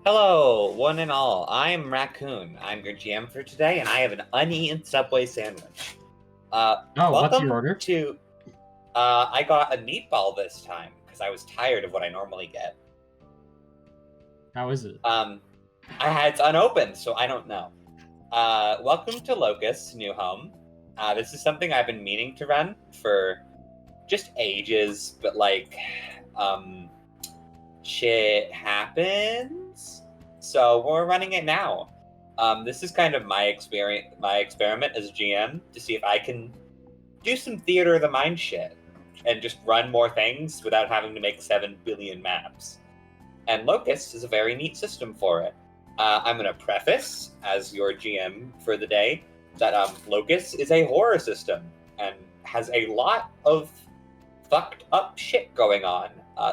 Hello, one and all. I'm Raccoon. I'm your GM for today, and I have an uneaten Subway sandwich. What's your Welcome order? to. I got a meatball this time because I was tired of what I normally get. How is it? It's unopened, so I don't know. Welcome to Locus, new home. This is something I've been meaning to run for just ages, but shit happens. So we're running it now. This is kind of my experiment as GM to see if I can do some theater of the mind shit and just run more things without having to make 7 billion maps. And Locus is a very neat system for it. I'm going to preface, as your GM for the day, that Locus is a horror system and has a lot of fucked up shit going on.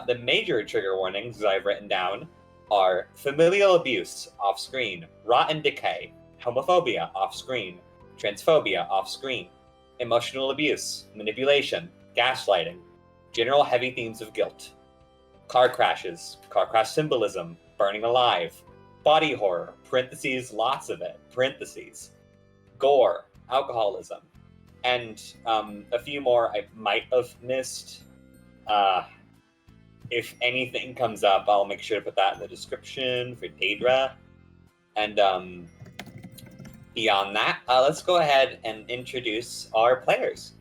The major trigger warnings, as I've written down, are familial abuse off screen, rot and decay, homophobia off screen, transphobia off screen, emotional abuse, manipulation, gaslighting, general heavy themes of guilt, car crashes, car crash symbolism, burning alive, body horror, parentheses, lots of it, parentheses, gore, alcoholism, and a few more I might have missed. If anything comes up, I'll make sure to put that in the description for Daedra. And beyond that, let's go ahead and introduce our players.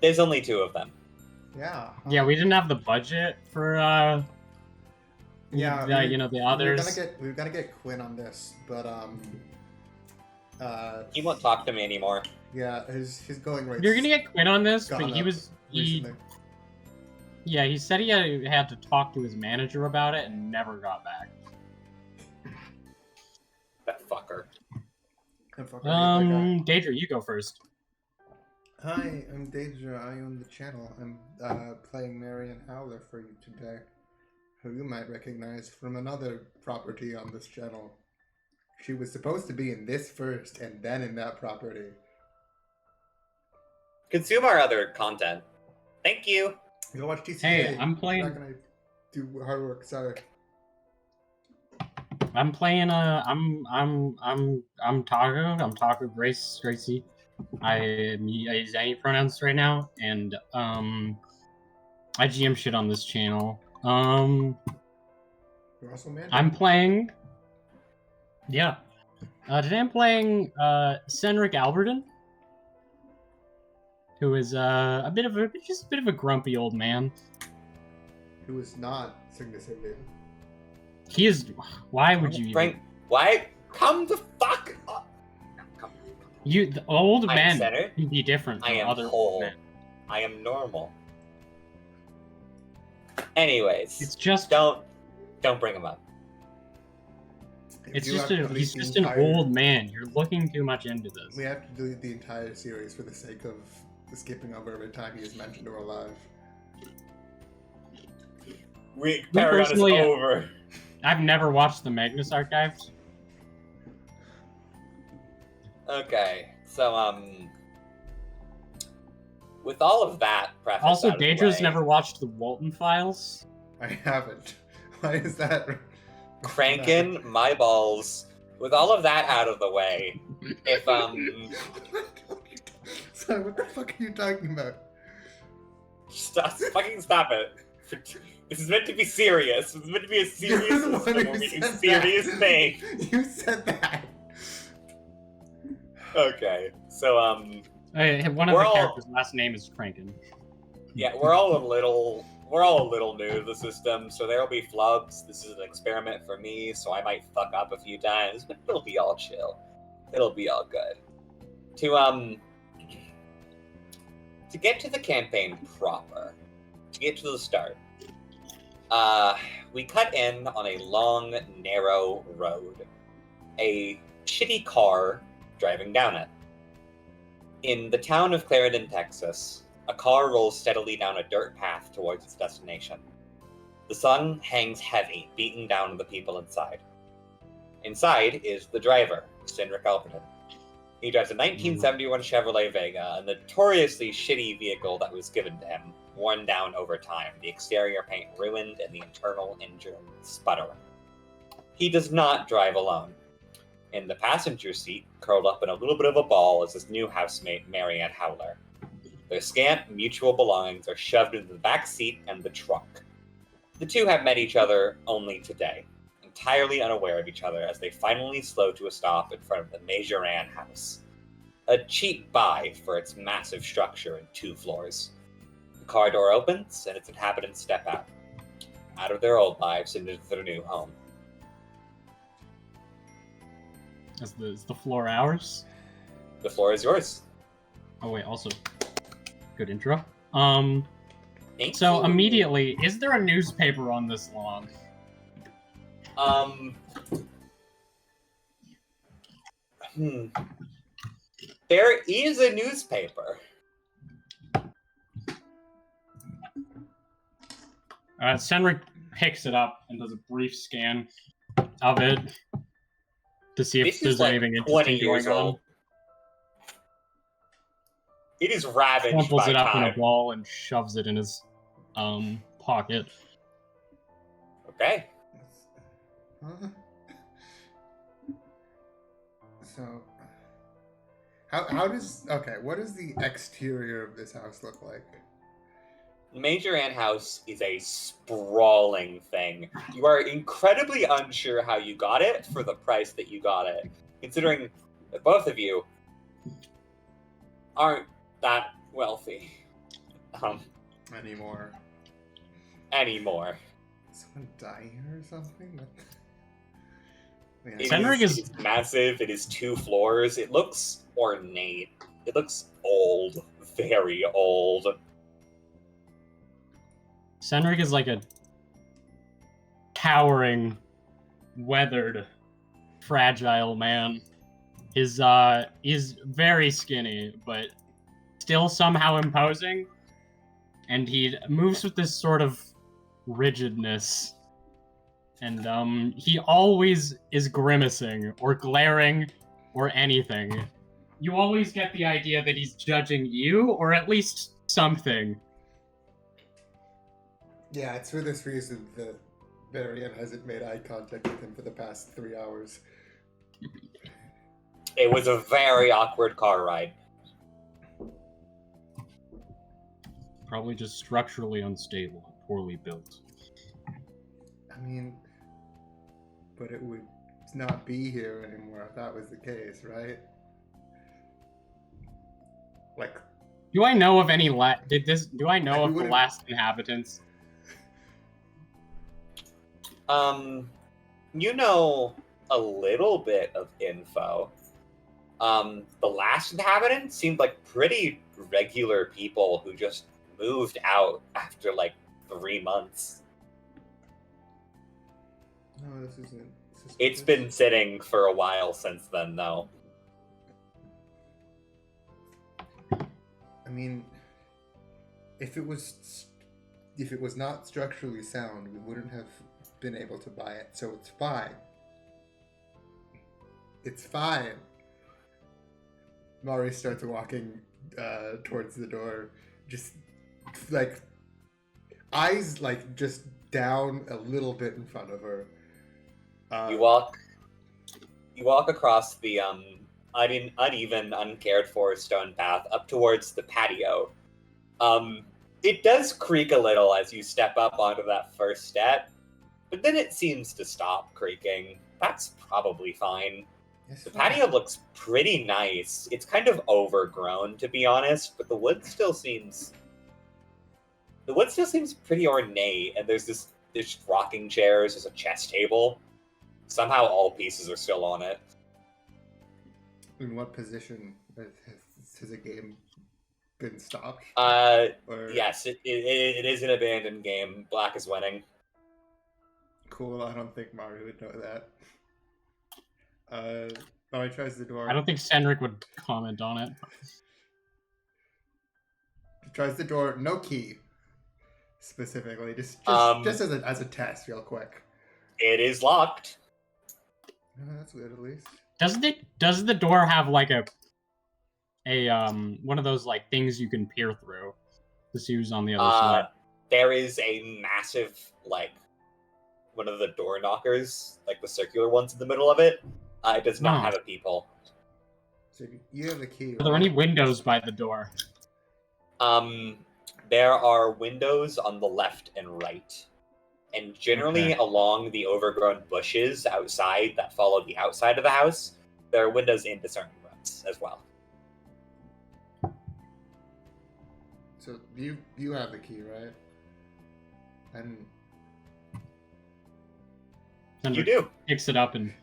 There's only 2 of them. Yeah. Yeah, we didn't have the budget for the others. We're gonna get Quinn on this, but He won't talk to me anymore. yeah, he's going right. You're gonna get Quinn on this, but he recently. said he had to talk to his manager about it and never got back. That fucker. Daedra, you go first. Hi, I'm Deidre. I own the channel. I'm playing Marianne Howler for you today, who you might recognize from another property on this channel. She was supposed to be in this first and then in that property. Consume our other content. Thank you. Go watch TCA. Hey, I'm playing. I'm not gonna do hard work. Sorry. I'm playing. I'm Taco. I'm Taco Gracie. I use any pronouns right now, and I GM shit on this channel. You're also man. I'm playing. Yeah. Today I'm playing Cenric Albertin, who is a bit of a grumpy old man. Who is not significant. He is. Why would you? Frank, why? Come the fuck up. Come. The old I'm men Cenric. can be different from I am other whole. old men. I am normal. Anyways, It's just don't bring him up. If you he's have to delete just the an entire- old man. You're looking too much into this. We have to delete the entire series for the sake of skipping over every time he is mentioned or alive. Paragon is personally- over. I've never watched the Magnus Archives. Okay, so with all of that preface Also, out of the Daedra's way, never watched the Walton Files. I haven't. Why is that? cranking my balls. With all of that out of the way, if Sorry, what the fuck are you talking about? stop it. This is meant to be serious. It's meant to be a serious You're the one system who where we do said serious that. things. You said that. Okay, so One of We're the all- characters' last name is Crankin. yeah, we're all a little new to the system, so there'll be flubs. This is an experiment for me, so I might fuck up a few times, but it'll be all chill. It'll be all good. To get to the campaign proper, to get to the start, we cut in on a long, narrow road. A shitty car driving down it. In the town of Clarendon, Texas, a car rolls steadily down a dirt path towards its destination. The sun hangs heavy, beating down on the people inside. Inside is the driver, Cenric Albertin. He drives a 1971 Chevrolet Vega, a notoriously shitty vehicle that was given to him worn down over time, the exterior paint ruined and the internal engine sputtering. He does not drive alone. In the passenger seat, curled up in a little bit of a ball, is his new housemate, Marianne Howler. Their scant mutual belongings are shoved into the back seat and the trunk. The two have met each other only today, entirely unaware of each other as they finally slow to a stop in front of the Marianne house. A cheap buy for its massive structure and 2 floors. The car door opens and its inhabitants step out of their old lives and into their new home. Is the floor ours? The floor is yours. Oh wait, also, good intro. Thank So you. immediately, is there a newspaper on this lawn? There is a newspaper. Cenric picks it up and does a brief scan of it to see if This there's is like anything 20 interesting years going on. old. It is ravaged Crumples by it up time. in a ball and shoves it in his pocket. Okay. Huh? So, how does what does the exterior of this house look like? Marianne house is a sprawling thing. You are incredibly unsure how you got it for the price that you got it, considering that both of you aren't that wealthy Anymore. Someone die here or something? Cenric is It's massive. It is 2 floors. It looks ornate. It looks old, very old. Cenric is like a towering, weathered, fragile man. He's very skinny, but still somehow imposing. And he moves with this sort of rigidness. And he always is grimacing or glaring or anything. You always get the idea that he's judging you, or at least something. Yeah, it's for this reason that Marianne hasn't made eye contact with him for the past 3 hours. It was a very awkward car ride. Probably just structurally unstable and poorly built. I mean, but it would not be here anymore if that was the case, right? Like, Do I know of any do I know of the wouldn't- last inhabitants? You know a little bit of info. The last inhabitants seemed like pretty regular people who just moved out after like 3 months. no, this isn't. It's been sitting for a while since then, though. I mean, if it was not structurally sound, we wouldn't have been able to buy it. So it's fine. It's fine. Mari starts walking towards the door, just like eyes like just down a little bit in front of her. You walk across the uneven, uncared for stone path up towards the patio. It does creak a little as you step up onto that first step, but then it seems to stop creaking. That's probably fine. It's The fine. patio looks pretty nice. It's kind of overgrown, to be honest, but the wood still seems pretty ornate, and there's rocking chairs, there's a chess table. Somehow all pieces are still on it. In what position has the game been stopped? Yes, it is an abandoned game. Black is winning. Cool. I don't think Mari would know that. Mari tries the door. I don't think Cenric would comment on it. Tries the door. No key. Specifically, just as a test, real quick. It is locked. Oh, that's good, at least. Does the door have like a one of those like things you can peer through? to see who's on the other side. There is a massive, like, one of the door knockers, like the circular ones in the middle of it. It does not have a peephole. So you have the key. Are there any windows by the door? There are windows on the left and right. And generally along the overgrown bushes outside that follow the outside of the house, there are windows into certain rooms as well. So you have the key, right? And you do. Picks it up and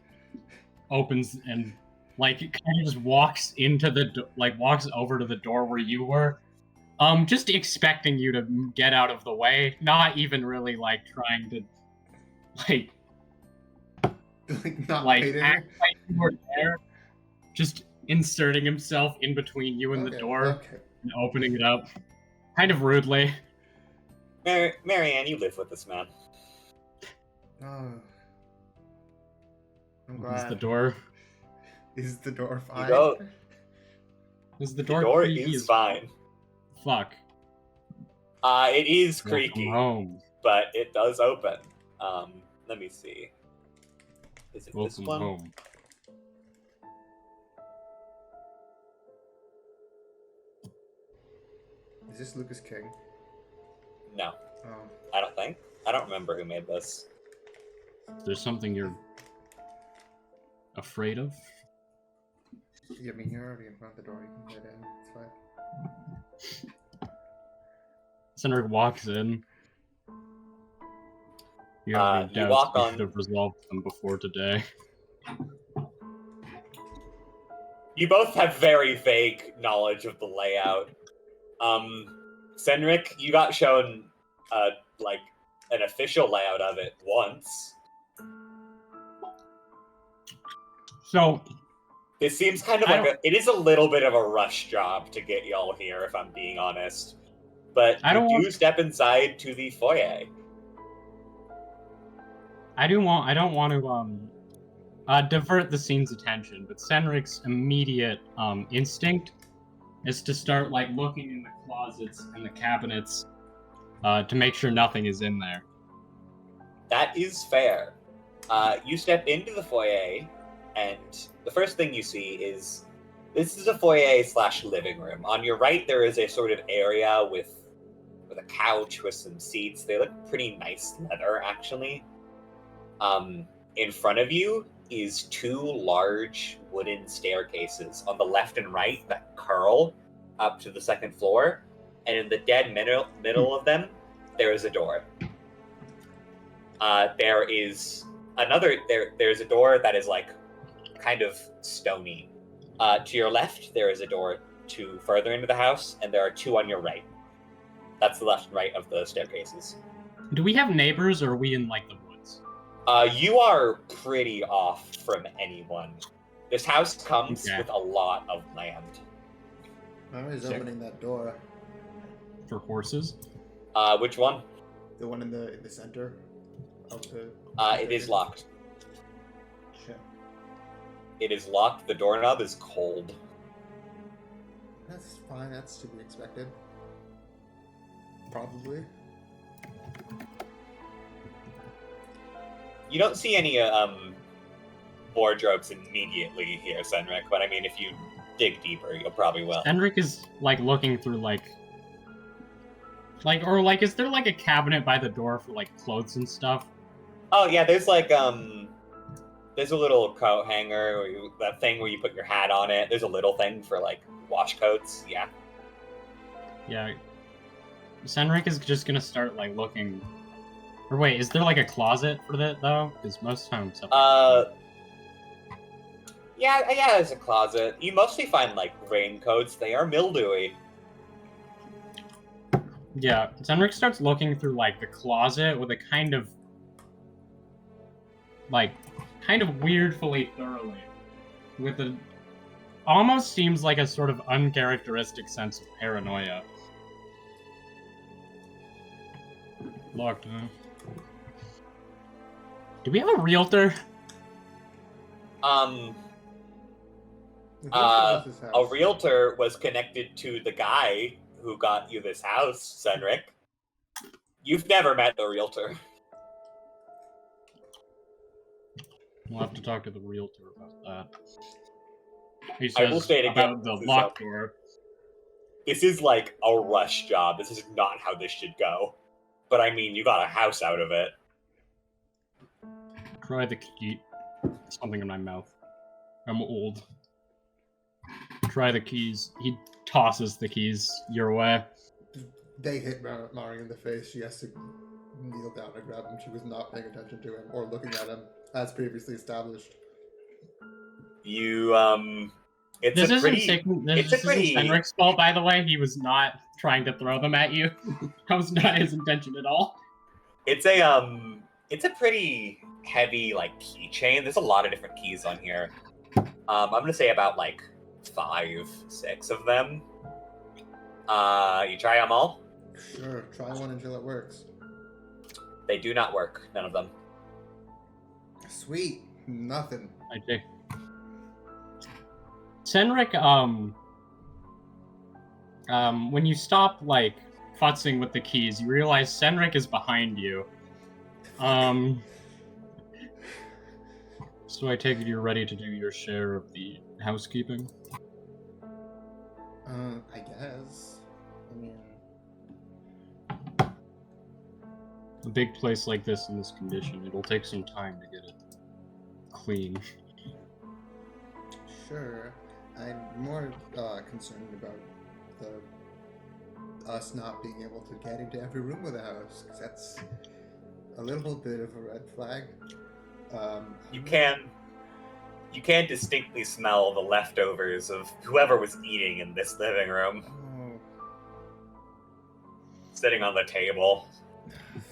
opens and like it kind of just walks into walks over to the door where you were. Just expecting you to get out of the way, not even really like trying to not act like you were there. Just inserting himself in between you and the door and opening it up, kind of rudely. Marianne, you live with this man. Oh, I'm glad. Is the door? Is the door fine? Is the door? The door is fine. Fuck. It is creaky, home. But it does open. Let me see. Is it Welcome this one? Home. Is this Lucas King? No. Oh. I don't think. I don't remember who made this. Is there something you're afraid of? Yeah, I mean, you're already in front of the door. You can get in. It's fine. Cenric walks in. You have any you doubts walk we on. should have resolved them before today. You both have very vague knowledge of the layout. Cenric, you got shown like an official layout of it once. So it seems kind of like it is a little bit of a rush job to get y'all here, if I'm being honest. But you do step inside to the foyer. I don't want to divert the scene's attention, but Cenric's immediate instinct is to start like looking in the closets and the cabinets to make sure nothing is in there. That is fair. You step into the foyer, and the first thing you see is this is a foyer / living room. On your right, there is a sort of area with a couch with some seats. They look pretty nice leather, actually. In front of you is two large wooden staircases on the left and right that curl up to the second floor, and in the dead middle of them, there is a door. There is there's a door that is like kind of stony. To your left, there is a door to further into the house, and there are two on your right. That's the left and right of the staircases. Do we have neighbors, or are we in like the woods? You are pretty off from anyone. This house comes with a lot of land. Mari's opening that door. For horses? Which one? The one in the center of the... it is locked. Shit. It is locked. The doorknob is cold. That's fine. That's to be expected. Probably. You don't see any wardrobes immediately here, Cenric, but I mean, if you dig deeper, you'll probably will. Cenric is like looking through is there like a cabinet by the door for like clothes and stuff? Oh yeah, there's like there's a little coat hanger, that thing where you put your hat on it. There's a little thing for like wash coats. Yeah. Yeah. Cenric is just gonna start like looking. Or wait, is there like a closet for that though? Because most times. Yeah, there's a closet. You mostly find like raincoats. They are mildewy. Yeah, Cenric starts looking through like the closet with a kind of weirdly thoroughly, with a almost seems like a sort of uncharacteristic sense of paranoia. Locked, huh? Do we have a realtor? A realtor was connected to the guy who got you this house, Cenric. You've never met the realtor. We'll have to talk to the realtor about that. He I will says state again, about the this is locked door. This is like a rush job. This is not how this should go. But I mean, you got a house out of it. Try the key. Something in my mouth. I'm old. Try the keys. He tosses the keys your way. They hit Mari in the face. She has to kneel down and grab him. She was not paying attention to him or looking at him, as previously established. You, This isn't Cenric's fault, by the way. He was not trying to throw them at you. That was not his intention at all. It's a pretty heavy, like, keychain. There's a lot of different keys on here. I'm gonna say about, like, 5, 6 of them. You try them all? Sure, try one until it works. They do not work. None of them. Sweet. Nothing. Okay. Cenric, when you stop, like, futzing with the keys, you realize Cenric is behind you. So I take it you're ready to do your share of the housekeeping? I guess. I mean... A big place like this in this condition, it'll take some time to get it clean. Sure. I'm more concerned about us not being able to get into every room of the house, because that's a little bit of a red flag. You can distinctly smell the leftovers of whoever was eating in this living room. Oh. Sitting on the table.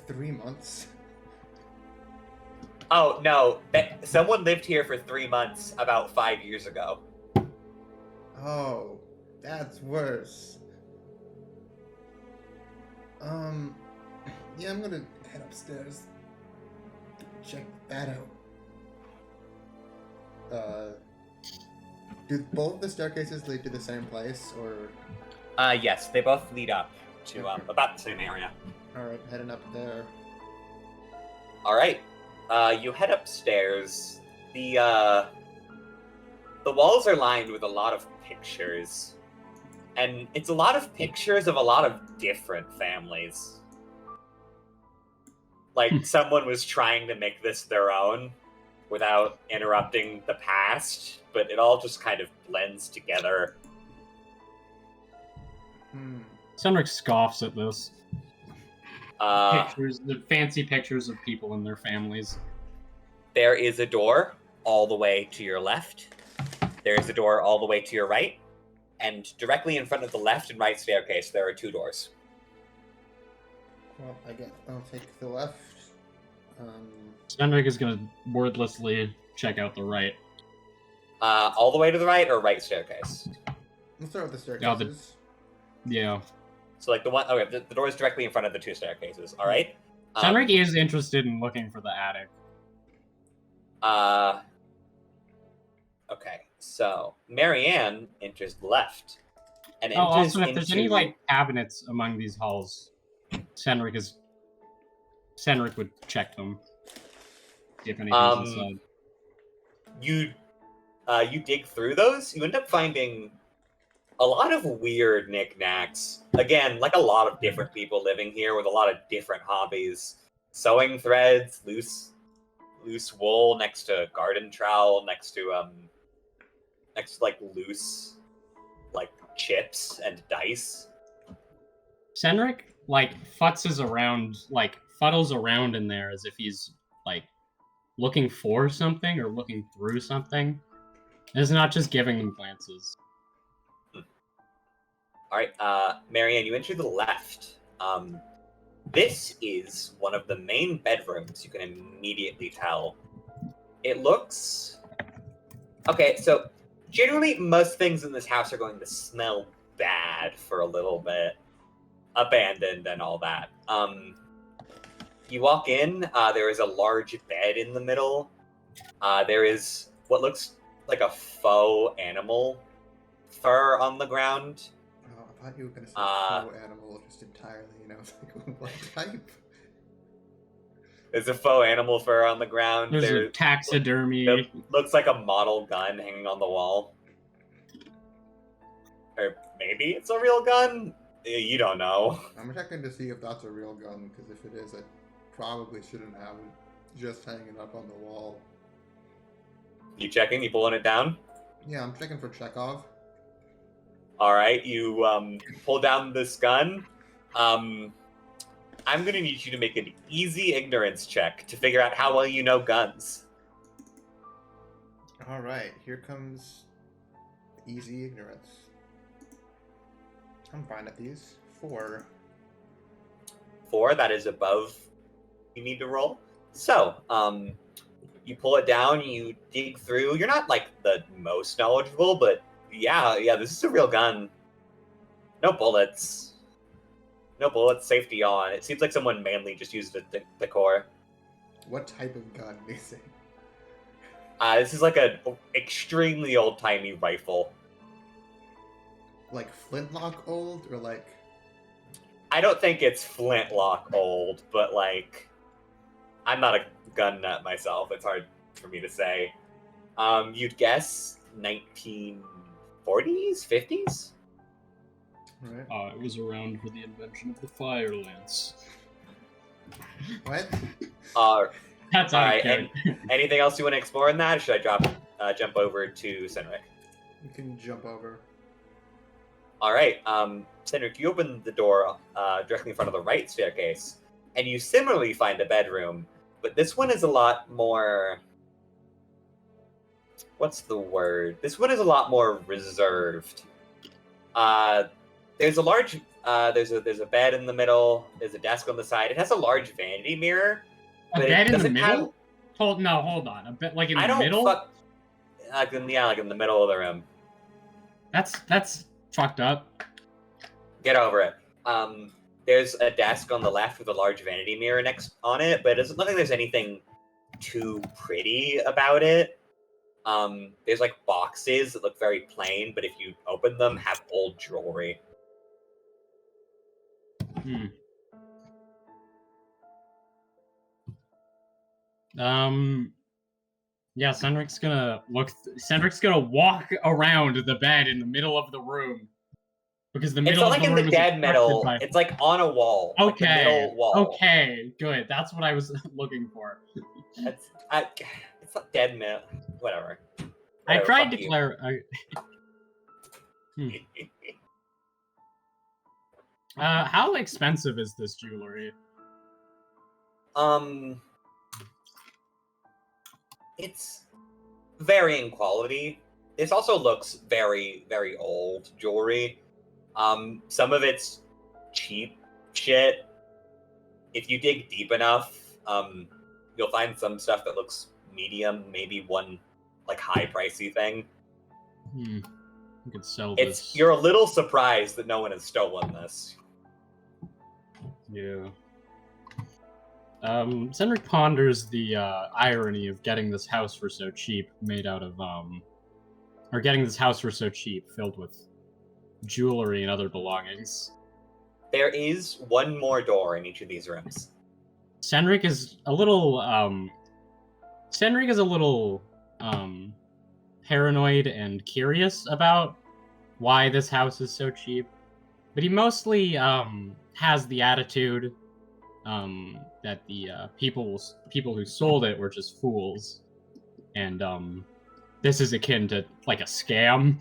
3 months? Oh, no. Someone lived here for 3 months about 5 years ago. Oh, that's worse. Yeah, I'm gonna head upstairs. Check that out. Do both the staircases lead to the same place, or? Yes, they both lead up to, about the same area. Alright, heading up there. Alright. You head upstairs. The walls are lined with a lot of pictures. And it's a lot of pictures of a lot of different families. Like, someone was trying to make this their own without interrupting the past, but it all just kind of blends together. Cenric scoffs at this. The fancy pictures of people and their families. There is a door all the way to your left. There is a door all the way to your right. And directly in front of the left and right staircase, there are 2 doors. Well, I guess I'll take the left. Cenric is gonna wordlessly check out the right. All the way to the right or right staircase? Let's start with the staircases. Yeah. So, like, the door is directly in front of the 2 staircases, alright? Cenric is interested in looking for the attic. Okay, so Marianne enters left. And enters also, if there's into... any, like, cabinets among these halls, Cenric would check them. See if anything's inside. You dig through those, you end up finding a lot of weird knickknacks. Again, like a lot of different people living here with a lot of different hobbies. Sewing threads, loose wool next to garden trowel, next to like loose like chips and dice. Cenric like fuddles around in there as if he's like looking for something or looking through something. It's not just giving them glances. Alright, Marianne, you enter the left. This is one of the main bedrooms, you can immediately tell. It looks... Okay, so generally most things in this house are going to smell bad for a little bit. Abandoned and all that. You walk in, there is a large bed in the middle. There is what looks like a faux animal fur on the ground. thought you were gonna say faux animal just entirely, and I was like, what type? There's a faux animal fur on the ground. There's a taxidermy. It looks like a model gun hanging on the wall. Or maybe it's a real gun? You don't know. I'm checking to see if that's a real gun, because if it is, I probably shouldn't have it just hanging up on the wall. You checking? You pulling it down? Yeah, I'm checking for Chekhov. Alright, you pull down this gun. I'm gonna need you to make an easy ignorance check to figure out how well you know guns. Alright, here comes easy ignorance. I'm fine at these. 4. 4, that is above you need to roll. So, you pull it down, you dig through. You're not like the most knowledgeable, but yeah, this is a real gun. No bullets. No bullets, safety on. It seems like someone mainly just used the core. What type of gun is it? This is like an extremely old-timey rifle. Like flintlock old, or like... I don't think it's flintlock old, but like... I'm not a gun nut myself. It's hard for me to say. You'd guess 1940s, 50s? Right. It was around for the invention of the fire lance. What? That's all right. Anything else you want to explore in that, or should I jump over to Cenric? You can jump over. All right, Cenric, you open the door directly in front of the right staircase, and you similarly find a bedroom, but this one is a lot more... What's the word? This one is a lot more reserved. There's a large, there's a bed in the middle. There's a desk on the side. It has a large vanity mirror. A bed in the middle? Hold on. A bed like in the middle? Like in the middle of the room. That's fucked up. Get over it. There's a desk on the left with a large vanity mirror next on it, but it doesn't look like there's anything too pretty about it. There's like boxes that look very plain, but if you open them, have old jewelry. Yeah, Cenric's gonna walk around the bed in the middle of the room. Because the middle of the room. It's not like in the dead middle. It's like on a wall. Okay. Like the middle wall. Okay, good. That's what I was looking for. It's not dead middle. Whatever. I tried to clarify. How expensive is this jewelry? It's varying quality. This also looks very, very old jewelry. Some of it's cheap shit. If you dig deep enough, you'll find some stuff that looks medium, maybe one like high pricey thing. You could sell this. You're a little surprised that no one has stolen this. Yeah. Cenric ponders the irony of getting this house for so cheap, filled with jewelry and other belongings. There is one more door in each of these rooms. Cenric is a little paranoid and curious about why this house is so cheap, but he mostly has the attitude that the people who sold it were just fools, and this is akin to like a scam.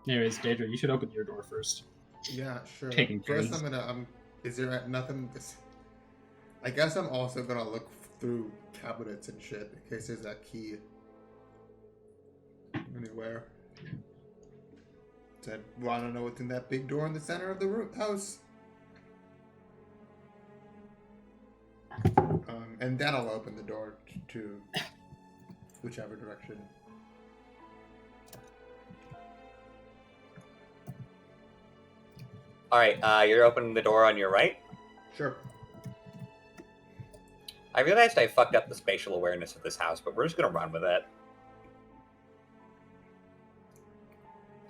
Anyways, Daedra, you should open your door first. Yeah, sure. Taking first, turns. I'm gonna. Is there nothing? I guess I'm also gonna look through cabinets and shit in case there's that key anywhere. I want to know what's in that big door in the center of the house. And then I'll open the door to whichever direction. Alright, you're opening the door on your right? Sure. I realized I fucked up the spatial awareness of this house, but we're just gonna run with it.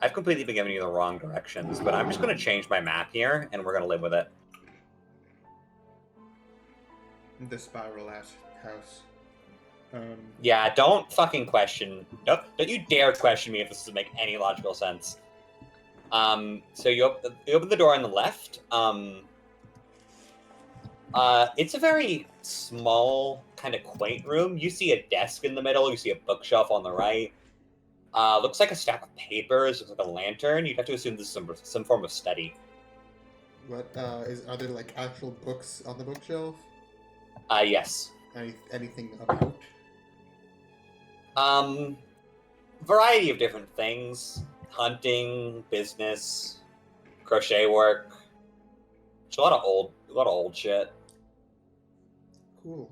I've completely been giving you the wrong directions, but I'm just going to change my map here, and we're going to live with it. The spiral-ass house. Yeah, don't fucking question. Don't you dare question me if this doesn't make any logical sense. So you open the door on the left. It's a very small, kind of quaint room. You see a desk in the middle. You see a bookshelf on the right. Looks like a stack of papers. Looks like a lantern. You'd have to assume this is some form of study. What are there like actual books on the bookshelf? Yes. Anything about? Variety of different things: hunting, business, crochet work. It's a lot of old shit. Cool.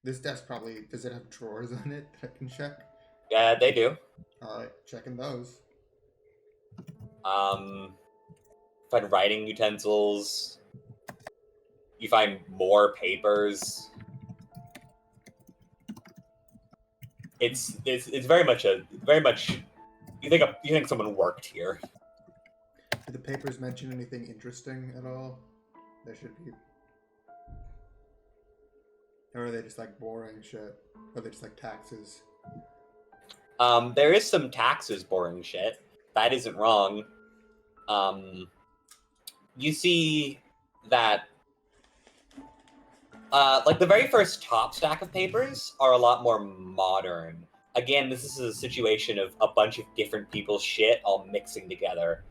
This desk probably, does it have drawers on it that I can check? Yeah, they do. Alright, checking those. Find writing utensils. You find more papers. It's very much you think someone worked here. Do the papers mention anything interesting at all? There should be. Or are they just like boring shit? Or are they just like taxes? There is some taxes boring shit. That isn't wrong. You see that like the very first top stack of papers are a lot more modern. Again, this is a situation of a bunch of different people's shit all mixing together.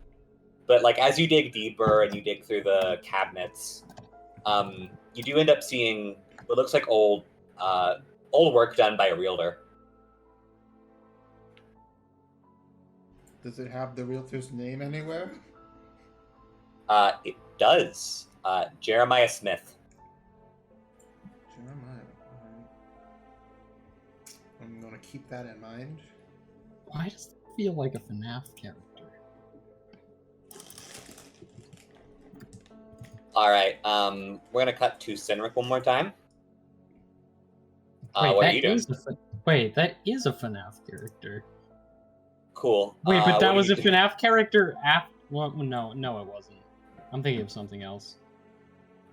But like as you dig deeper and you dig through the cabinets, you do end up seeing what looks like old work done by a realtor. Does it have the realtor's name anywhere? It does. Jeremiah Smith. Jeremiah. I'm gonna keep that in mind. Why does it feel like a FNAF character? All right. We're gonna cut to Cenric one more time. Wait, what are you doing? Wait, that is a FNAF character. Cool. Wait, but that what was are a you doing? FNAF character after. Well, no, it wasn't. I'm thinking of something else.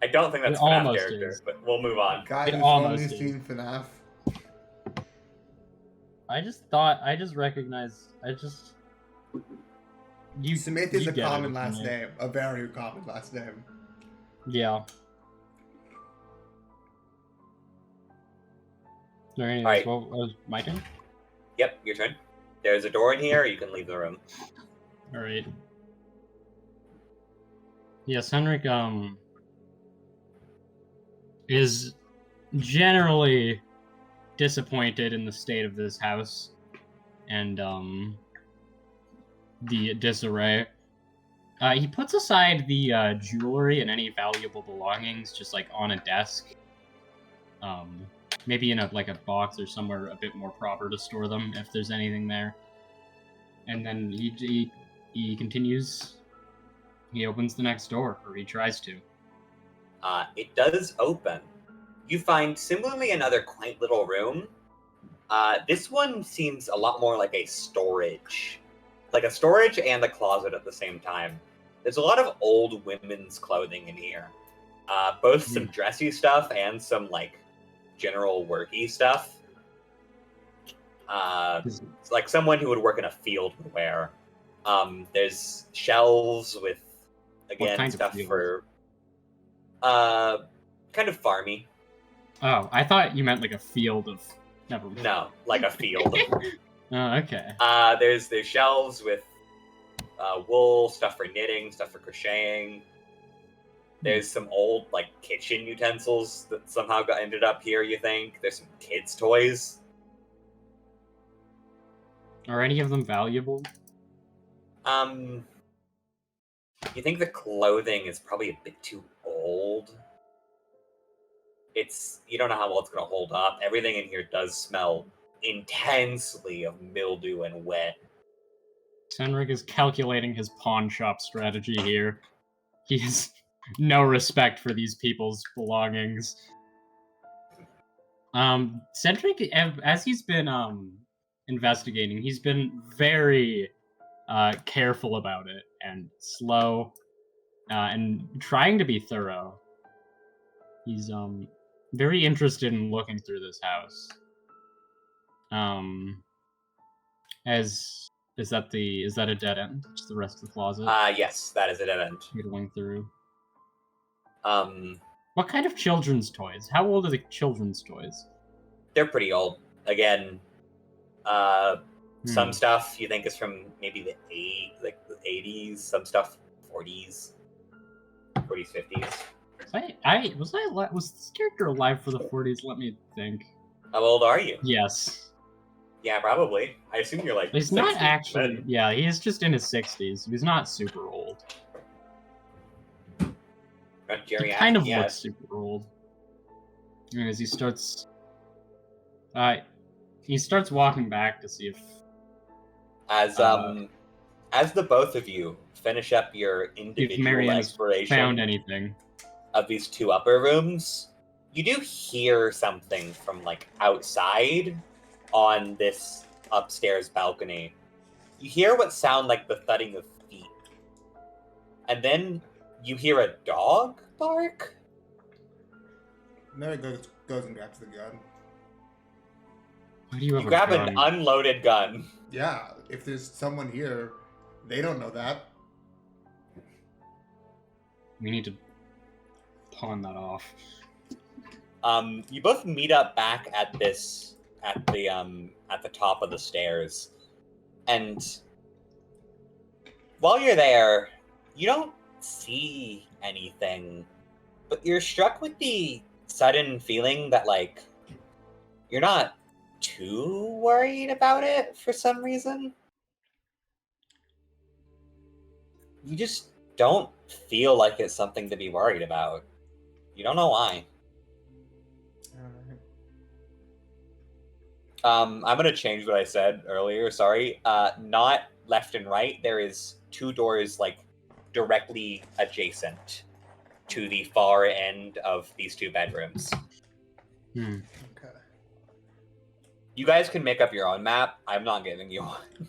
I don't think that's It a FNAF almost character, is. but we'll move on. Guy It who's almost only is. seen FNAF. I just recognized. Smith is you a get it, common last yeah. name. A very common last name. Yeah. Is there anything Alright. else? Well, my turn? Yep, your turn. There's a door in here. You can leave the room. Alright. Yeah, Cenric, is generally disappointed in the state of this house and, the disarray. He puts aside the, jewelry and any valuable belongings just, like, on a desk. Maybe in a box or somewhere a bit more proper to store them if there's anything there. And then he continues. He opens the next door, or he tries to. It does open. You find similarly another quaint little room. This one seems a lot more like a storage. Like a storage and a closet at the same time. There's a lot of old women's clothing in here. Both some dressy stuff and some, like, general worky stuff. Like someone who would work in a field would wear. There's shelves with, again, stuff for kind of farmy. Oh, I thought you meant like a field of. Never mind. No, like a field. Oh, okay. There's shelves with wool, stuff for knitting, stuff for crocheting. There's some old like kitchen utensils that somehow ended up here. You think there's some kids' toys? Are any of them valuable? You think the clothing is probably a bit too old? You don't know how well it's gonna hold up. Everything in here does smell intensely of mildew and wet. Cenric is calculating his pawn shop strategy here. He has no respect for these people's belongings. Cenric, as he's been investigating. He's been very careful about it and slow and trying to be thorough. He's very interested in looking through this house. Is that a dead end? Just the rest of the closet? Yes, that is a dead end. Whittling through. Um, What kind of children's toys? How old are the children's toys? they're pretty old. Again, some stuff you think is from maybe the 80s, some stuff 40s, 50s. Was this character alive for the 40s? Let me think. How old are you? Yes. Yeah, probably. I assume you're like. He's 60, not actually. then. Yeah, he's just in his 60s. He's not super old. Not He geriatric kind of yet. looks super old. And as he starts walking back to see if As the both of you finish up your individual Marianne's exploration found anything. of these two upper rooms, you do hear something from like outside on this upstairs balcony. You hear what sound like the thudding of feet. And then you hear a dog bark. Mary goes and grabs the gun. Why do you have You a grab gun? an unloaded gun. Yeah, if there's someone here, they don't know that. We need to pawn that off. You both meet up back at the top of the stairs, and while you're there, you don't see anything, but you're struck with the sudden feeling that like you're not too worried about it for some reason. You just don't feel like it's something to be worried about. You don't know why. Alright. I'm gonna change what I said earlier. Sorry. Not left and right. There is two doors like directly adjacent to the far end of these two bedrooms. Hmm. Okay. You guys can make up your own map. I'm not giving you one.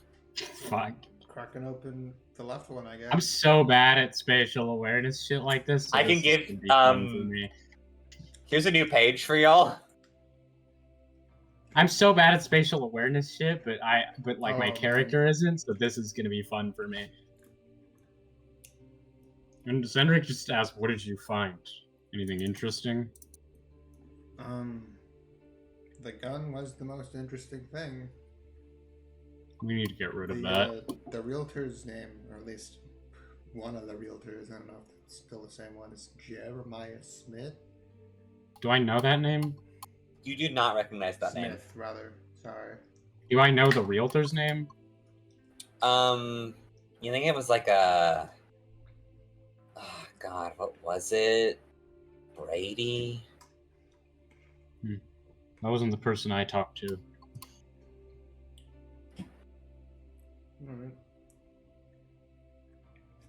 Fuck. Cracking open the left one, I guess. I'm so bad at spatial awareness shit like this. So I can this give, is gonna be fun for me. Here's a new page for y'all. I'm so bad at spatial awareness shit, but my Oh, character isn't, so this is gonna be fun for me. And Cenric just asked, "What did you find? Anything interesting?" The gun was the most interesting thing. We need to get rid of that. The realtor's name, or at least one of the realtors, I don't know if it's still the same one, is Jeremiah Smith. Do I know that name? You do not recognize that name. Smith, rather. Sorry. Do I know the realtor's name? You think it was like a... Oh, God, what was it? Brady? That wasn't the person I talked to. Alright.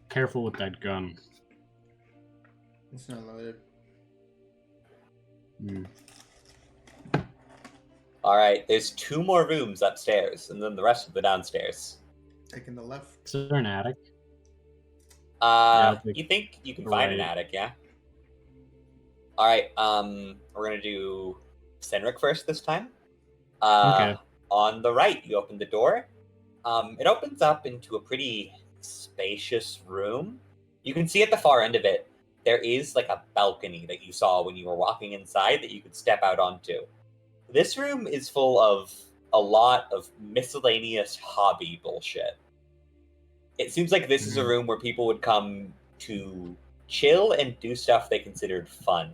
Careful with that gun. It's not loaded. Alright, there's two more rooms upstairs, and then the rest of the downstairs. Taking the left. Is there an attic? You think you can find an attic, yeah? Alright, we're gonna do Cenric first this time. Okay. On the right, you open the door. It opens up into a pretty spacious room. You can see at the far end of it, there is like a balcony that you saw when you were walking inside that you could step out onto. This room is full of a lot of miscellaneous hobby bullshit. It seems like this is a room where people would come to chill and do stuff they considered fun.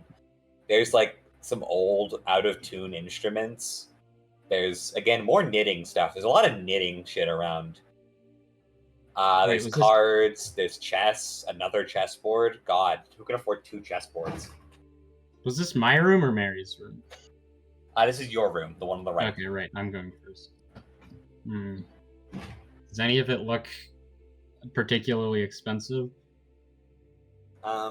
There's like some old out-of-tune instruments. There's, again, more knitting stuff. There's a lot of knitting shit around. There's cards, there's chess, another chessboard. God, who can afford two chessboards? Was this my room or Mary's room? This is your room, the one on the right. Okay, right. I'm going first. Does any of it look particularly expensive? I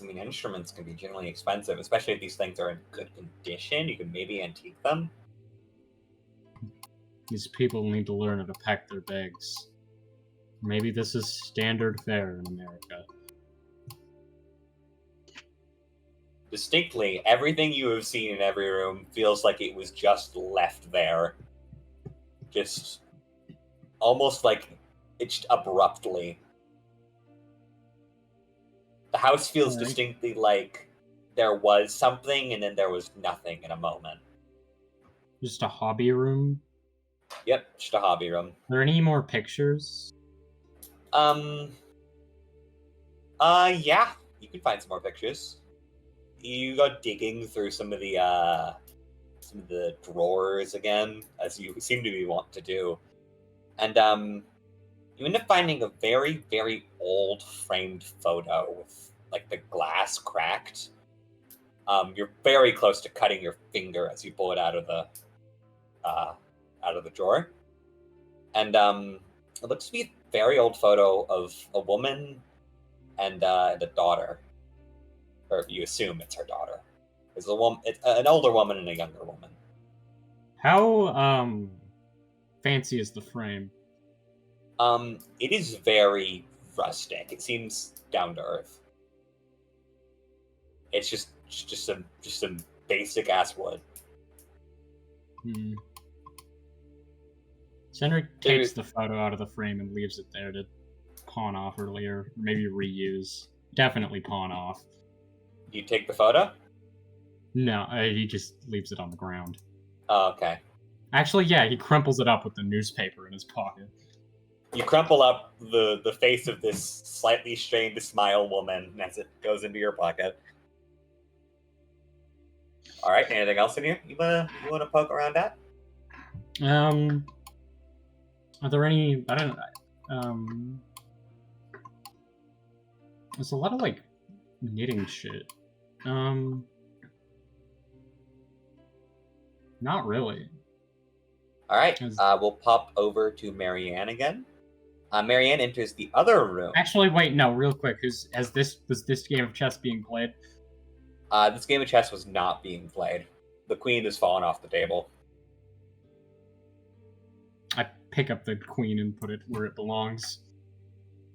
mean, instruments can be generally expensive, especially if these things are in good condition. You can maybe antique them. These people need to learn how to pack their bags. Maybe this is standard fare in America. Distinctly, everything you have seen in every room feels like it was just left there. Just almost like it's abruptly. The house feels Alright. distinctly like there was something and then there was nothing in a moment. Just a hobby room. Yep, just a hobby room. Are there any more pictures? Yeah, you can find some more pictures. You go digging through some of the drawers again, as you seem to be wont to do, and you end up finding a very, very old framed photo with like the glass cracked. You're very close to cutting your finger as you pull it out of the drawer, and it looks to be a very old photo of a woman and a daughter, or you assume it's her daughter. It's an older woman and a younger woman. How fancy is the frame? It is very rustic. It seems down to earth. It's just some basic ass wood. Cenric takes the photo out of the frame and leaves it there to pawn off earlier, maybe reuse. Definitely pawn off. You take the photo? No, he just leaves it on the ground. Oh, okay. Actually, yeah, he crumples it up with the newspaper in his pocket. You crumple up the face of this slightly strained smile woman as it goes into your pocket. All right. Anything else in here you wanna poke around at? Are there any? I don't. There's a lot of like knitting shit. Not really. All right. We'll pop over to Marianne again. Marianne enters the other room. Actually, wait, no, real quick. Was this game of chess being played? This game of chess was not being played. The queen has fallen off the table. I pick up the queen and put it where it belongs.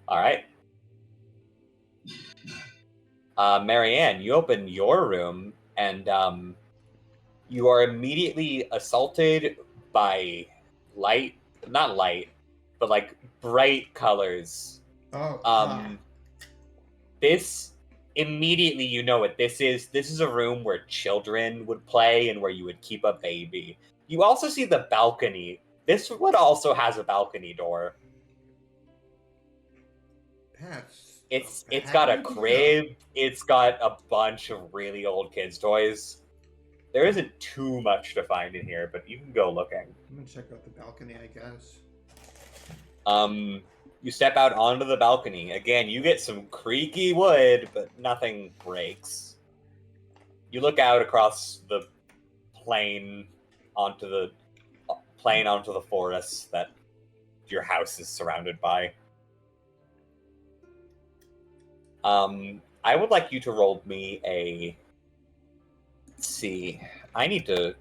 All right. Marianne, you open your room and you are immediately assaulted by not light, but like bright colors. Oh. This immediately you know what this is. This is a room where children would play and where you would keep a baby. You also see the balcony. This one also has a balcony door. It's got a crib. It's got a bunch of really old kids' toys. There isn't too much to find in here, but you can go looking. I'm gonna check out the balcony, I guess. You step out onto the balcony. Again, you get some creaky wood, but nothing breaks. You look out across the plain onto the forest that your house is surrounded by. I would like you to roll me a... Let's see. I need to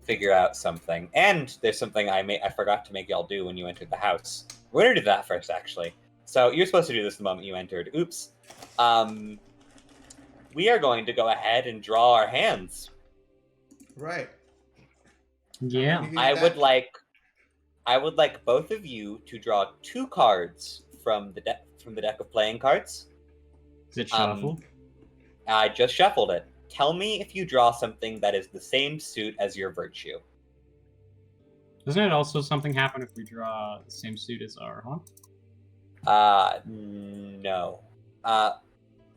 figure out something. And there's something I forgot to make y'all do when you entered the house. We're gonna do that first, actually. So you're supposed to do this the moment you entered. Oops. We are going to go ahead and draw our hands. Right. Yeah. I would like both of you to draw 2 cards from the deck of playing cards. Is it shuffled? I just shuffled it. Tell me if you draw something that is the same suit as your virtue. Doesn't it also something happen if we draw the same suit as our haunt? No.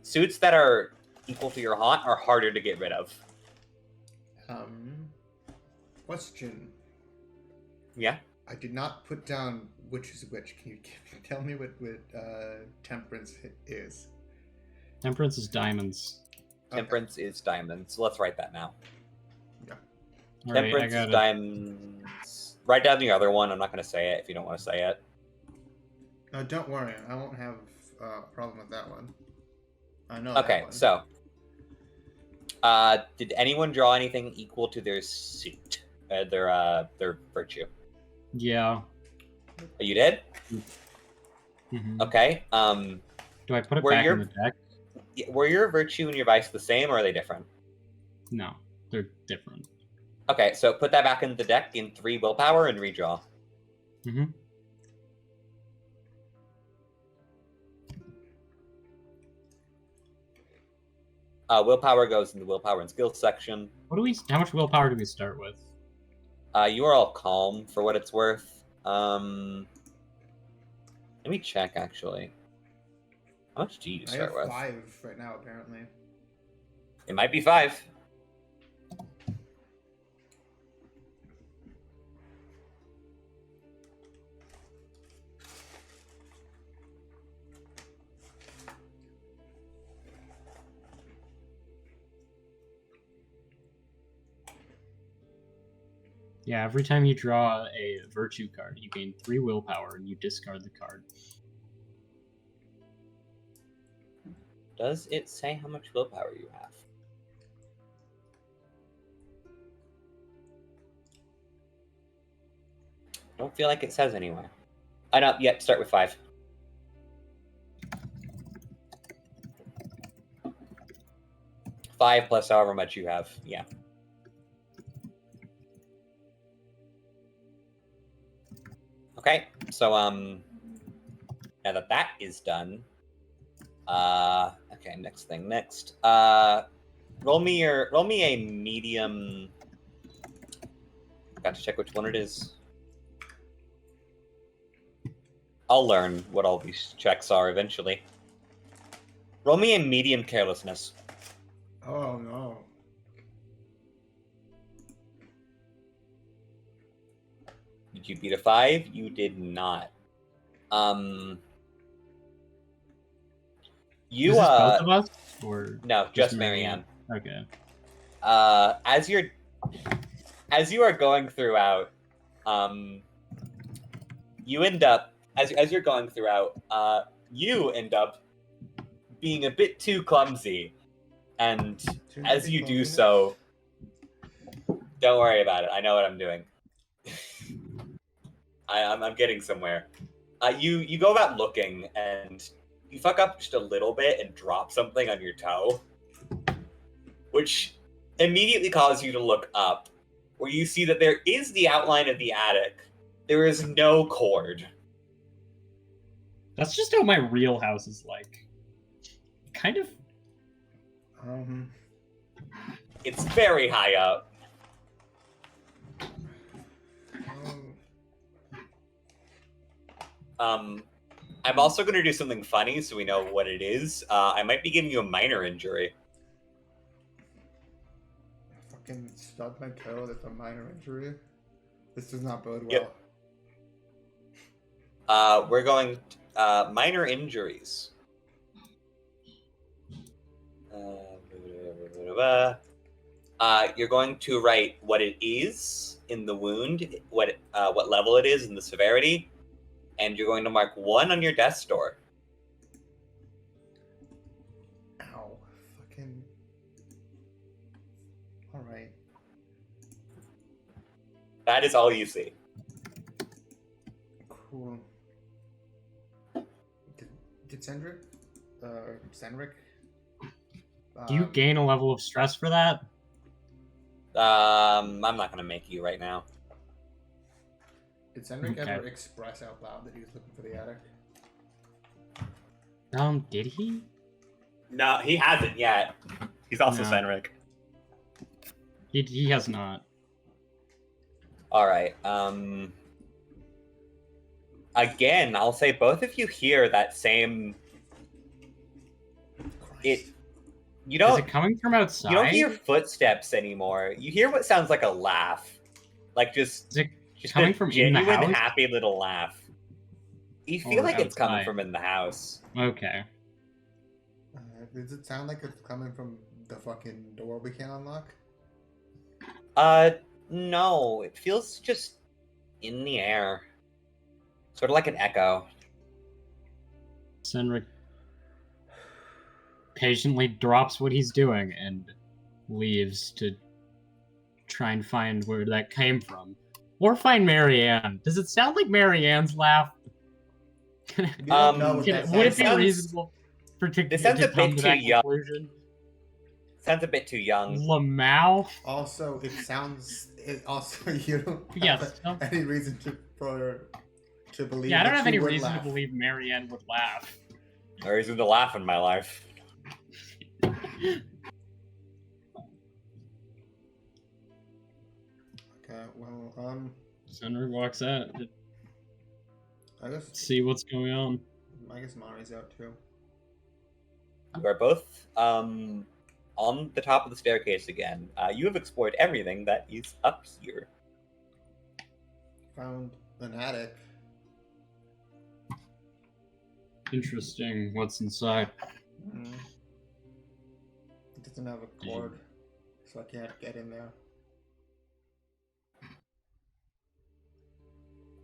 Suits that are equal to your haunt are harder to get rid of. Question. Yeah? I did not put down which is which. Can you tell me what temperance is? Temperance is diamonds. Temperance is diamonds. So let's write that now. Yeah. Temperance is diamonds. Write down the other one. I'm not going to say it if you don't want to say it. Don't worry. I won't have a problem with that one. I know Okay, that one. So. Did anyone draw anything equal to their suit? their virtue. Yeah. You did? Mm-hmm. Okay. Do I put it were back your- in the deck? Were your virtue and your vice the same, or are they different? No, they're different. Okay, so put that back in the deck in 3 willpower and redraw. Mm-hmm. Willpower goes in the willpower and skills section. How much willpower do we start with? You are all calm for what it's worth. Let me check actually. How much do you start with? I have 5 right now, apparently. It might be 5. Yeah, every time you draw a virtue card, you gain 3 willpower and you discard the card. Does it say how much willpower you have? I don't feel like it says anywhere. I don't yet start with 5. Five plus however much you have. Yeah. Okay, so now that that is done, okay, next. Roll me a medium. Got to check which one it is. I'll learn what all these checks are eventually. Roll me a medium carelessness. Oh no. Did you beat a 5? You did not. You Is this both of us? Or no, just Marianne. Okay. As you are going throughout, you end up as you're going throughout, you end up being a bit too clumsy, and as you do so, don't worry about it. I know what I'm doing. I'm getting somewhere. You go about looking, and you fuck up just a little bit and drop something on your toe, which immediately causes you to look up, where you see that there is the outline of the attic. There is no cord. That's just how my real house is like. Kind of. It's very high up. I'm also going to do something funny so we know what it is. I might be giving you a minor injury. Fucking stubbed my toe. That's a minor injury. This does not bode well. Yep. We're going minor injuries. You're going to write what it is in the wound, what level it is in the severity, and you're going to mark 1 on your death's door. Ow. Fucking. Alright. That is all you see. Cool. Did Cenric? Do you gain a level of stress for that? I'm not going to make you right now. Did Cenric Okay. ever express out loud that he was looking for the attic? Did he? No, he hasn't yet. He's also No. Cenric. He has not. All right. Again, I'll say both of you hear that same. You Is don't. it coming from outside? You don't hear footsteps anymore. You hear what sounds like a laugh, like just Is it coming a from in the genuine, house? happy little laugh. You feel Or like it's coming outside? from in the house. Okay. Does it sound like it's coming from the fucking door we can't unlock? No. It feels just in the air, sort of like an echo. Cenric patiently drops what he's doing and leaves to try and find where that came from. Or find Marianne. Does it sound like Marianne's laugh? You don't know what that Would it sounds be like. reasonable This sounds a come bit to too that young. conclusion? Sounds a bit too young. Lamau? Also, you don't have Yes. any reason to believe. Yeah, I don't that have she any would reason laugh. to believe Marianne would laugh. No reason to laugh in my life. Okay, well, Cenric walks out to I guess see what's going on. Mari's out too. You are both on the top of the staircase again. You have explored everything that is up here. Found an attic. Interesting. What's inside? It doesn't have a cord, so I can't get in there.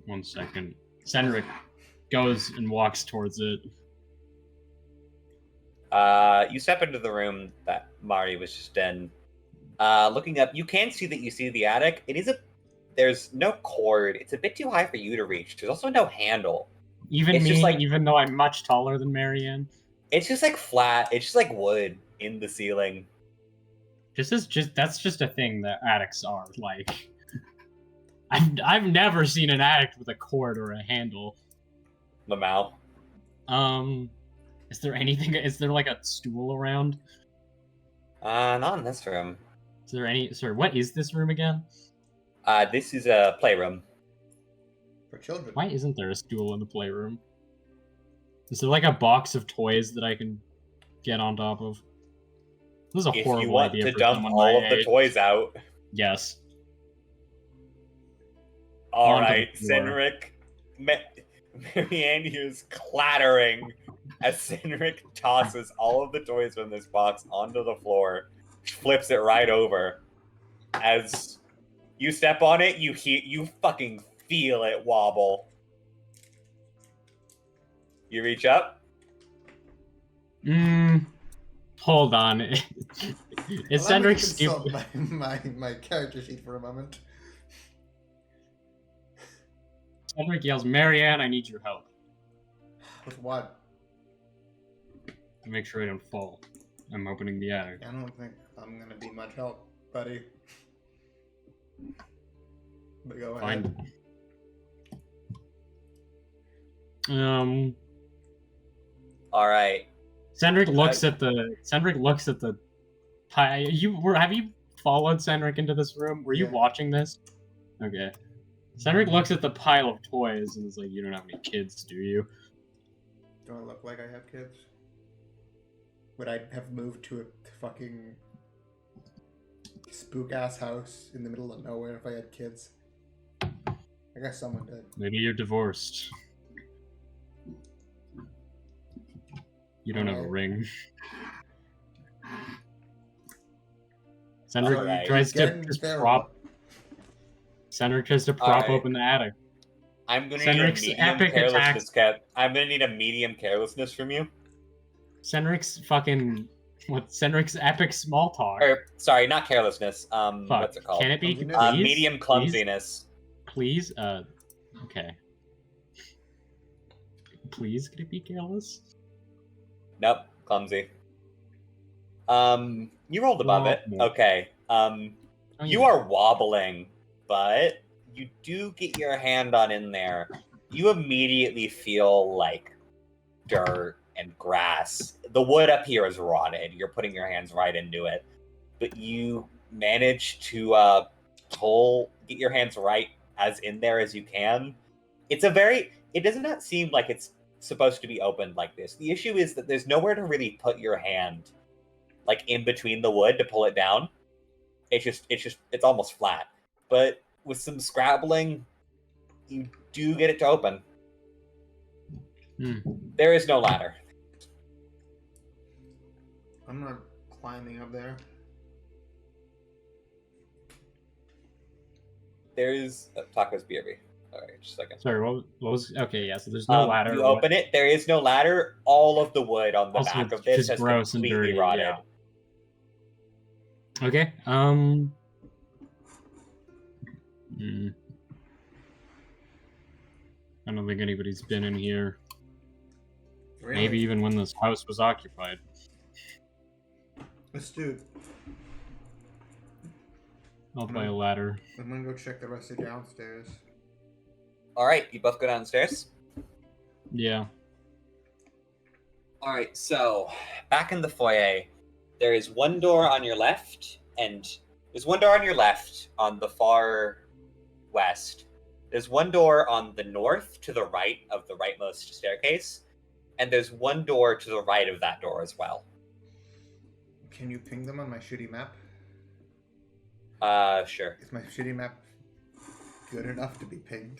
1 second. Cenric goes and walks towards it. You step into the room that Mari was just in. Looking up, you can see that you see the attic. There's no cord. It's a bit too high for you to reach. There's also no handle. Even It's me, just like- even though I'm much taller than Marianne. It's just like flat. It's just like wood in the ceiling. That's just a thing that attics are like. I've never seen an attic with a cord or a handle. Lamau. Is there anything? Is there like a stool around? Not in this room. Is there any? Sorry, what is this room again? This is a playroom. For children. Why isn't there a stool in the playroom? Is there like a box of toys that I can get on top of? This is a If horrible you want idea to for dump someone all my of the age. toys out. Yes. All Onto the right, floor. Cenric. Marianne hears clattering as Cenric tosses all of the toys from this box onto the floor, flips it right over. As you step on it, you fucking feel it wobble. You reach up. Hold on. Is Allow me to Cenric consult stupid? my character sheet for a moment. Cenric yells, "Marianne, I need your help." With what? To make sure I don't fall. I'm opening the attic. I don't think I'm gonna be much help, buddy. But go ahead. Fine. All right. Cenric looks at the pie. Have you followed Cenric into this room? Were you Yeah. watching this? Okay. Cenric looks at the pile of toys and is like, "You don't have any kids, do you?" Do I look like I have kids? Would I have moved to a fucking spook-ass house in the middle of nowhere if I had kids? I guess someone did. Maybe you're divorced. You don't have a Alright. ring. Cenric Alright. tries to Getting just feral. prop. Cenric tries to prop Alright. open the attic. I'm gonna Cenric's need a medium epic carelessness cap. I'm gonna need a medium carelessness from you. Cenric's fucking Cenric's epic small talk. Or sorry, not carelessness. What's it called? Can it be? Clumsiness? Please? Medium Please? clumsiness. Please? Okay. Please, could it be careless? Nope, clumsy. You rolled above it. Well, Okay. Oh, You yeah. are wobbling, but you do get your hand on in there. You immediately feel like dirt and grass. The wood up here is rotted. You're putting your hands right into it, but you manage to get your hands right as in there as you can. It does not seem like it's supposed to be opened like this. The issue is that there's nowhere to really put your hand, like in between the wood to pull it down. It's almost flat. But with some scrabbling, you do get it to open. There is no ladder. I'm not climbing up there. There is Taco's BRB. Alright, just a second. Sorry, what was? Okay, yeah. So there's no ladder. You open it. There is no ladder. All of the wood on the Also, back of it's this just has gross and completely dirty, rotted. yeah. Okay. Hmm. I don't think anybody's been in here. Really? Maybe even when this house was occupied. Let's do. I'll buy a ladder. I'm gonna go check the rest of downstairs. All right, you both go downstairs. Yeah. All right, so back in the foyer, there is one door on your left, and there's one door on your left on the far west. There's one door on the north to the right of the rightmost staircase, and there's one door to the right of that door as well. Can you ping them on my shitty map? Sure. Is my shitty map good enough to be pinged?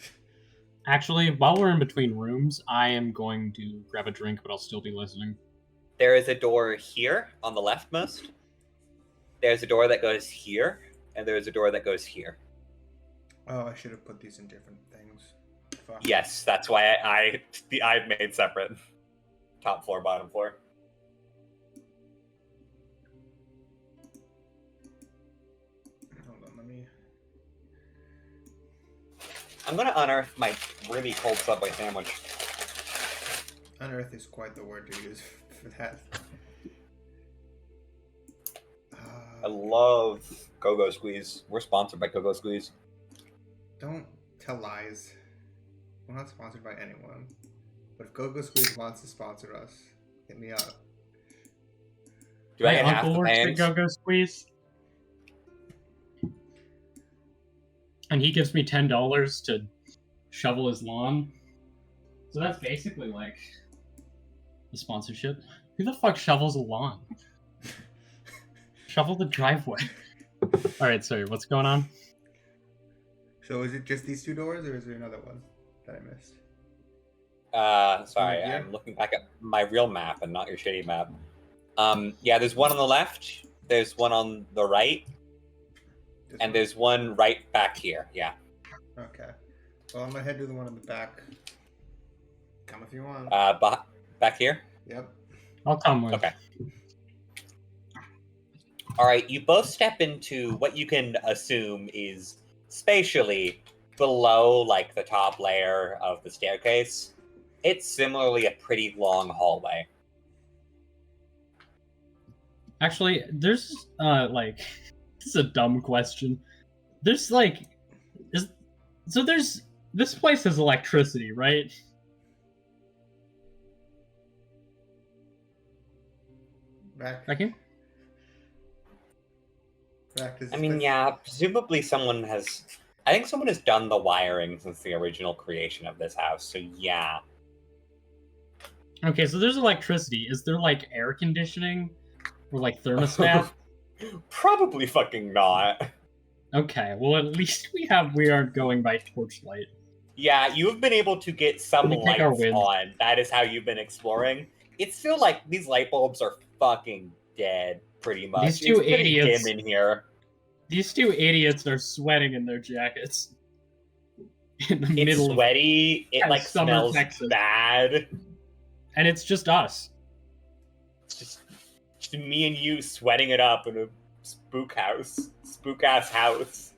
Actually, while we're in between rooms, I am going to grab a drink, but I'll still be listening. There is a door here on the leftmost. There's a door that goes here, and there's a door that goes here. Oh, I should have put these in different things. Fuck. Yes, that's why I've made separate top floor, bottom floor. Hold on, let me. I'm gonna unearth my really cold Subway sandwich. Unearth is quite the word to use for that. I love Go-Go Squeeze. We're sponsored by Go-Go Squeeze. Don't tell lies. We're not sponsored by anyone. But if Go-Go Squeeze wants to sponsor us, hit me up. Do I My get half uncle the works at fans? Go-Go Squeeze. And he gives me $10 to shovel his lawn. So that's basically like a sponsorship. Who the fuck shovels a lawn? Shovel the driveway. Alright, sorry, what's going on? So is it just these two doors, or is there another one that I missed? Sorry, Right here? I'm looking back at my real map and not your shitty map. Yeah, there's one on the left, there's one on the right, This and one? there's one right back here, yeah. Okay. Well, I'm gonna head to the one in the back. Come if you want. Back here? Yep. I'll come with. Okay. Alright, you both step into what you can assume is spatially below, like, the top layer of the staircase. It's similarly a pretty long hallway. Actually, there's like this is a dumb question. There's like this place has electricity, right? Back. Back here? Back to I mean, yeah, presumably someone has... I think someone has done the wiring since the original creation of this house, so yeah. Okay, so there's electricity. Is there like air conditioning or like thermostat? Probably fucking not. Okay, well at least we aren't going by torchlight. Yeah, you have been able to get some Let me take our lights wins. on. That is how you've been exploring. It's still like these light bulbs are fucking dead, pretty much. These two it's pretty idiots- dim in here. These two idiots are sweating in their jackets. In the It's middle of sweaty. It like summer smells Texas. bad. and it's just us. It's just me and you sweating it up in a spook ass house.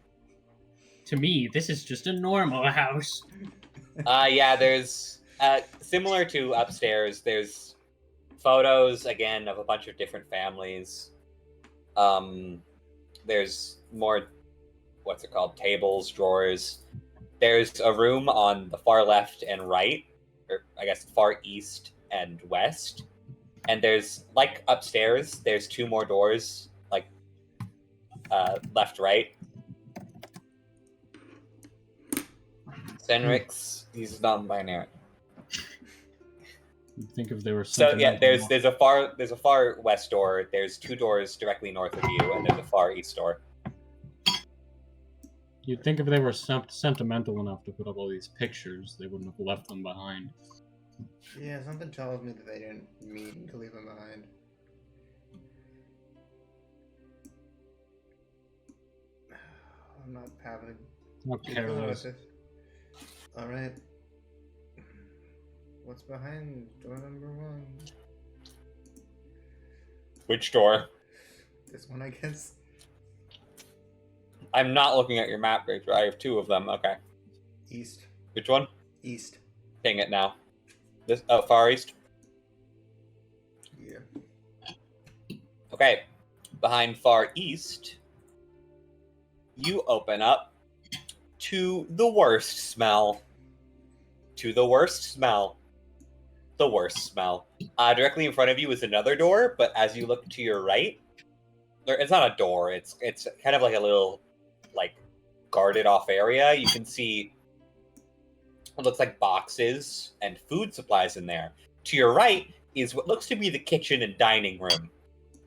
To me, this is just a normal house. Yeah, there's similar to upstairs. There's photos again of a bunch of different families. There's more, what's it called? Tables, drawers. There's a room on the far left and right, or I guess far east and west. And there's, like upstairs, there's two more doors, like left, right. Cenric's, he's non-binary. You'd think if they were So yeah, sentimental. there's a far west door. There's two doors directly north of you, and there's a far east door. You'd think if they were sentimental enough to put up all these pictures, they wouldn't have left them behind. Yeah, something tells me that they didn't mean to leave them behind. I'm not having Not a good feeling about careless. this. Alright. What's behind door number 1? Which door? This one, I guess. I'm not looking at your map, Victor. I have 2 of them. Okay. East. Which one? East. Dang it now. This far east. Yeah. Okay. Behind far east, you open up to the worst smell. The worst smell. Directly in front of you is another door, but as you look to your right, it's not a door. It's kind of like a little, like, guarded off area. You can see what looks like boxes and food supplies in there. To your right is what looks to be the kitchen and dining room.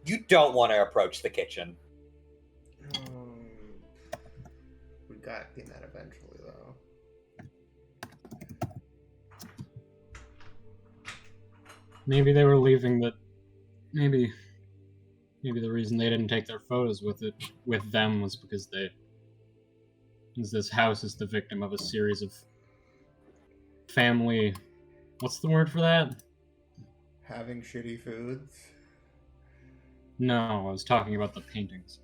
You don't want to approach the kitchen. We got in that eventually, though. Maybe they were leaving that. Maybe the reason they didn't take their photos with them was because this house is the victim of a series of family. What's the word for that? Having shitty foods. No, I was talking about the paintings.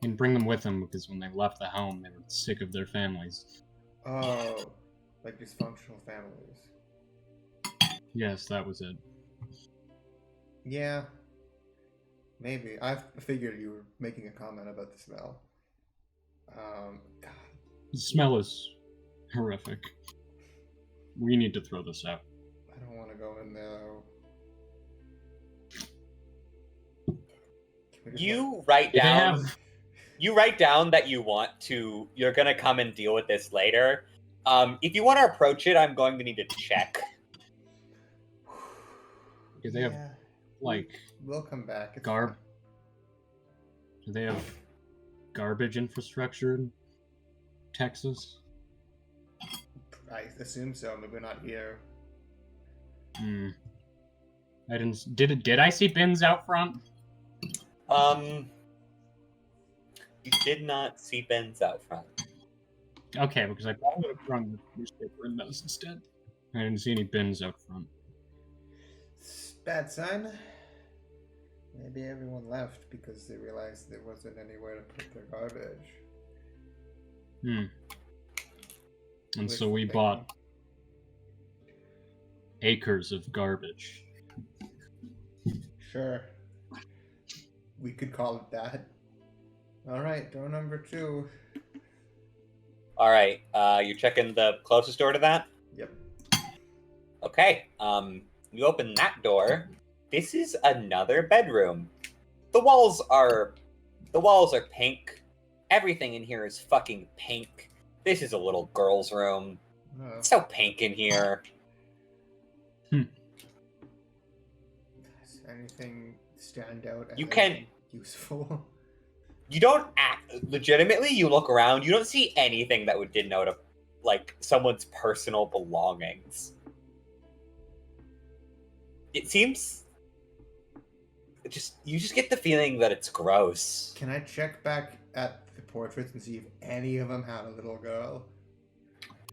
And bring them with them because when they left the home, they were sick of their families. Oh, like dysfunctional families. Yes, that was it. Yeah. Maybe. I figured you were making a comment about the smell. God. The smell is horrific. We need to throw this out. I don't want to go in there, though. You write down that you're gonna come and deal with this later. If you want to approach it, I'm going to need to check. Do they have, like... We'll come back. Do they have garbage infrastructure in Texas? I assume so, maybe not here. I didn't... Did I see bins out front? You did not see bins out front. Okay, because I probably would have thrown the newspaper in those instead. I didn't see any bins out front. Bad sign. Maybe everyone left because they realized there wasn't anywhere to put their garbage. And so we bought acres of garbage. Sure. We could call it that. Alright, door number 2. Alright, you're checking the closest door to that? Yep. Okay, you open that door. This is another bedroom. The walls are pink. Everything in here is fucking pink. This is a little girl's room. It's so pink in here. Does anything stand out as useful? You don't legitimately, you look around, you don't see anything that would denote someone's personal belongings. It seems you just get the feeling that it's gross. Can I check back at the portraits and see if any of them have a little girl?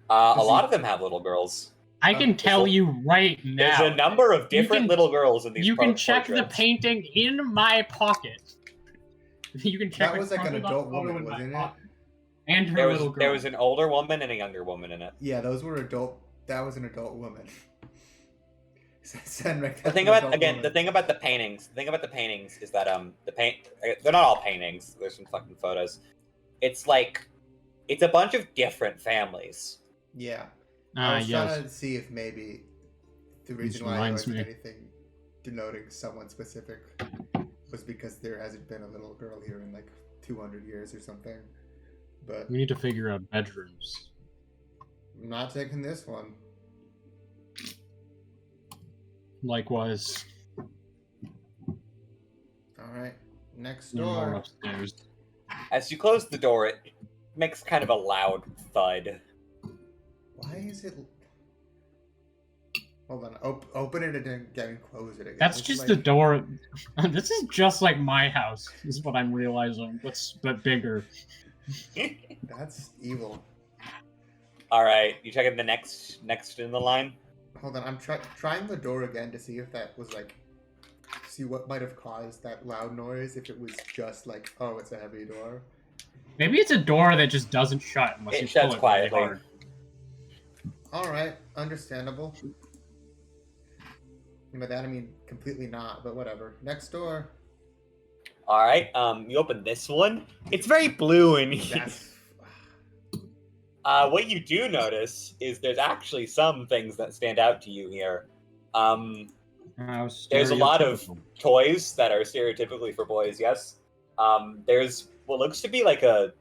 A lot of them have little girls. I can tell you right now. There's a number of different little girls in these You can check portraits. the painting in my pocket. You can check. That was like an adult woman, wasn't it? And her little girl. There was an older woman and a younger woman in it. Yeah, those were adult. That was an adult woman. Cenric. The thing about the paintings is that they're not all paintings. There's some fucking photos. It's a bunch of different families. Yeah. I was trying to see if maybe the reason why there wasn't anything denoting someone specific was because there hasn't been a little girl here in 200 years or something. But we need to figure out bedrooms. I'm not taking this one. Likewise. Alright, next More door. upstairs. As you close the door, it makes kind of a loud thud. Why is it... Hold on, open it and then close it again. That's just the door. This is just like my house, is what I'm realizing, but bigger. That's evil. Alright, you checking the next in the line? Hold on, I'm trying the door again to see if that was see what might have caused that loud noise if it was just like, oh, it's a heavy door. Maybe it's a door that just doesn't shut unless It you shuts pull it quietly. really hard. All right, understandable. And by that I mean completely not, but whatever. Next door. All right. You open this one. It's very blue in here. That's What you do notice is there's actually some things that stand out to you here. There's a lot of toys that are stereotypically for boys. Yes. There's what looks to be like a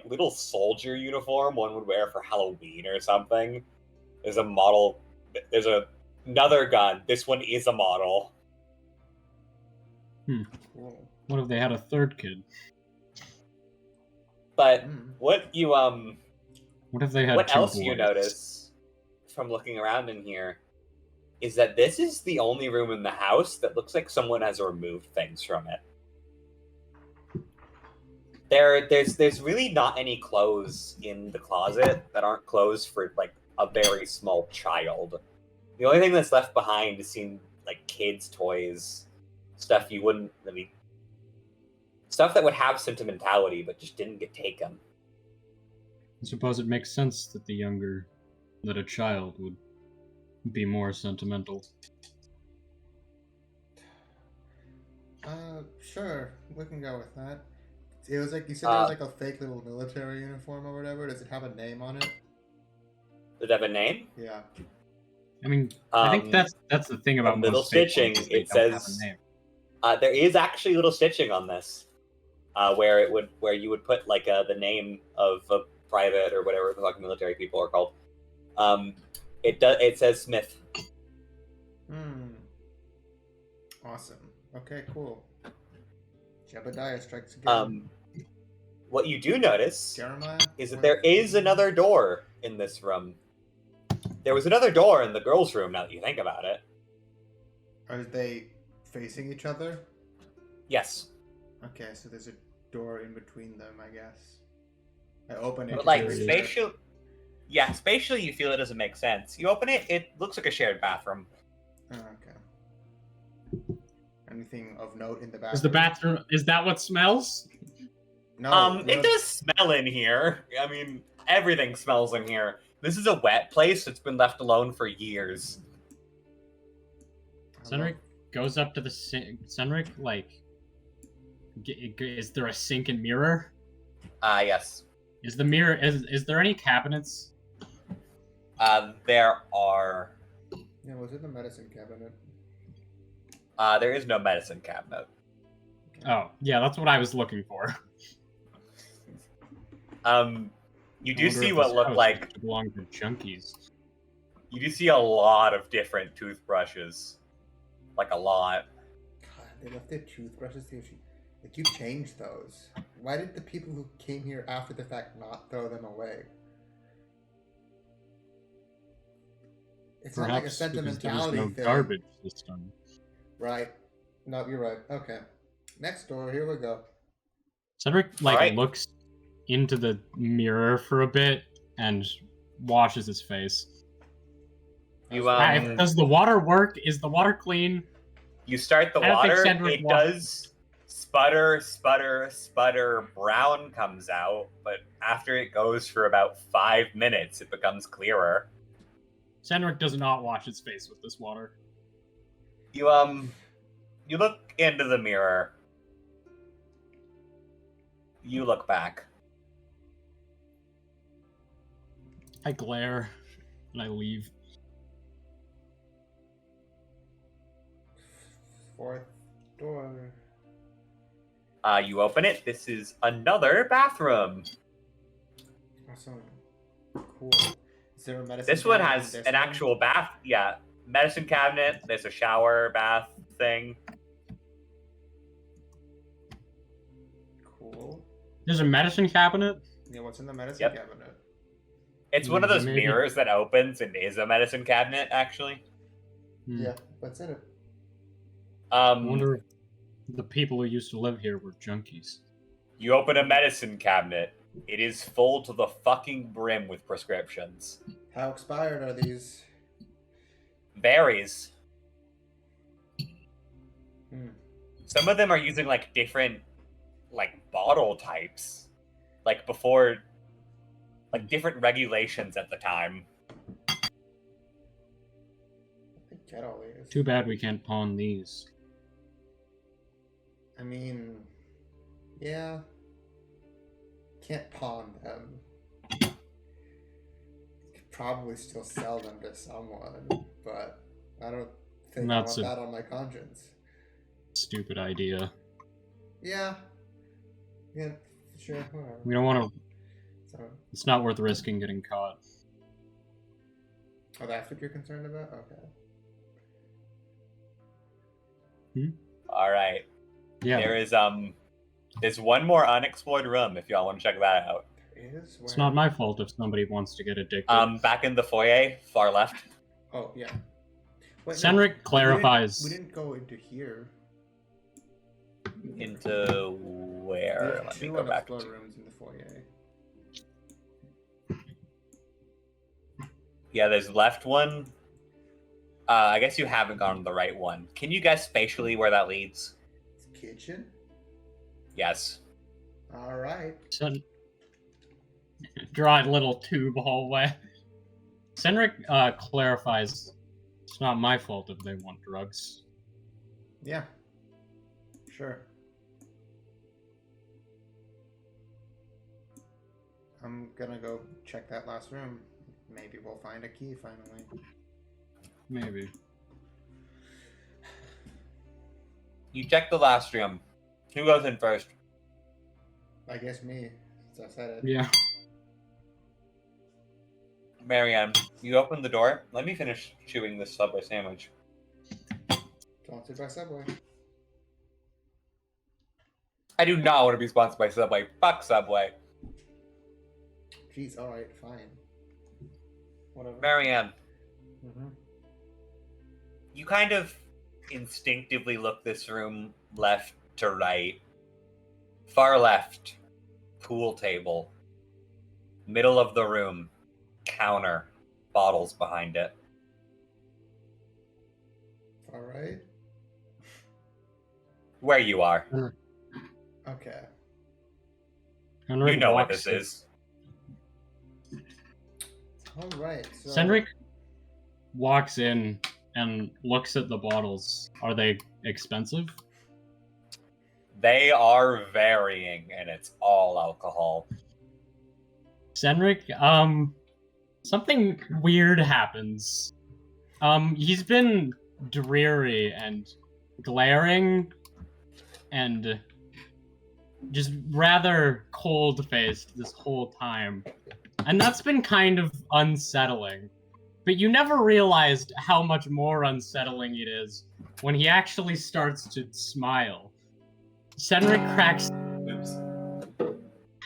little soldier uniform one would wear for Halloween or something. There's a model. There's another gun. This one is a model. cool. What if they had a third kid? But what you What if they had what two else boys? you notice from looking around in here is that this is the only room in the house that looks like someone has removed things from it. There's really not any clothes in the closet that aren't clothes for like a very small child. The only thing that's left behind seem like kids' toys, stuff you wouldn't really, stuff that would have sentimentality but just didn't get taken. I suppose it makes sense that a child would be more sentimental. Sure, we can go with that. It was like you said there was like a fake little military uniform or whatever. Does it have a name on it? Does it have a name? Yeah. I mean, I think that's the thing about little most fake stitching. ones, they It don't have says a name. There is actually little stitching on this, where you would put like the name of a private or whatever the fucking military people are called. It says Smith. Awesome. Okay, cool. Jebediah strikes again. What you do notice Jeremiah? is that there is another door in this room. There was another door in the girls' room, now that you think about it. Are they facing each other? Yes. Okay, so there's a door in between them, I guess. I open it. But like to spatially you feel it doesn't make sense. You open it, it looks like a shared bathroom. Oh, okay. Anything of note in the bathroom? Is the bathroom? Is that what smells? No. It does smell in here. I mean, everything smells in here. This is a wet place that's been left alone for years. Cenric goes up to the sink. Cenric, like, is there a sink and mirror? Yes. Is the mirror? Is there any cabinets? There are. Yeah, was it the medicine cabinet? There is no medicine cabinet. Oh, yeah, that's what I was looking for. You do see what look like belong to junkies. You do see a lot of different toothbrushes, like a lot. God, they left their toothbrushes here. Like, you changed those. Why did the people who came here after the fact not throw them away? It's not like a sentimentality there was no thing. garbage system. Right. No, you're right. Okay. Next door. Here we go. Cenric looks into the mirror for a bit and washes his face. Does the water work? Is the water clean? You start the water, it does sputter, sputter, sputter, brown comes out, but after it goes for about 5 minutes, it becomes clearer. Cenric does not wash his face with this water. You look into the mirror. You look back. I glare and I leave. Fourth door. You open it. This is another bathroom. Awesome. Cool. Is there a medicine This one cabinet has in an this actual bath. Yeah, medicine cabinet. There's a shower bath thing. Cool. There's a medicine cabinet? Yeah, what's in the medicine cabinet? It's one of those Maybe. mirrors that opens and is a medicine cabinet, actually. Yeah, what's in it? I wonder if the people who used to live here were junkies. You open a medicine cabinet. It is full to the fucking brim with prescriptions. How expired are these? Varies. Some of them are using like different like bottle types. Like before, like different regulations at the time. I get all these. Too bad we can't pawn these. I mean, yeah. Can't pawn them. You could probably still sell them to someone, but I don't think I That's want a- that on my conscience. Stupid idea. Yeah. Yeah, sure, whatever. We don't want to. So, It's not worth risking getting caught. oh, that's what you're concerned about? Okay. All right. Yeah, There's one more unexplored room if y'all want to check that out. There is? it's Where? not my fault if somebody wants to get addicted. Back in the foyer, far left. Oh, yeah. Wait, Cenric clarifies. We didn't go into here. Into where? There are Let me two go back. unexplored rooms in the foyer. Yeah, there's left one. I guess you haven't gone to the right one. Can you guess spatially where that leads? It's kitchen? Yes. Alright. Draw a little tube hallway. Cenric clarifies. It's not my fault if they want drugs. Yeah. Sure. I'm gonna go check that last room. Maybe we'll find a key finally. Maybe. You check the last room. Who goes in first? I guess me, since I said it. Yeah. Marianne, you open the door. Let me finish chewing this Subway sandwich. Sponsored by Subway. I do not want to be sponsored by Subway. Fuck Subway. Jeez, alright, fine. Whatever. Marianne, Mm-hmm. you kind of instinctively look this room left to right. Far left, pool table. Middle of the room, counter, bottles behind it. Alright. Where you are. Okay. Cenric You know what walks this is. Alright, so... Cenric walks in and looks at the bottles. Are they expensive? They are varying, and it's all alcohol. Cenric, something weird happens. He's been dreary and glaring and just rather cold-faced this whole time. And that's been kind of unsettling. But you never realized how much more unsettling it is when he actually starts to smile. Cenric cracks... Oops.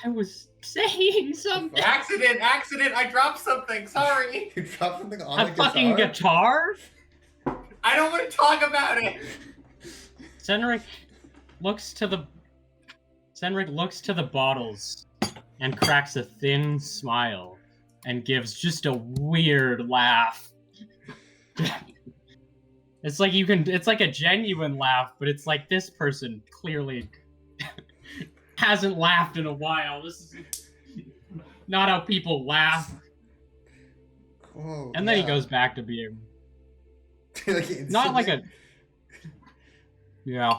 I was saying something. Accident! I dropped something. Sorry. You dropped something on A the fucking guitar? I don't want to talk about it. Cenric looks to the bottles and cracks a thin smile and gives just a weird laugh. It's like it's like a genuine laugh, but it's like this person clearly hasn't laughed in a while. This is not how people laugh. Cool. And then he goes back to being not like a yeah.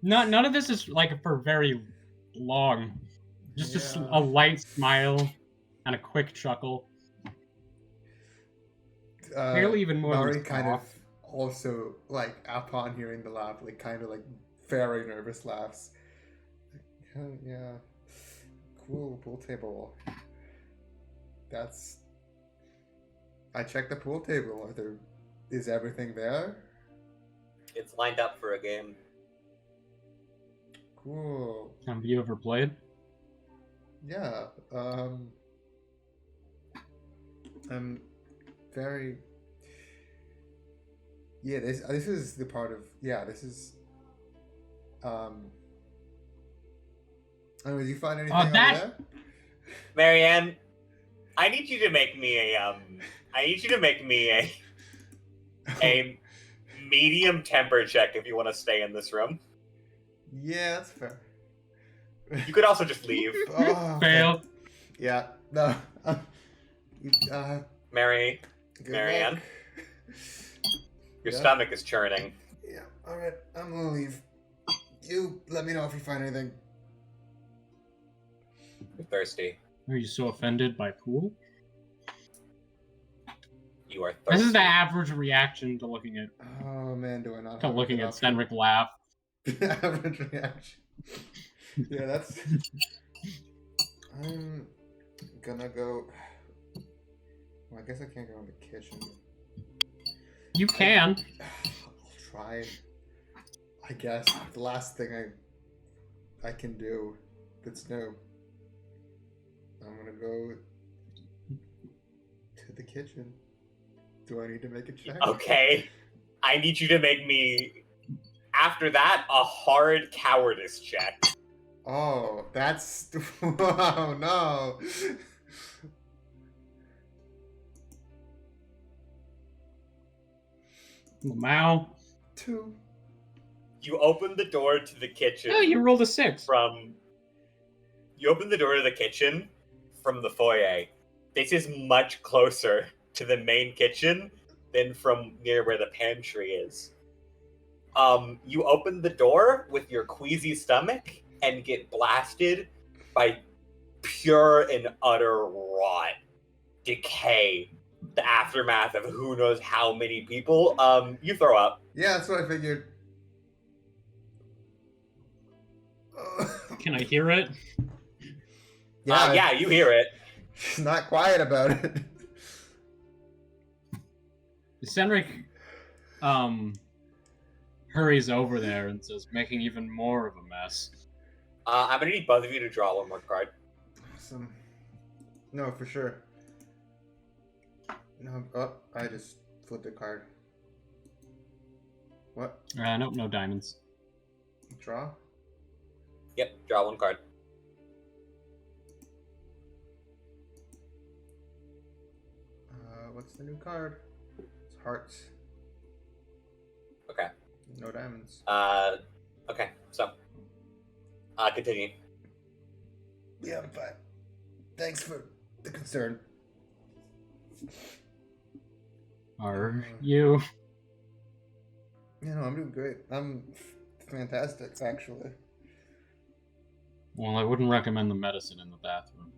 None of this is like for very long. Just Yeah. a light smile and a quick chuckle. Barely even more Mari than kind cough. of also, like, upon hearing the laugh, like, kind of, like, very nervous laughs. Like, yeah. Cool, pool table. That's... I checked the pool table. Is everything there? It's lined up for a game. Cool. Have you ever played? Yeah, I'm very... Yeah, this is the part of... Yeah, this is... Anyway, did you find anything over there? Marianne, I need you to make me a medium temper check if you want to stay in this room. Yeah, that's fair. You could also just leave. Oh, Fail. yeah, no. Marianne, Good luck. your Yeah. stomach is churning. Yeah, alright, I'm gonna leave. You let me know if you find anything. You're thirsty. Are you so offended by pool? You are thirsty. This is the average reaction to looking at Oh man, do I not to have looking a at good option? Cenric laugh. Average reaction. Yeah, that's... I'm gonna go... Well, I guess I can't go in the kitchen. You can. I'll try. I guess the last thing I can do that's new. I'm gonna go to the kitchen. Do I need to make a check? Okay. I need you to make me, after that, a hard cowardice check. Oh, that's... Oh, no. Lamau. 2. You open the door to the kitchen Oh, you rolled a 6. You open the door to the kitchen from the foyer. This is much closer to the main kitchen than from near where the pantry is. You open the door with your queasy stomach and get blasted by pure and utter rot, decay, the aftermath of who knows how many people. You throw up. Yeah, that's what I figured. Can I hear it? Yeah, you hear it. She's not quiet about it. Cenric hurries over there and says, making even more of a mess. I'm gonna need both of you to draw one more card. Awesome. No, for sure. No, oh, I just flipped a card. What? Nope, no diamonds. Draw? Yep, draw one card. What's the new card? It's hearts. Okay. No diamonds. Okay, so. Continue. Yeah, I'm fine. Thanks for the concern. Are you? You know, I'm doing great. I'm fantastic, actually. Well, I wouldn't recommend the medicine in the bathroom.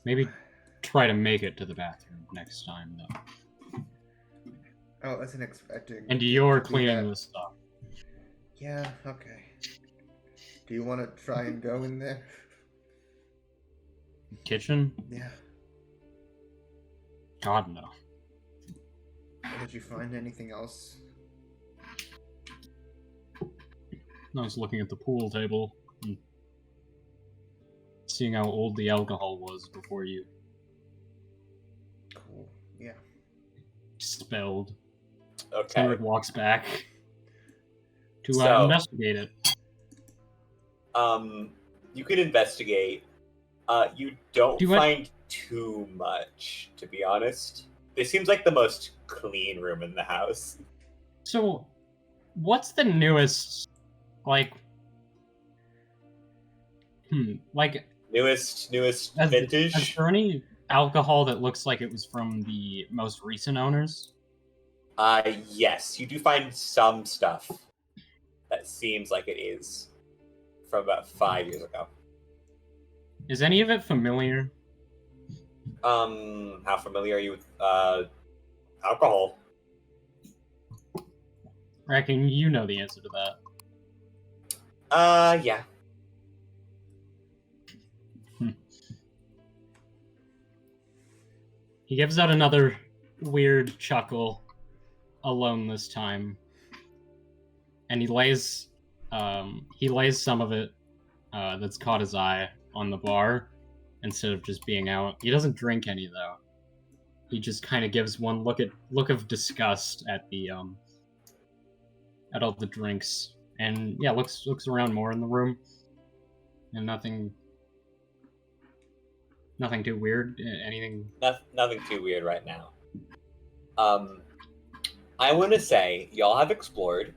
Maybe try to make it to the bathroom next time, though. Oh, I wasn't expecting. And you're to do cleaning that. this stuff. Yeah, okay. Do you want to try and go in there? Kitchen? Yeah. God, no. Did you find anything else? I was looking at the pool table and seeing how old the alcohol was before you Cool. Yeah. spilled. Okay. Cenric walks back to So- investigate it. You can investigate. You don't Do what? find too much, to be honest. This seems like the most clean room in the house. So, what's the newest, like, Newest Is vintage. there any alcohol that looks like it was from the most recent owners? Yes, you do find some stuff that seems like it is from about 5 years ago. Is any of it familiar? How familiar are you with alcohol? I reckon you know the answer to that. Yeah. He gives out another weird chuckle, alone this time, and he lays some of it that's caught his eye on the bar instead of just being out. He doesn't drink any though. He just kind of gives one look of disgust at the at all the drinks, and yeah, looks around more in the room, and nothing too weird. Anything. Nothing too weird right now. I want to say y'all have explored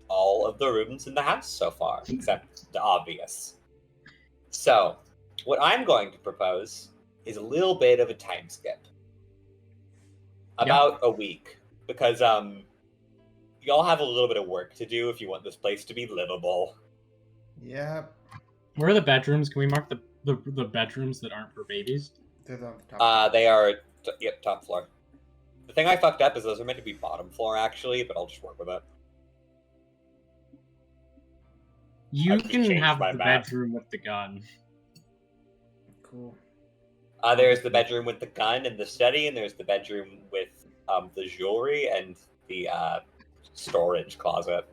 all of the rooms in the house so far, except the obvious. So, what I'm going to propose is a little bit of a time skip. About a week. Because, y'all have a little bit of work to do if you want this place to be livable. Yeah. Where are the bedrooms? Can we mark the bedrooms that aren't for babies? They're on the top. They are, top floor. The thing I fucked up is those are meant to be bottom floor, actually, but I'll just work with it. You just can changed have my the map. bedroom with the gun. Cool. There's the bedroom with the gun and the study, and there's the bedroom with the jewelry and the storage closet.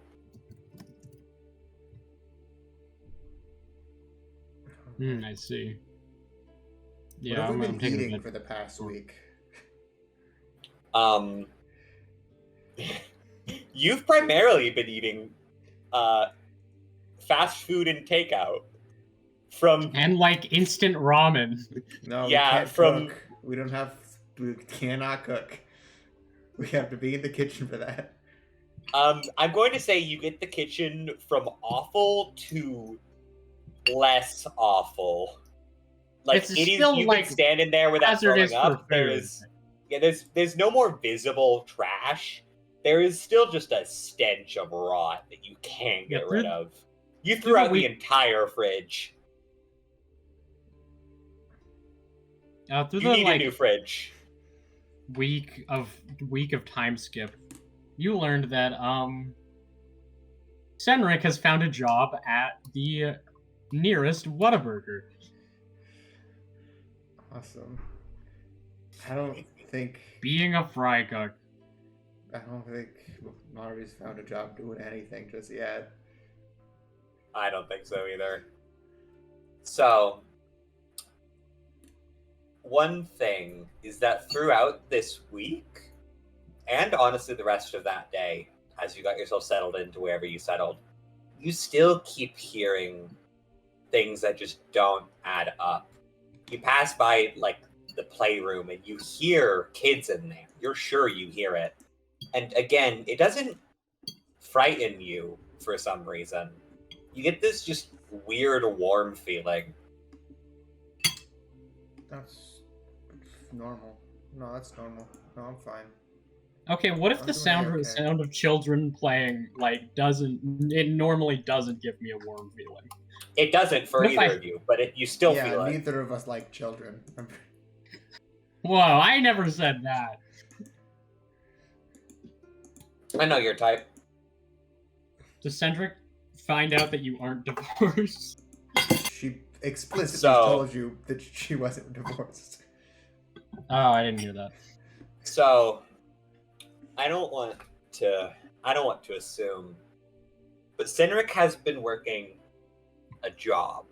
I see. What Yeah, have we I'm been taking eating the for the past week? You've primarily been eating fast food and takeout from and like instant ramen. No, Yeah, we can't from- cook. We cannot cook. We have to be in the kitchen for that. I'm going to say you get the kitchen from awful to less awful. Like, It's it is, still, you like, can stand in there without throwing hazardous for up. There food. is, there's no more visible trash. There is still just a stench of rot that you can't get rid of. You threw out the entire fridge. Through You the need a new fridge. week of time skip, you learned that Cenric has found a job at the nearest Whataburger. Awesome. I don't think Being a fry cook. Mari's found a job doing anything just yet. I don't think so either. So, one thing is that throughout this week, and honestly the rest of that day, as you got yourself settled into wherever you settled, you still keep hearing things that just don't add up. You pass by, like, the playroom and you hear kids in there. You're sure you hear it. And again, it doesn't frighten you for some reason. You get this just weird, warm feeling. That's normal. No, that's normal. No, I'm fine. Okay, what if I'm the doing sound of children playing normally doesn't give me a warm feeling? It doesn't for either of you, but you still feel it. Neither of us like children. Whoa, I never said that. I know your type. Does Cenric find out that you aren't divorced? She explicitly told you that she wasn't divorced. Oh, I didn't hear that. So, I don't want to assume, but Cenric has been working a job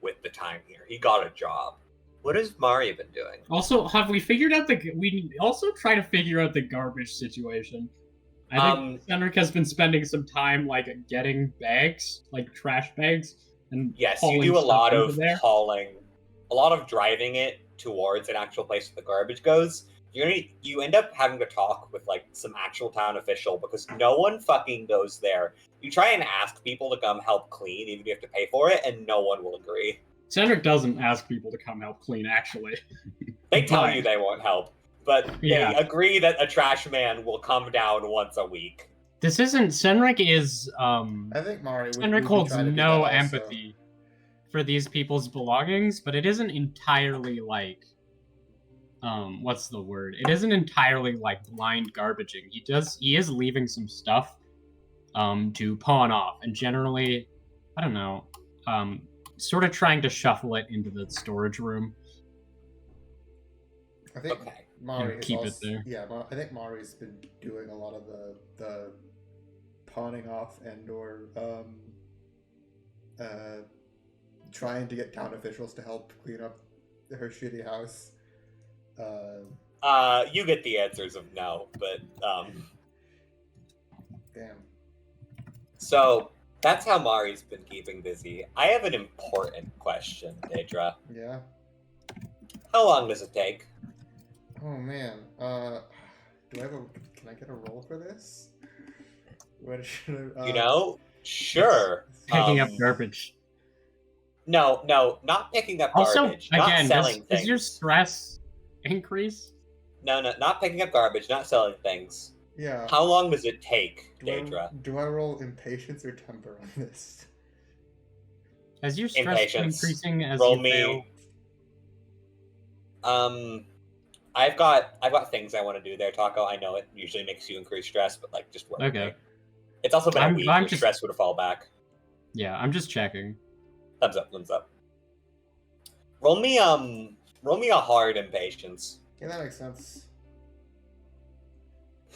with the time here. He got a job. What has Mari been doing? Also, have we figured out we also try to figure out the garbage situation. I think Cenric has been spending some time, like, getting bags, like trash bags, and yes, you do a lot of hauling, a lot of driving it towards an actual place where the garbage goes. You end up having to talk with, like, some actual town official because no one fucking goes there. You try and ask people to come help clean, even if you have to pay for it, and no one will agree. Cenric doesn't ask people to come help clean, actually. They tell you they won't help, but they agree that a trash man will come down once a week. This isn't... Cenric is... I think Cenric holds no empathy for these people's belongings, but it isn't entirely, like... what's the word? It isn't entirely, like, blind garbaging. He is leaving some stuff to pawn off, and generally, I don't know, sort of trying to shuffle it into the storage room. I think Mari keep it there. Yeah, I think Mari's been doing a lot of the pawning off and or trying to get town officials to help clean up her shitty house. You get the answers of no, but damn. So that's how Mari's been keeping busy. I have an important question, Daedra. Yeah. How long does it take? Oh man. Do I have a? Can I get a roll for this? What should I? You know, sure. Picking up garbage. No, not picking up Also, garbage. Not again, selling does your things. stress increase? No, not picking up garbage. Not selling things. Yeah. How long does it take, Do Daedra? do I roll impatience or temper on this? Is your stress Impatience. increasing as Roll you me. fail? I've got things I want to do there, Taco. I know it usually makes you increase stress, but like just work with Okay. me. It's also been a week. Your just... stress would have fall back. Yeah, I'm just checking. Thumbs up, thumbs up. Roll me a hard impatience. Yeah, that makes sense.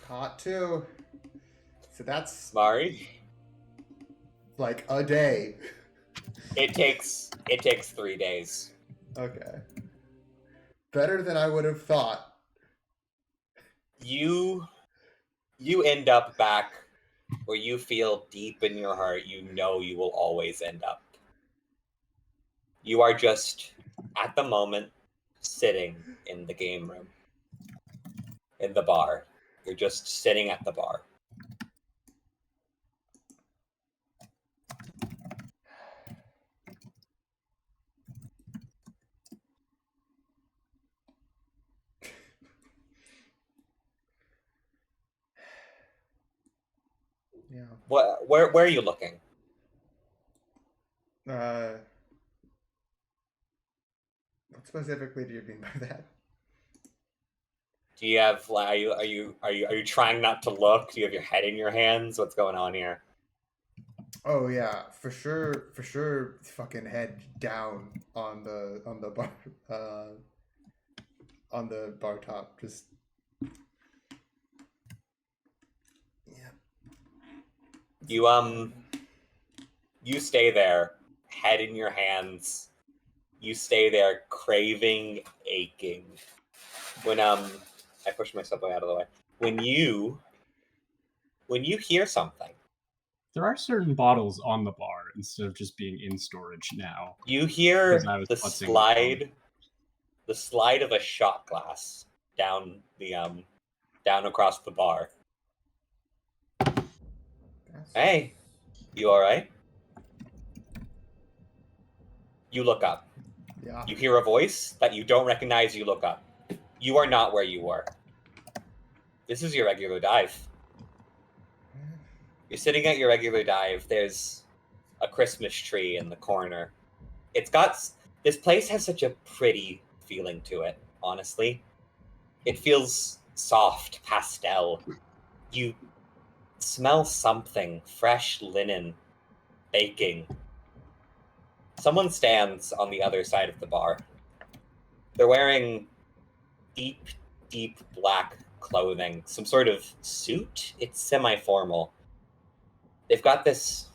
Hot too. So that's Mari? like a day. It takes 3 days. Okay. Better than I would have thought. You end up back where you feel deep in your heart you know you will always end up. You are just, at the moment, sitting in the game room. In the bar. You're just sitting at the bar. Yeah. Where are you looking? What specifically do you mean by that? Do you have are you trying not to look? Do you have your head in your hands? What's going on here? Oh yeah, for sure. Fucking head down on the bar, on the bar top. Just yeah. You stay there, head in your hands. You stay there, craving, aching. When I push myself out of the way. When you hear something. There are certain bottles on the bar instead of just being in storage now. You hear the slide of a shot glass down across the bar. Hey, you all right? You look up. Yeah. You hear a voice that you don't recognize. You look up. You are not where you were. This is your regular dive. You're sitting at your regular dive. There's a Christmas tree in the corner. This place has such a pretty feeling to it, honestly. It feels soft, pastel. You smell something, fresh linen, baking. Someone stands on the other side of the bar. They're wearing deep, deep black clothing, some sort of suit. It's semi-formal. They've got this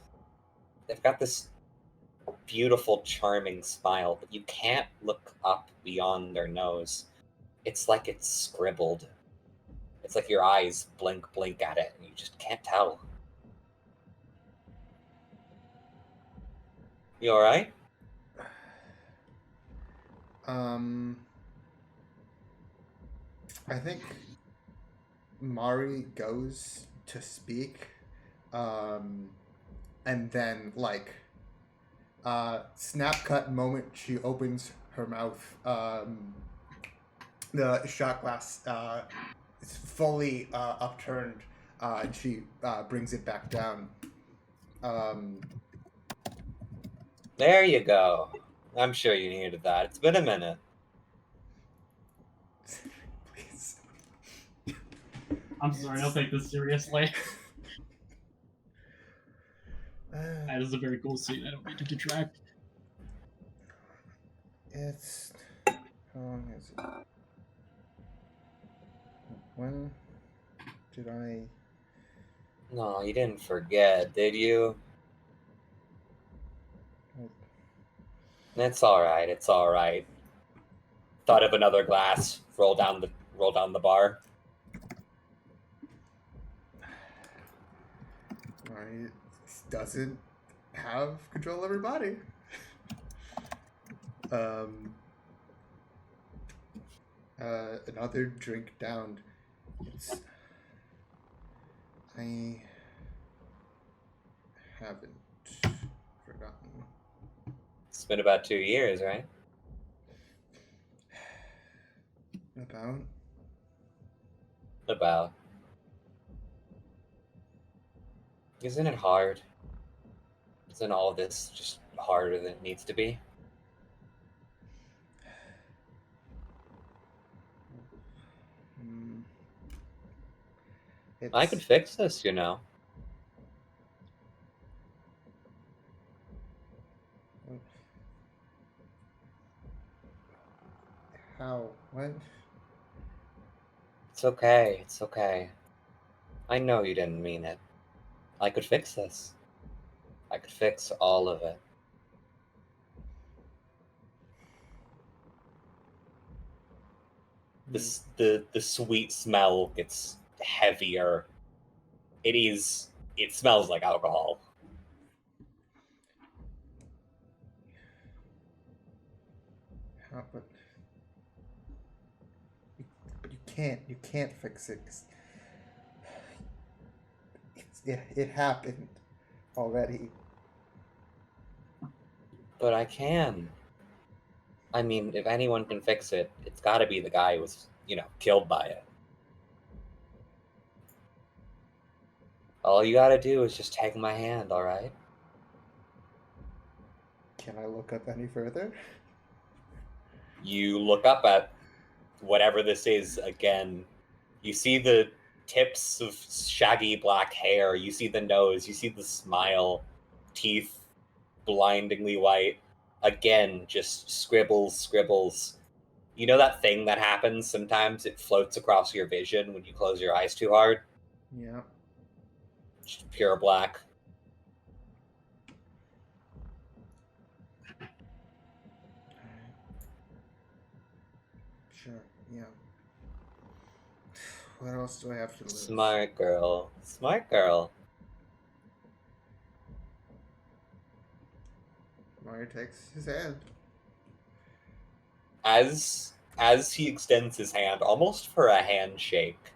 beautiful, charming smile, but you can't look up beyond their nose. It's like it's scribbled. It's like your eyes blink at it, and you just can't tell. You alright? I think Mari goes to speak, and then snap cut moment she opens her mouth. The shot glass is fully upturned, and she brings it back down. There you go. I'm sure you needed that. It's been a minute. Please. I'm sorry, I'll take this seriously. That is a very cool scene. I don't mean to detract. It's... How long is it? When did I... No, you didn't forget, did you? It's alright, it's alright. Thought of another glass, roll down the bar. Mari doesn't have control of her body. Another drink downed. It's I haven't forgotten. It's been about 2 years, right? About? About. Isn't it hard? Isn't all this just harder than it needs to be? Mm, I could it's fix this, you know. how? What? It's okay, it's okay. I know you didn't mean it. I could fix this. I could fix all of it. The sweet smell gets heavier. It smells like alcohol. How? But you can't fix it. It happened already. But I can. I mean, if anyone can fix it, it's gotta be the guy who was, killed by it. All you gotta do is just take my hand, alright? Can I look up any further? You look up at whatever this is again. You see the tips of shaggy black hair. You see the nose. You see the smile. Teeth blindingly white. Again, just scribbles, scribbles. You know that thing that happens sometimes? It floats across your vision when you close your eyes too hard? Yeah. Just pure black. Sure. Yeah. What else do I have to lose? Smart girl. Smart girl. Mario takes his hand. As he extends his hand, almost for a handshake,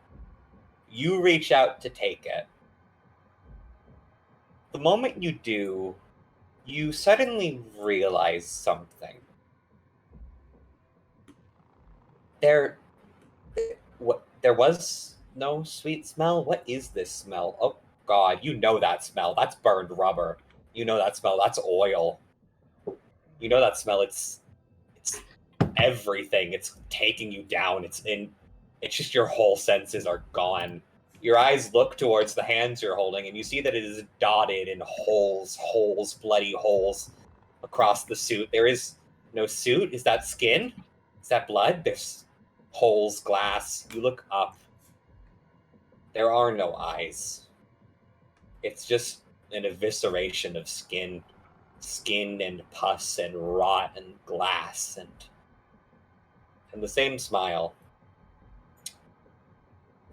you reach out to take it. The moment you do, you suddenly realize something. There was no sweet smell. What is this smell? Oh God, you know that smell. That's burned rubber. You know that smell. That's oil. You know that smell. It's everything. It's taking you down. It's just your whole senses are gone. Your eyes look towards the hands you're holding, and you see that it is dotted in holes, bloody holes across the suit. There is no suit. Is that skin? Is that blood? There's holes, glass. You look up. There are no eyes. It's just an evisceration of skin and pus and rot and glass and the same smile.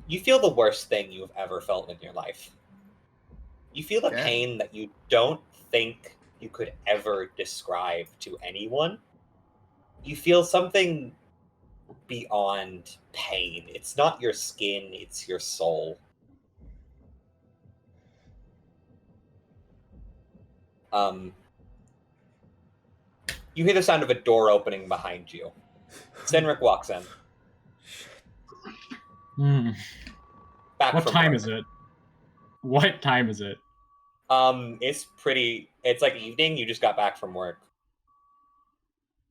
You feel the worst thing you've ever felt in your life. You feel the pain that you don't think you could ever describe to anyone. You feel something beyond pain. It's not your skin, it's your soul. You hear the sound of a door opening behind you. Cenric walks in. What time is it? What time is it? It's like evening. You just got back from work.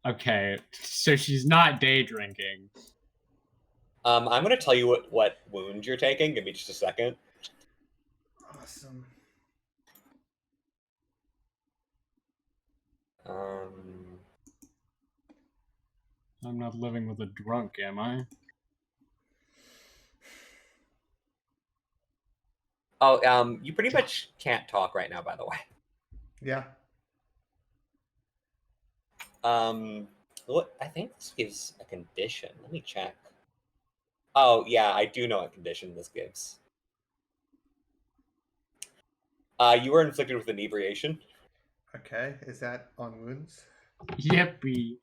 Okay, so she's not day drinking. I'm gonna tell you what wound you're taking. Give me just a second. Awesome. I'm not living with a drunk, am I? Oh, you pretty much can't talk right now, by the way. Yeah. I think this gives a condition. Let me check. Oh, yeah, I do know what condition this gives. You were inflicted with inebriation. Okay, is that on wounds? Yippee.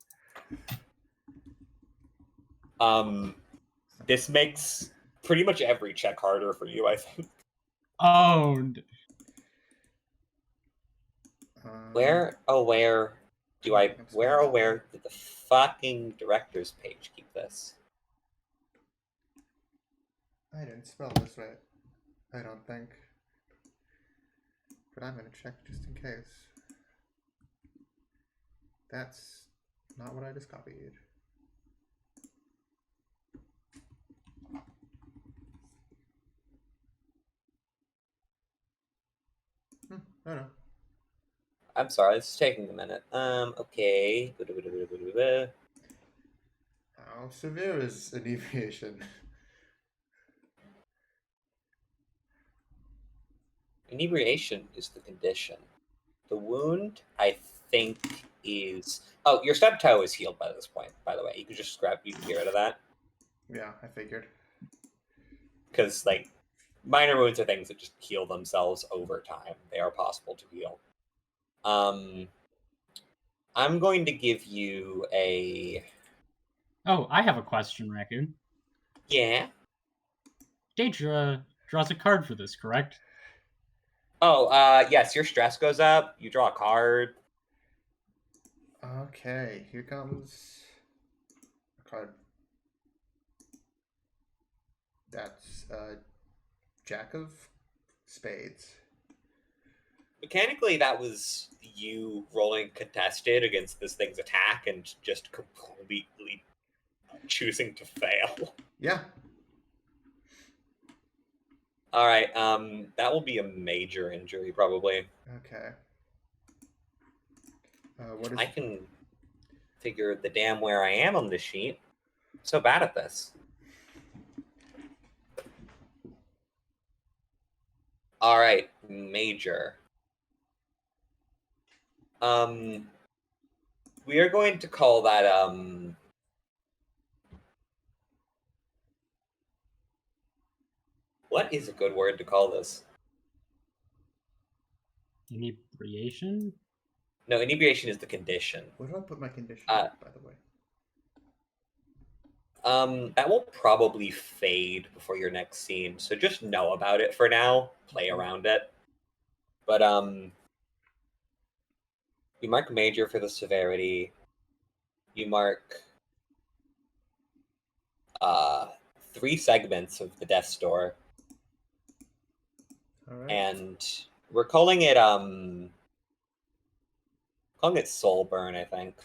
This makes pretty much every check harder for you, I think. Owned. Where did the fucking director's page keep this? I didn't spell this right. I don't think. But I'm gonna check just in case. That's not what I just copied. I don't know. I'm sorry, this is taking a minute. Okay. How severe is inebriation? Inebriation is the condition. The wound, I think, is... Oh, your stub toe is healed by this point, by the way. You can just you can get rid of that. Yeah, I figured. Because, like, minor wounds are things that just heal themselves over time. They are possible to heal. I'm going to give you a... Oh, I have a question, Raccoon. Yeah? Daedra draws a card for this, correct? Oh, yes, your stress goes up. You draw a card. Okay, here comes a card. That's Jack of Spades. Mechanically, that was you rolling contested against this thing's attack and just completely choosing to fail. Yeah. All right, that will be a major injury, probably. Okay. What is... I can figure the damn where I am on this sheet. I'm so bad at this. All right, major. We are going to call that, what is a good word to call this? Inebriation? No, inebriation is the condition. Where do I put my condition, by the way? That will probably fade before your next scene, so just know about it for now. Play around it. But, you mark major for the severity. You mark, 3 segments of the death's door. All right. And we're calling it soul burn, I think.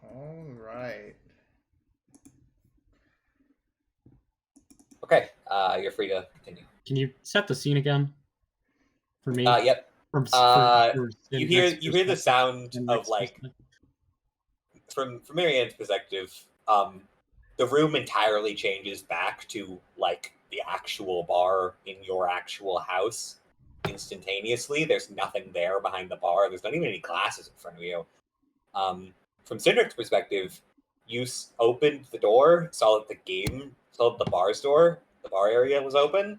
All right. Okay, you're free to continue. Can you set the scene again for me? Yep. You hear the sound of, like, from Marianne's perspective, the room entirely changes back to, like, the actual bar in your actual house instantaneously. There's nothing there behind the bar. There's not even any glasses in front of you. From Cenric's perspective, you opened the door, saw that the bar's door, the bar area was open.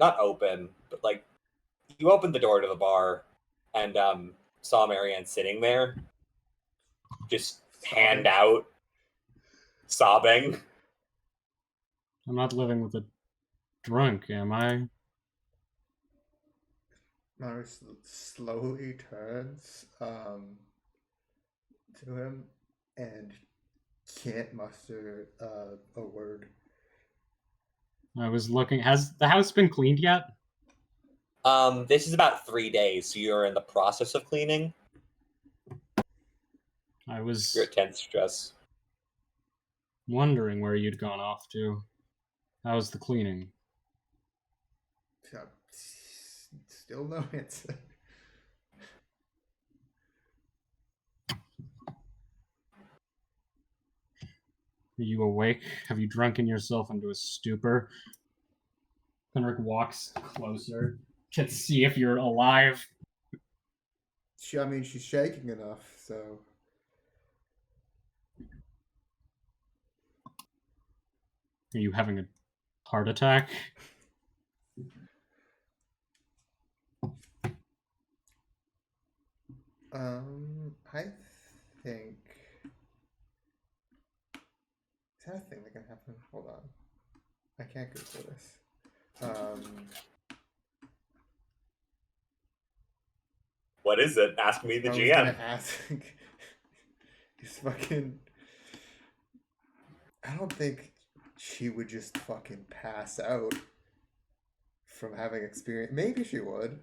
Not open, but, like, you opened the door to the bar and saw Marianne sitting there, just hand out, sobbing. I'm not living with a drunk, am I? Mara slowly turns to him and can't muster a word. I was looking. Has the house been cleaned yet? This is about 3 days, so you're in the process of cleaning. You're at 10 stress. Wondering where you'd gone off to. How was the cleaning? Still no answer. Are you awake? Have you drunken yourself into a stupor? Cenric walks closer to see if you're alive. I mean, she's shaking enough, so... Are you having a heart attack? I think... Is that a thing that can happen? Hold on. I can't Google this. What is it? Ask me, the I was GM. gonna ask. Is fucking. I don't think she would just fucking pass out from having experience. Maybe she would.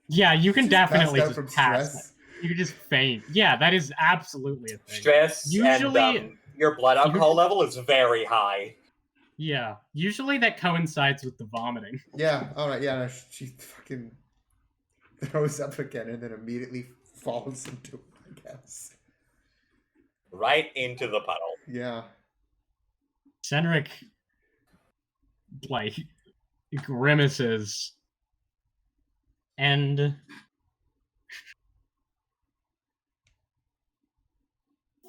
Yeah, you can Just definitely passed out just from pass. stress. You can just faint. Yeah, that is absolutely a thing. Stress Usually, and your blood alcohol level is very high. yeah, usually that coincides with the vomiting. Yeah, alright, yeah, no, she fucking throws up again and then immediately falls into it, I guess. Right into the puddle. Yeah. Cenric, like, grimaces and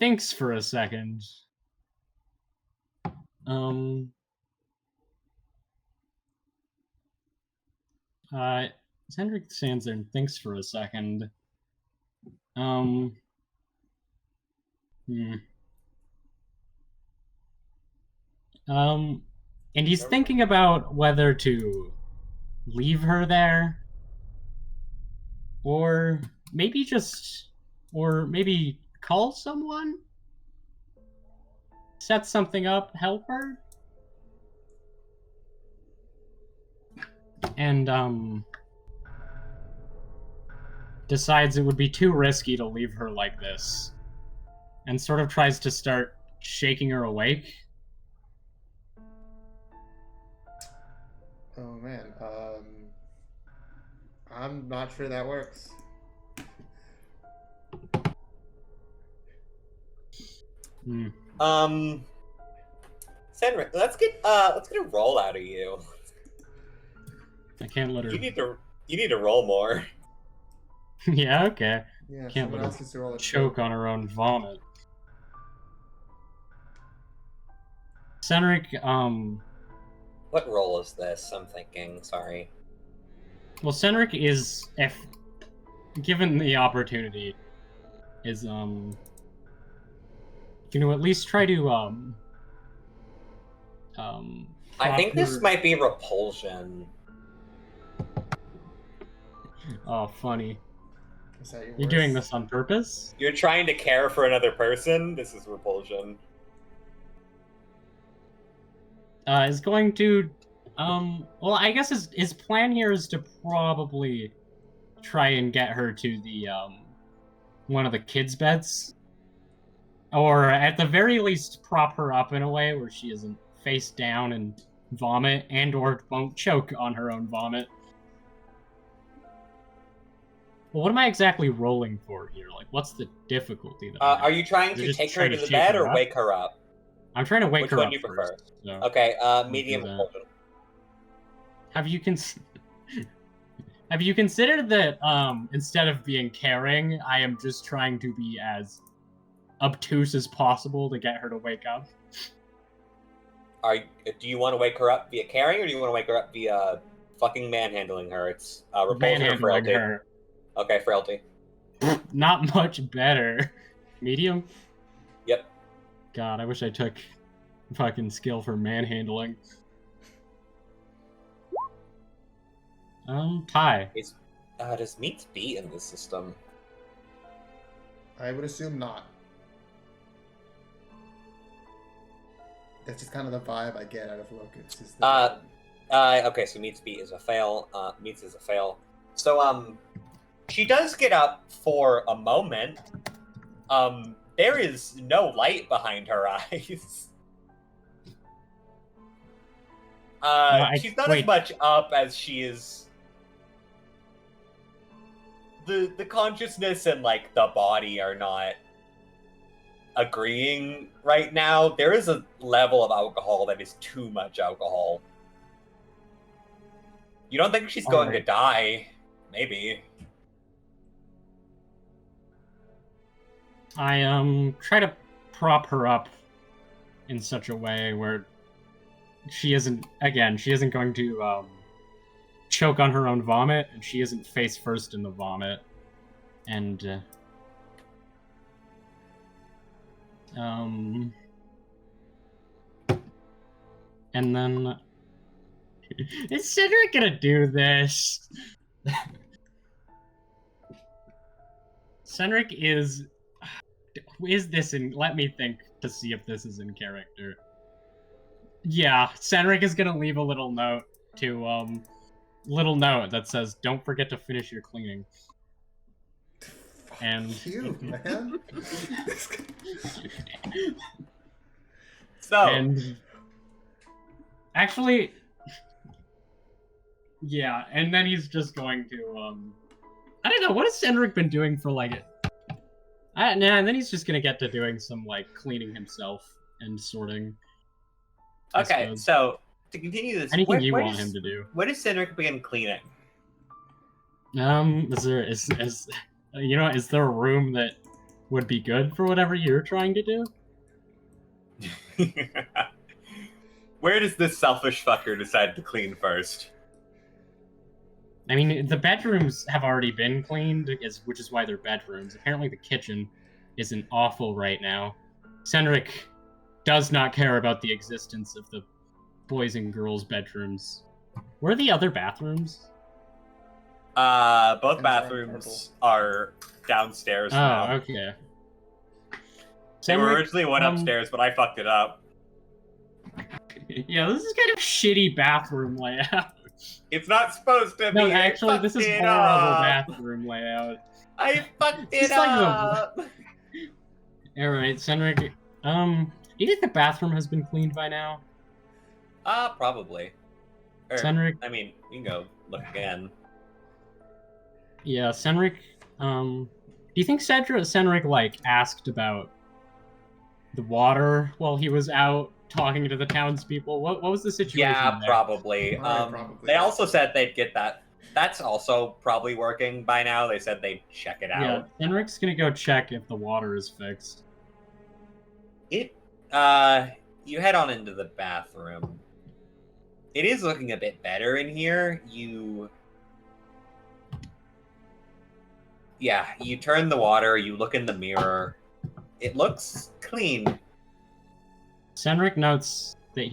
thinks for a second. Cenric stands there and thinks for a second. And he's thinking about whether to leave her there, or maybe call someone, set something up, help her, and decides it would be too risky to leave her like this, and sort of tries to start shaking her awake. Oh man, I'm not sure that works. Cenric, let's get a roll out of you. I can't let her. You need to roll more. Yeah, okay. Yeah, Can't someone let else her needs to roll a choke on her own vomit. Cenric, What roll is this? I'm thinking. Sorry. well, Cenric is, if given the opportunity, is at least try to I think this proper- might be repulsion. Oh, funny. Is that your You're doing worst? this on purpose? You're trying to care for another person. This is repulsion. Is going to, well, I guess his plan here is to probably try and get her to the, one of the kids' beds. Or at the very least, prop her up in a way where she isn't face down and vomit, and or won't choke on her own vomit. Well, what am I exactly rolling for here? Like, what's the difficulty that Are you trying to take her to the bed or wake her up? I'm trying to wake her up. Which one do you prefer? First, so. Okay, medium repulsion. Have you considered that instead of being caring, I am just trying to be as obtuse as possible to get her to wake up? Do you want to wake her up via caring, or do you want to wake her up via fucking manhandling her? It's repulsion or frailty. Her. Okay, frailty. Not much better. Medium? Yep. God, I wish I took fucking skill for manhandling. Pie. Does meats beat in this system? I would assume not. That's just kind of the vibe I get out of Locus. Is Okay, so meats beat is a fail. Meats is a fail. So, she does get up for a moment. There is no light behind her eyes. She's not as much up as she is. The consciousness and like the body are not agreeing right now. There is a level of alcohol that is too much alcohol. You don't think she's going to die? Maybe. I try to prop her up in such a way where she isn't going to choke on her own vomit, and she isn't face first in the vomit, and and then Is Cenric gonna do this? Cenric is this in? Let me think to see if this is in character. Yeah, Cenric is gonna leave a little note that says, "Don't forget to finish your cleaning." And you, man. So, and actually, yeah, and then he's just going to I don't know, what has Cenric been doing for like and then he's just gonna get to doing some like cleaning himself and sorting. okay, so to continue this, Anything you want him to do. What does Cenric begin cleaning? Is there a room that would be good for whatever you're trying to do? Where does this selfish fucker decide to clean first? I mean, the bedrooms have already been cleaned, which is why they're bedrooms. Apparently the kitchen isn't awful right now. Cenric does not care about the existence of the boys' and girls' bedrooms. Where are the other bathrooms? Both bathrooms are downstairs now. Oh, okay. They were originally one upstairs, but I fucked it up. Yeah, this is kind of shitty bathroom layout. It's not supposed to be. No, actually, this is horrible bathroom layout. I fucked it up! Alright, Cenric, do you think the bathroom has been cleaned by now? Probably. Cenric? I mean, you can go look again. Yeah, Cenric, do you think Cenric, like, asked about the water while he was out talking to the townspeople? What was the situation Yeah, there? probably. They also said they'd get that. That's also probably working by now. They said they'd check it out. Yeah, Cenric's gonna go check if the water is fixed. You head on into the bathroom. It is looking a bit better in here. You turn the water, you look in the mirror. It looks clean. Cenric notes that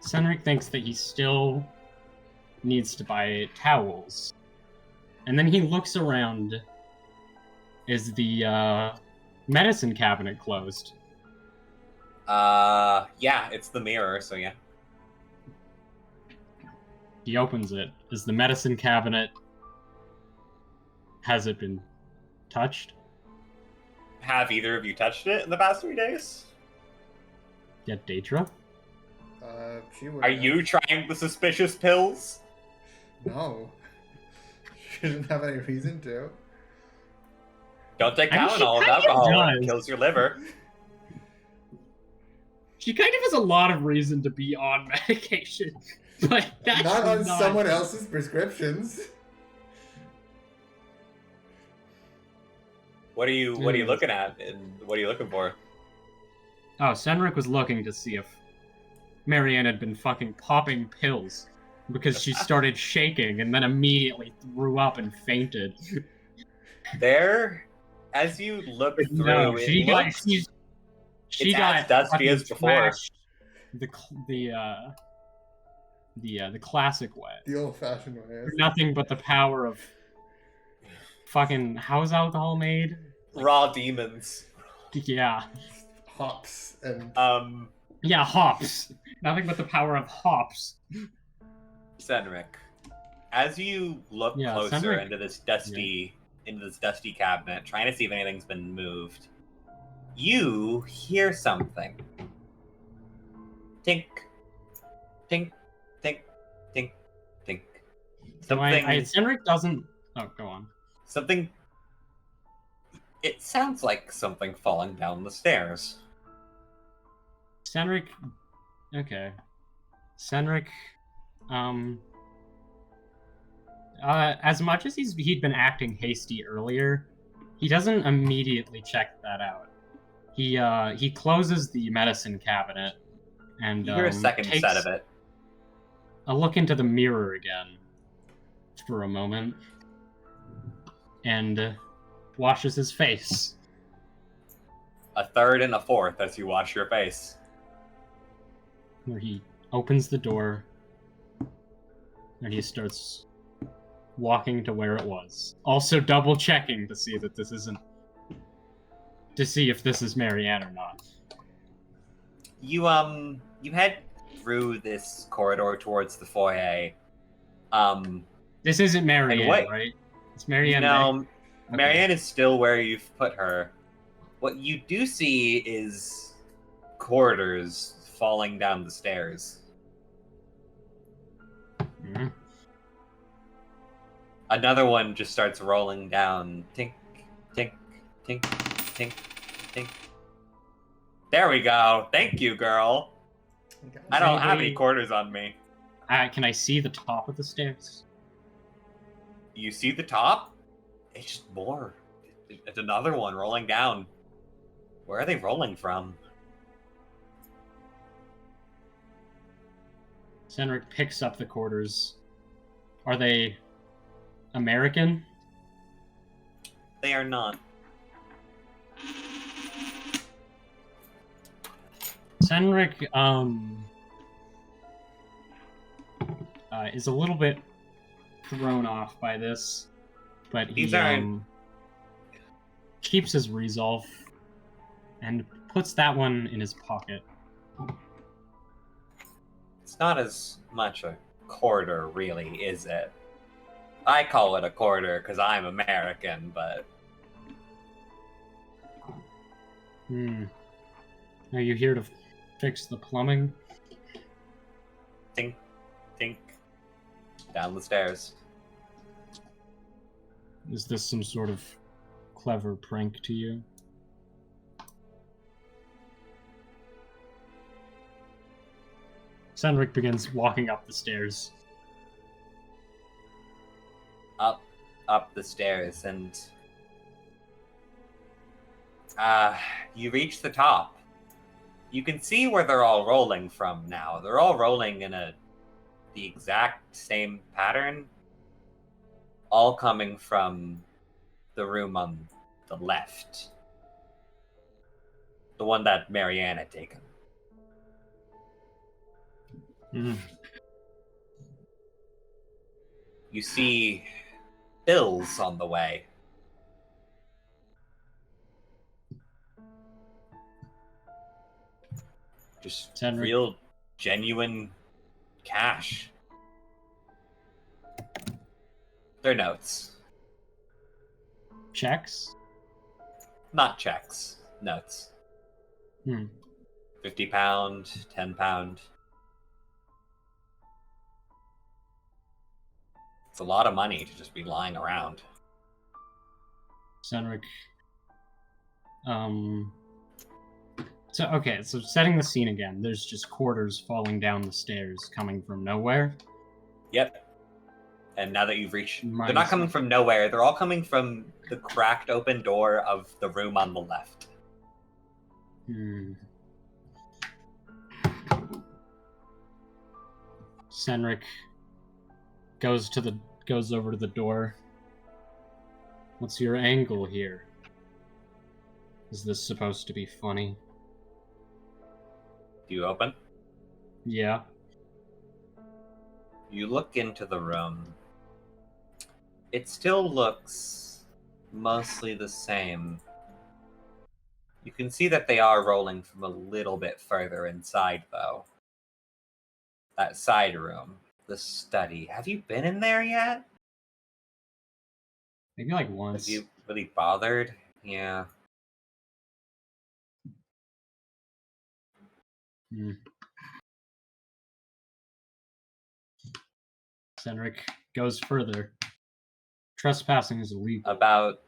Cenric thinks that he still needs to buy towels. And then he looks around. Is the medicine cabinet closed? Yeah, it's the mirror, so yeah. He opens it. Is the medicine cabinet... Has it been touched? Have either of you touched it in the past 3 days? Yeah, Daedra? She would. Are you trying the suspicious pills? No. She doesn't have any reason to. Don't take I mean, Tylenol with she kind of alcohol. It does. kills your liver. She kind of has a lot of reason to be on medication. But that's Not on someone else's prescriptions. What are you looking at, and what are you looking for? Oh, Cenric was looking to see if Marianne had been fucking popping pills because she started shaking and then immediately threw up and fainted. There, as you look through, No, she got as dusty as before. The classic way. The old-fashioned way. Nothing but the power of fucking, how's alcohol made? Raw demons. Yeah. Hops and... Yeah, hops. Nothing but the power of hops. Cenric, as you look closer Cenric, into this dusty cabinet, trying to see if anything's been moved, you hear something. Tink, tink, tink, tink, tink. Something. Cenric doesn't... Oh, go on. Something. It sounds like something falling down the stairs. Cenric... Okay. Cenric... as much as he'd been acting hasty earlier, he doesn't immediately check that out. He closes the medicine cabinet and you hear a second takes set of it. a look into the mirror again for a moment and washes his face. A third and a fourth as you wash your face. Where he opens the door And he starts walking to where it was. Also double checking to see that this isn't... to see if this is Marianne or not. You head through this corridor towards the foyer. This isn't Marianne, right? It's Marianne. No, Marianne is still where you've put her. What you do see is corridors falling down the stairs. Mm-hmm. Another one just starts rolling down. Tink, tink, tink, tink, tink. There we go. Thank you, girl. I don't have any quarters on me. Can I see the top of the stairs? You see the top? It's just more. It's another one rolling down. Where are they rolling from? Cenric picks up the quarters. Are they American? They are not. Cenric is a little bit thrown off by this, but he keeps his resolve and puts that one in his pocket. It's not as much a quarter, really, is it? I call it a quarter because I'm American, but... Are you here to fix the plumbing? Tink, tink. Down the stairs. Is this some sort of clever prank to you? Cenric begins walking up the stairs. Up the stairs, and... you reach the top. You can see where they're all rolling from now. They're all rolling in the exact same pattern. All coming from the room on the left. The one that Marianne had taken. Mm. You see bills on the way. Just Cenric. Real, genuine cash. They're notes. Checks? Not checks. Notes. £50, £10. It's a lot of money to just be lying around. Cenric. So setting the scene again, there's just quarters falling down the stairs coming from nowhere. Yep. And now that you've reached... They're not coming from nowhere. They're all coming from the cracked open door of the room on the left. Cenric goes over to the door. What's your angle here? Is this supposed to be funny? Do you open? Yeah. You look into the room. It still looks mostly the same. You can see that they are rolling from a little bit further inside, though. That side room. The study. Have you been in there yet? Maybe like once. Have you really bothered? Yeah. Cenric goes further. Trespassing is illegal. About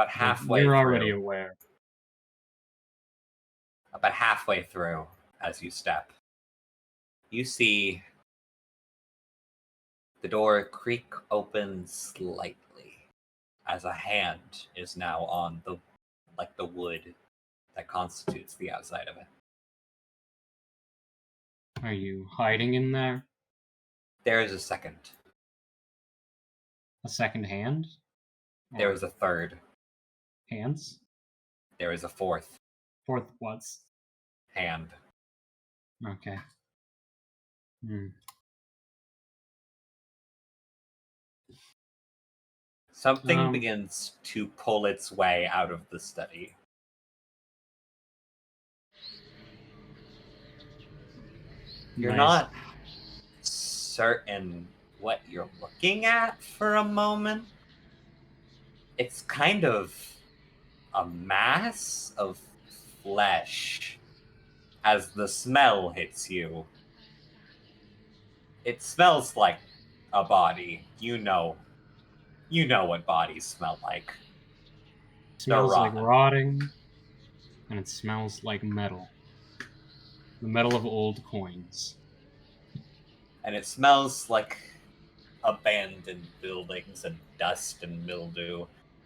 halfway You're through. already aware. About halfway through, as you step, you see the door creak open slightly as a hand is now on the wood that constitutes the outside of it. Are you hiding in there? There is a second. A second hand? There is a third. Hands? There is a fourth. Fourth what's? Hand. Okay. Something begins to pull its way out of the study. You're Nice. not certain what you're looking at for a moment. It's kind of a mass of flesh as the smell hits you. It smells like a body. You know what bodies smell like. Smells like rotten. rotting, and it smells like metal. The metal of old coins. And it smells like abandoned buildings and dust and mildew.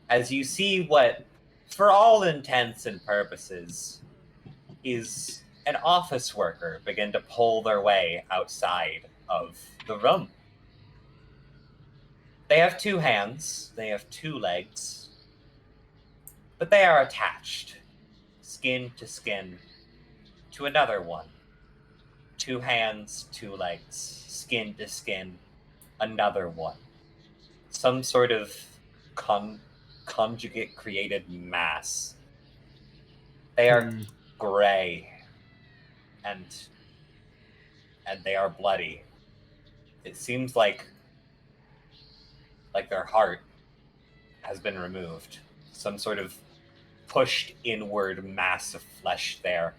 As you see what, for all intents and purposes, is an office worker begin to pull their way outside of the room. They have 2 hands, they have 2 legs, but they are attached, skin to skin, to another one. 2 hands, 2 legs, skin to skin, another one. Some sort of conjugate created mass. They are gray, and they are bloody. It seems like their heart has been removed. Some sort of pushed inward mass of flesh there.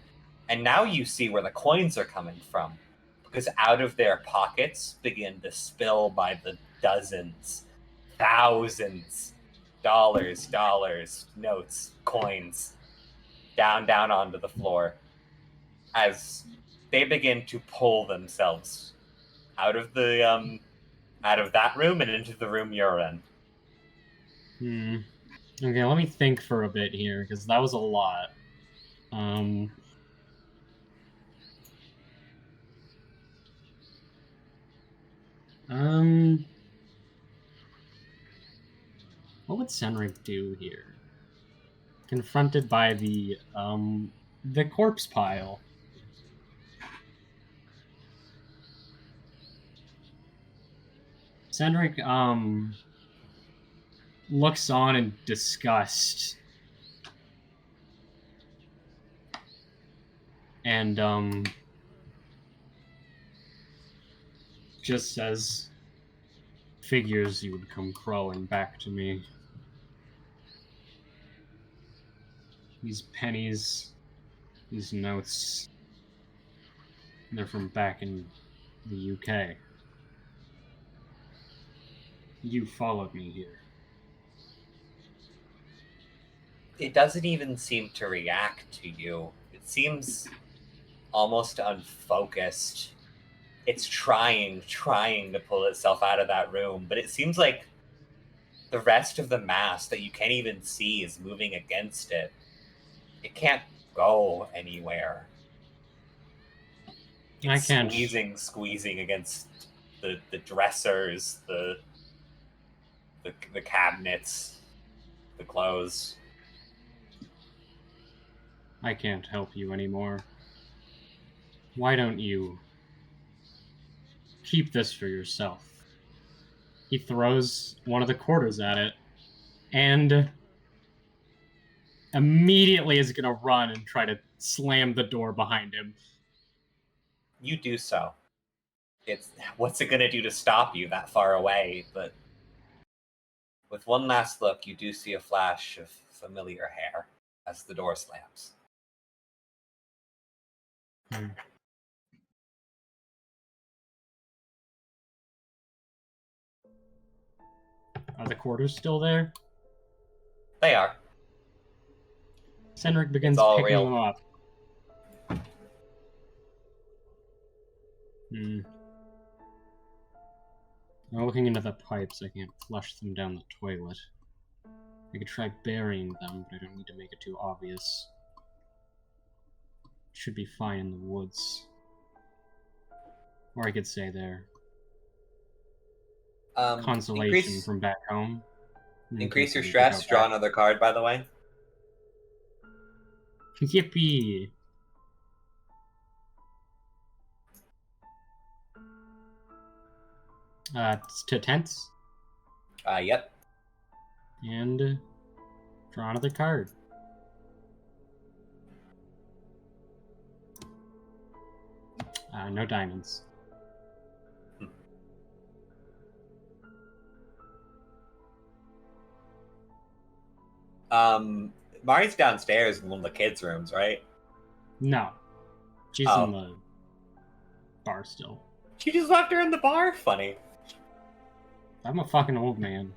And now you see where the coins are coming from, because out of their pockets begin to spill by the dozens, thousands, dollars, notes, coins, down onto the floor, as they begin to pull themselves out of the out of that room and into the room you're in. Okay, let me think for a bit here, because that was a lot. What would Cenric do here? Confronted by the corpse pile. Cenric, looks on in disgust. And, just says, figures you would come crawling back to me. These pennies, these notes, they're from back in the UK. You followed me here. It doesn't even seem to react to you. It seems almost unfocused. It's trying to pull itself out of that room, but it seems like the rest of the mass that you can't even see is moving against it. It can't go anywhere. It's squeezing against the dressers, the cabinets, the clothes. I can't help you anymore. Why don't you keep this for yourself? He throws one of the quarters at it, and immediately is going to run and try to slam the door behind him. You do so. What's it going to do to stop you that far away? But with one last look, you do see a flash of familiar hair as the door slams. Are the quarters still there? They are. Cenric begins picking them up. I'm looking into the pipes. I can't flush them down the toilet. I could try burying them, but I don't need to make it too obvious. It should be fine in the woods. Or I could say there. Consolation from back home. Increase your stress. Draw another card, by the way. Yippee! It's to tense? Yep. And draw another card. No diamonds. Mari's downstairs in one of the kids' rooms, right? No. She's in the bar still. She just left her in the bar? Funny. I'm a fucking old man.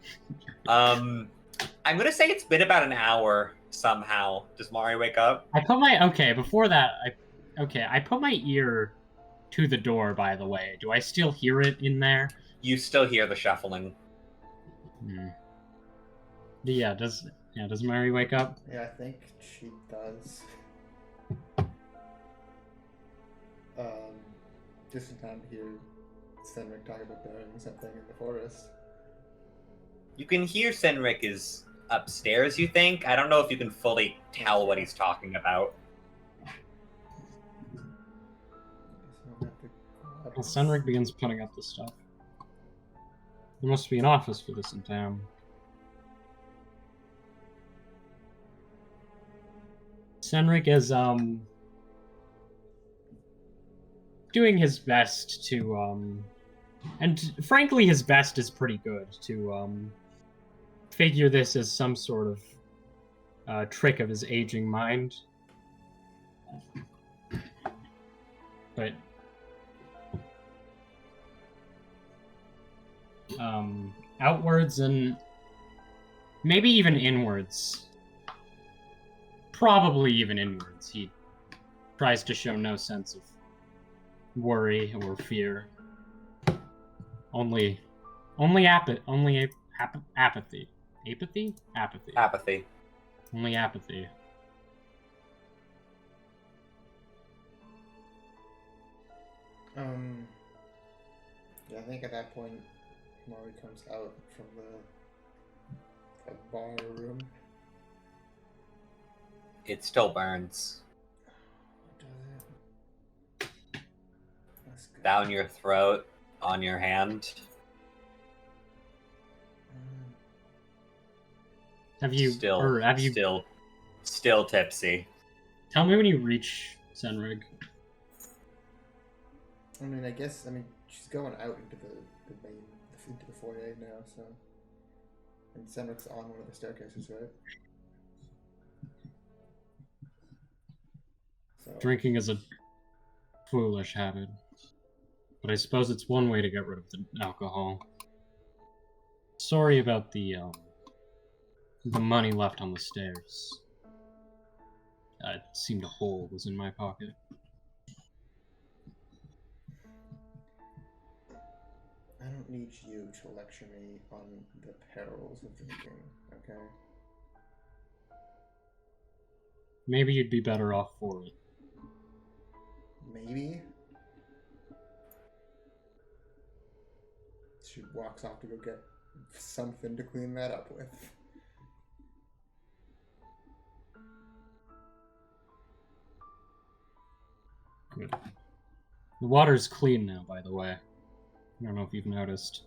I'm gonna say it's been about an hour somehow. Does Mari wake up? I put my before that I put my ear to the door, by the way. Do I still hear it in there? You still hear the shuffling. Yeah, does Mari wake up? Yeah, I think she does. Just in time to hear Cenric talk about burying something in the forest. You can hear Cenric is upstairs, you think? I don't know if you can fully tell what he's talking about. Well, Cenric begins putting up the stuff. There must be an office for this in town. Cenric is doing his best to and frankly his best is pretty good to figure this as some sort of trick of his aging mind. But outwards and maybe even inwards, probably even inwards, he tries to show no sense of worry or fear. Only apathy. Apathy. Only apathy. Yeah, I think at that point, Mari comes out from the bar room. It still burns. Down your throat, on your hand. Have you still tipsy? Tell me when you reach Cenric. I guess she's going out into the foyer now, so. And Cenric's on one of the staircases, right? So. Drinking is a foolish habit, but I suppose it's one way to get rid of the alcohol. Sorry about the money left on the stairs. It seemed a hole was in my pocket. I don't need you to lecture me on the perils of drinking, okay? Maybe you'd be better off for it. Maybe? She walks off to go get something to clean that up with. Good. The water's clean now, by the way. I don't know if you've noticed.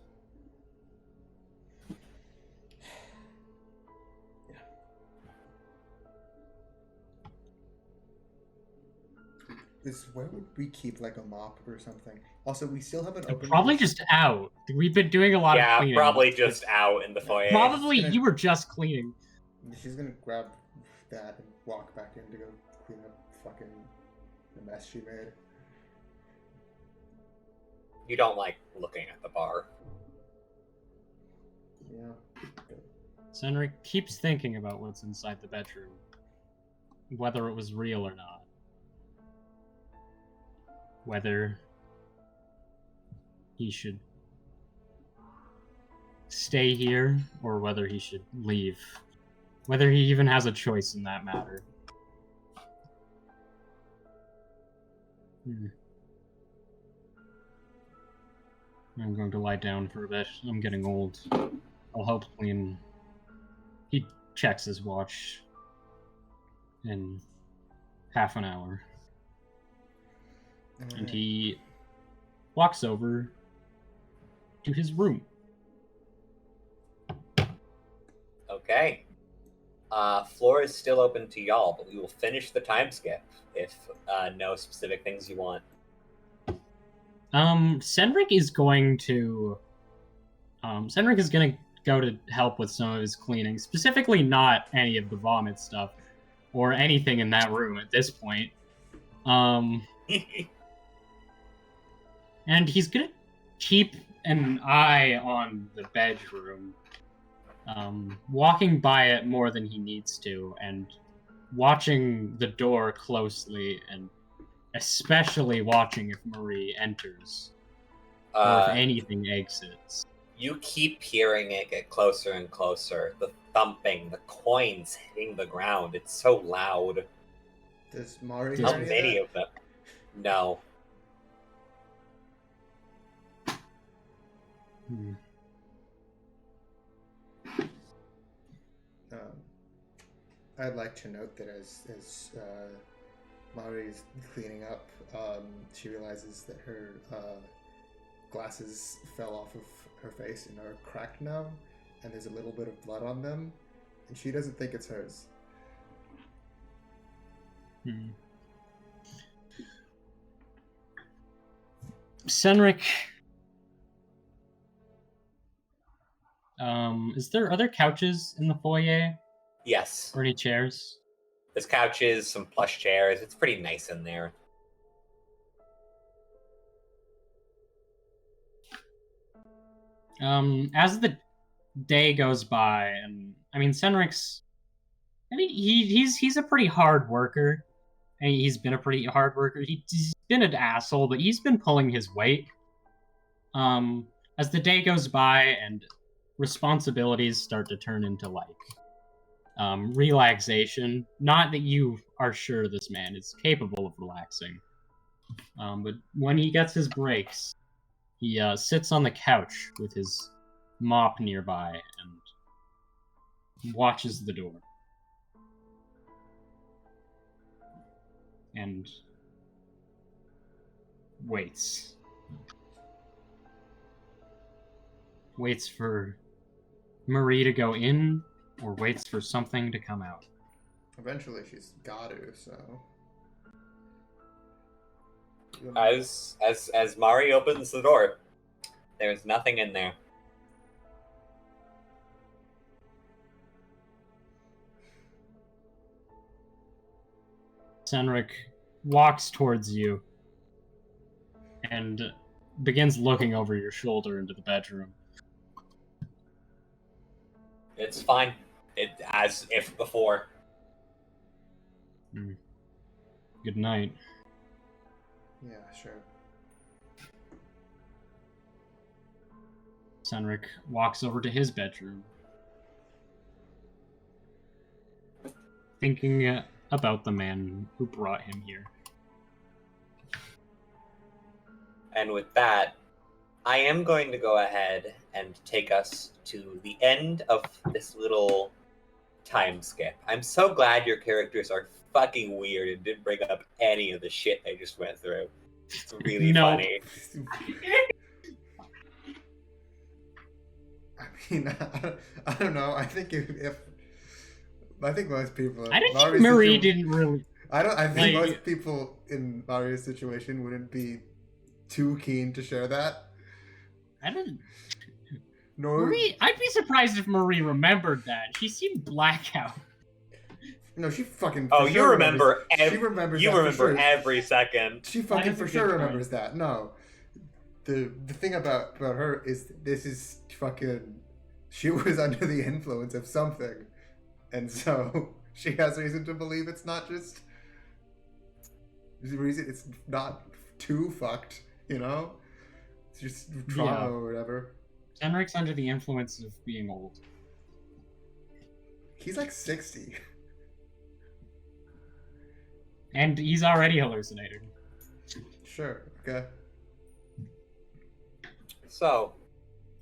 Yeah. Where would we keep like a mop or something? Also, we still haven't opened. Probably just out. We've been doing a lot of cleaning. Yeah, probably just out in the foyer. Probably you were just cleaning. She's gonna grab that and walk back in to go clean up fucking the mess she made. You don't like looking at the bar. Yeah. Cenric keeps thinking about what's inside the bedroom. Whether it was real or not. Whether he should stay here or whether he should leave. Whether he even has a choice in that matter. I'm going to lie down for a bit. I'm getting old. I'll help clean. He checks his watch in half an hour. And he walks over to his room. Okay. Floor is still open to y'all, but we will finish the time skip if no specific things you want. Cenric is going to go to help with some of his cleaning, specifically not any of the vomit stuff or anything in that room at this point. And he's gonna keep an eye on the bedroom, walking by it more than he needs to, and watching the door closely, and especially watching if Marie enters, or if anything exits. You keep hearing it get closer and closer. The thumping, the coins hitting the ground. It's so loud. Does Mari How hear many that? of them? No. I'd like to note that as Mari is cleaning up, she realizes that her glasses fell off of her face and are cracked now, and there's a little bit of blood on them, and she doesn't think it's hers. Cenric, is there other couches in the foyer? Yes. Or any chairs? There's couches, some plush chairs. It's pretty nice in there. As the day goes by, and Cenric's, he's a pretty hard worker. And he's been a pretty hard worker. He's been an asshole, but he's been pulling his weight. As the day goes by and responsibilities start to turn into relaxation. Not that you are sure this man is capable of relaxing. But when he gets his breaks, he sits on the couch with his mop nearby and watches the door. And waits. Waits for Marie to go in, or waits for something to come out. Eventually she's got to, so... As Mari opens the door, there's nothing in there. Cenric walks towards you and begins looking over your shoulder into the bedroom. It's fine. As if before. Good night. Yeah, sure. Cenric walks over to his bedroom, thinking about the man who brought him here. And with that, I am going to go ahead and take us to the end of this little time skip. I'm so glad your characters are fucking weird and didn't bring up any of the shit they just went through. It's really funny. I don't know. I think I think most people. I don't think Marie didn't really. I think most people in Mari's situation wouldn't be too keen to share that. I didn't. No. Marie, I'd be surprised if Marie remembered that. She seemed blackout. No, she fucking. Oh, you remember? She remembers. You that remember for sure. every second. She fucking for sure remembers that. No, the thing about her is this is fucking. She was under the influence of something, and so she has reason to believe it's not just. The reason it's not too fucked, you know. It's just trauma or whatever. Cenric's under the influence of being old. He's like 60. And he's already hallucinating. Sure, okay. So.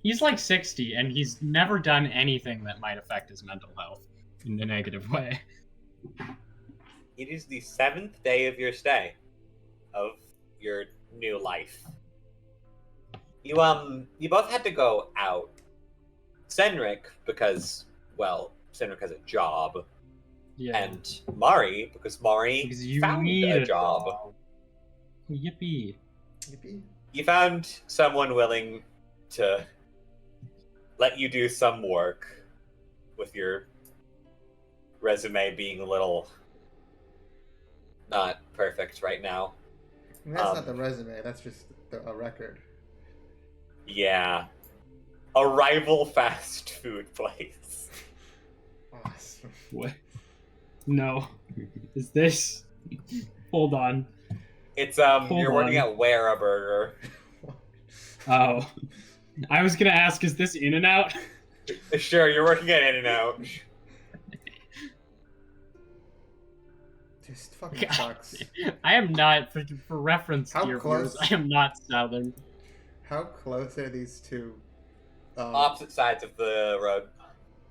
He's like 60, and he's never done anything that might affect his mental health in a negative way. It is the 7th day of your stay. Of your new life. You both had to go out. Cenric, because, well, Cenric has a job. Yeah. And Mari, because Mari Because you found need a job. Yippee. Yippee. You found someone willing to let you do some work with your resume being a little not perfect right now. I mean, that's not the resume. That's just a record. Yeah. A rival fast food place. Awesome. What? No. Is this? Hold on. It's Hold you're working on. at Whataburger. Oh. I was gonna ask, is this In-N-Out? Sure, you're working at In-N-Out. Just fucking sucks. I am not, for reference How to your close? viewers, I am not Southern. How close are these two? Opposite sides of the road.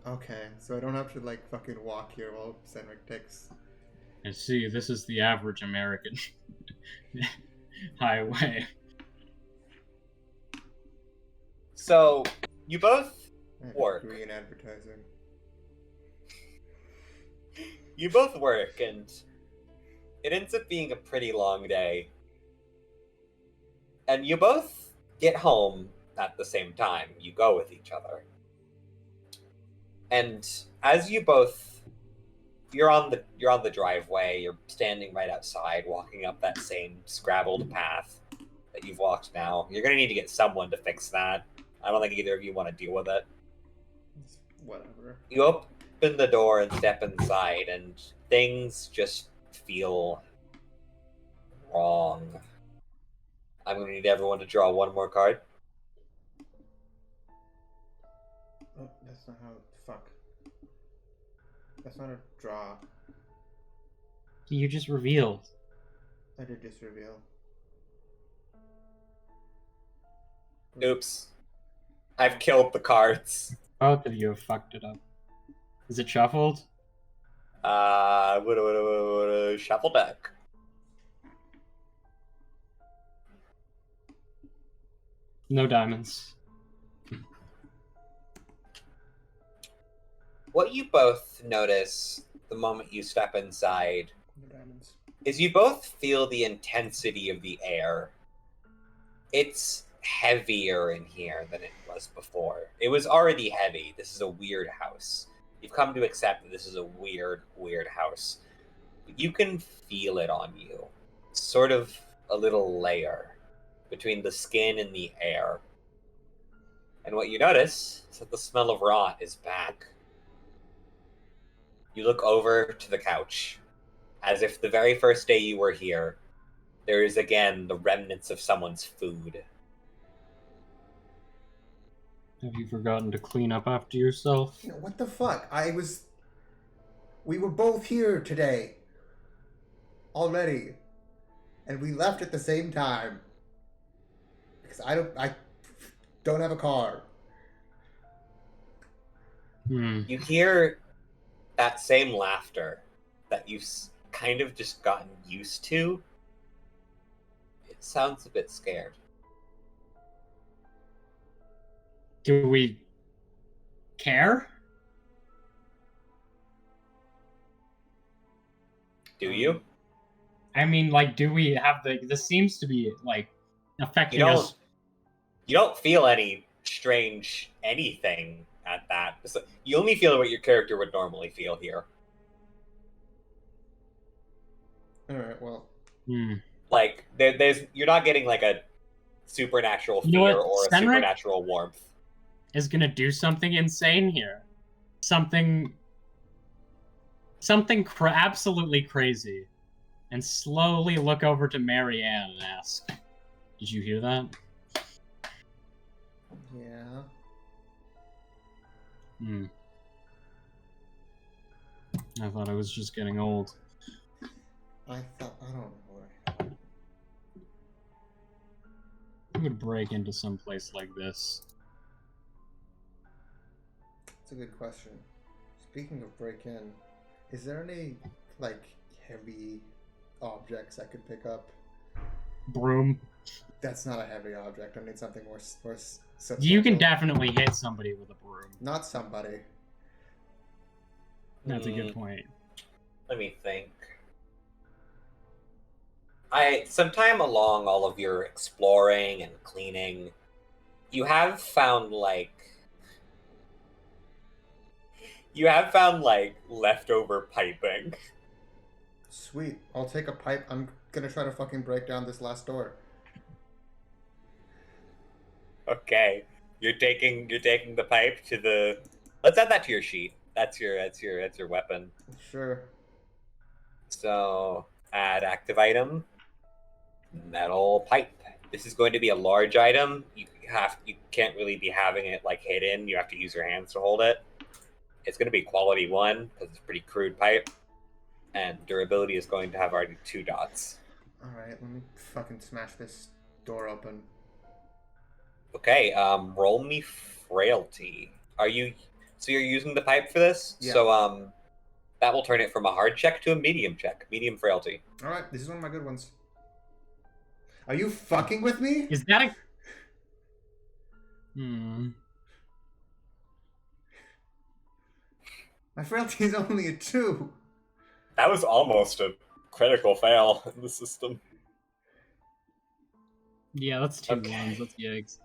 Okay, so I don't have to like fucking walk here while Cenric takes. I see, this is the average American highway. So, you both I have work. a degree in advertising. You both work, and it ends up being a pretty long day. And you both get home at the same time. You go with each other. And as you both, you're on the driveway, you're standing right outside, walking up that same scrabbled path that you've walked now. You're gonna need to get someone to fix that. I don't think either of you want to deal with it. It's whatever. You open the door and step inside, and things just feel wrong. I'm going to need everyone to draw one more card. Oh, that's not how. Fuck. That's not a draw. You just revealed. I did just reveal. Oops. I've killed the cards. Both of you have fucked it up. Is it shuffled? Shuffle deck. No diamonds. What you both notice the moment you step inside No diamonds. is you both feel the intensity of the air. It's heavier in here than it was before. It was already heavy. This is a weird house. You've come to accept that this is a weird, weird house. But you can feel it on you. Sort of a little layer between the skin and the air. And what you notice is that the smell of rot is back. You look over to the couch, as if the very first day you were here, there is again the remnants of someone's food. Have you forgotten to clean up after yourself? You know, what the fuck? We were both here today. Already. And we left at the same time. Because I don't have a car. You hear that same laughter that you've kind of just gotten used to. It sounds a bit scared. Do we care? Do you? I mean, like, do we have this seems to be, like, affecting us. You don't feel any strange anything at that. You only feel what your character would normally feel here. Alright, well. Like, you're not getting, like, a supernatural fear or a Cenric supernatural warmth. Is gonna do something insane here. Something absolutely crazy. And slowly look over to Marianne and ask, did you hear that? Yeah. I thought I was just getting old. I don't know. Who would break into some place like this? That's a good question. Speaking of break-in, is there any, like, heavy objects I could pick up? Broom. That's not a heavy object. I need something more substantial. You can definitely hit somebody with a broom. Not somebody. That's a good point. Let me think. Sometime along all of your exploring and cleaning, you have found leftover piping. Sweet. I'll take a pipe. I'm gonna try to fucking break down this last door. Okay. You're taking the pipe to the. Let's add that to your sheet. That's your weapon. Sure. So add active item, metal pipe. This is going to be a large item. You can't really be having it like hidden. You have to use your hands to hold it. It's going to be quality 1 because it's a pretty crude pipe, and durability is going to have already 2 dots. All right, let me fucking smash this door open. Okay, roll me frailty. So you're using the pipe for this? Yeah. So that will turn it from a hard check to a medium check. Medium frailty. All right, this is one of my good ones. Are you fucking with me? Is that a... My frailty is only a 2. That was almost a critical fail in the system. Yeah, that's 2 Okay. ones. That's yikes.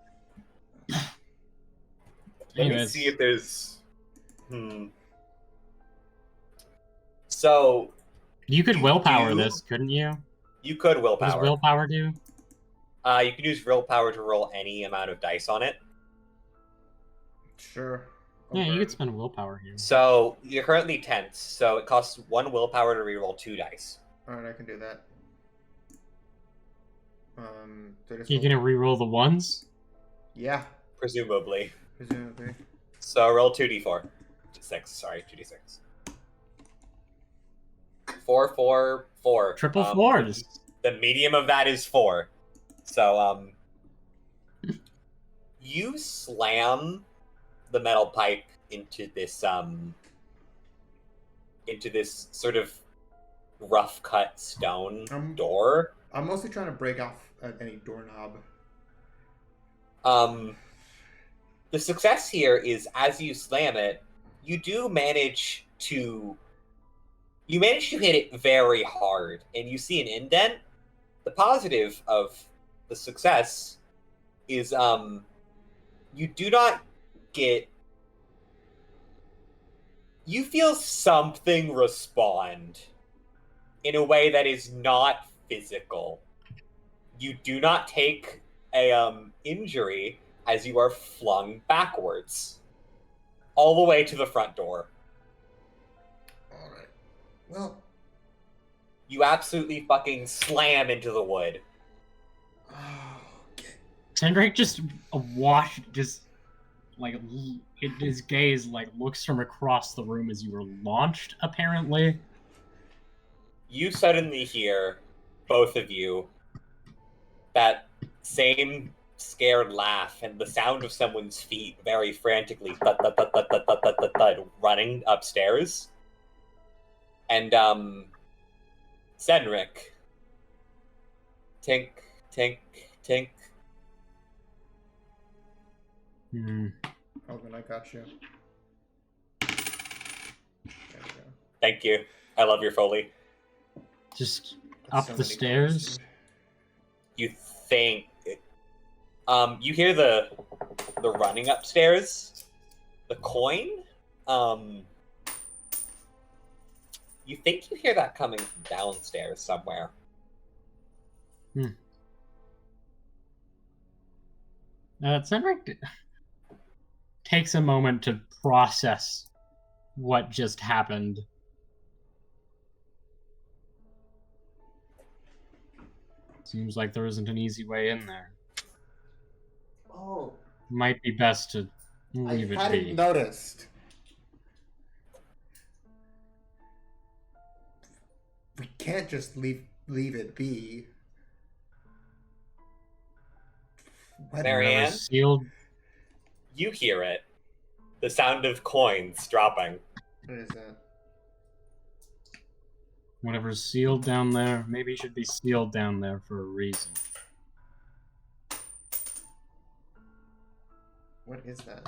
Let me see if there's... So... You could willpower this, couldn't you? You could What does willpower. willpower do? You could use willpower to roll any amount of dice on it. Sure. Yeah, you could spend willpower here. So you're currently tense, so it costs 1 willpower to reroll 2 dice. All right, I can do that. You gonna reroll the ones? Yeah, Presumably. presumably. So roll 2d4. 6, sorry, 2d6. 4, 4, 4. Triple fours. The medium of that is 4. So, you slam the metal pipe into this sort of rough cut stone door. I'm mostly trying to break off any doorknob. The success here is as you slam it, you manage to hit it very hard, and you see an indent. The positive of the success is you do not get. You feel something respond in a way that is not physical. You do not take a injury as you are flung backwards all the way to the front door. All right. Well, you absolutely fucking slam into the wood. Okay. Cenric just his gaze looks from across the room as you were launched, apparently. You suddenly hear, both of you, that same scared laugh and the sound of someone's feet very frantically thud, thud, thud, thud, thud, thud, thud, thud, thud, running upstairs. And Cenric. Tink, tink, tink. Oh, then I got you. There we go. Thank you. I love your Foley. Just That's up so the many stairs. colors, dude. You think you hear the running upstairs, the coin. You think you hear that coming from downstairs somewhere. Cenric takes a moment to process what just happened. Seems like there isn't an easy way in there. Oh, Might be best to I leave it hadn't be. noticed. We can't just leave it be. What? Marianne? Whatever's sealed. You hear it. The sound of coins dropping. What is that? Whatever's sealed down there, maybe should be sealed down there for a reason. What is that?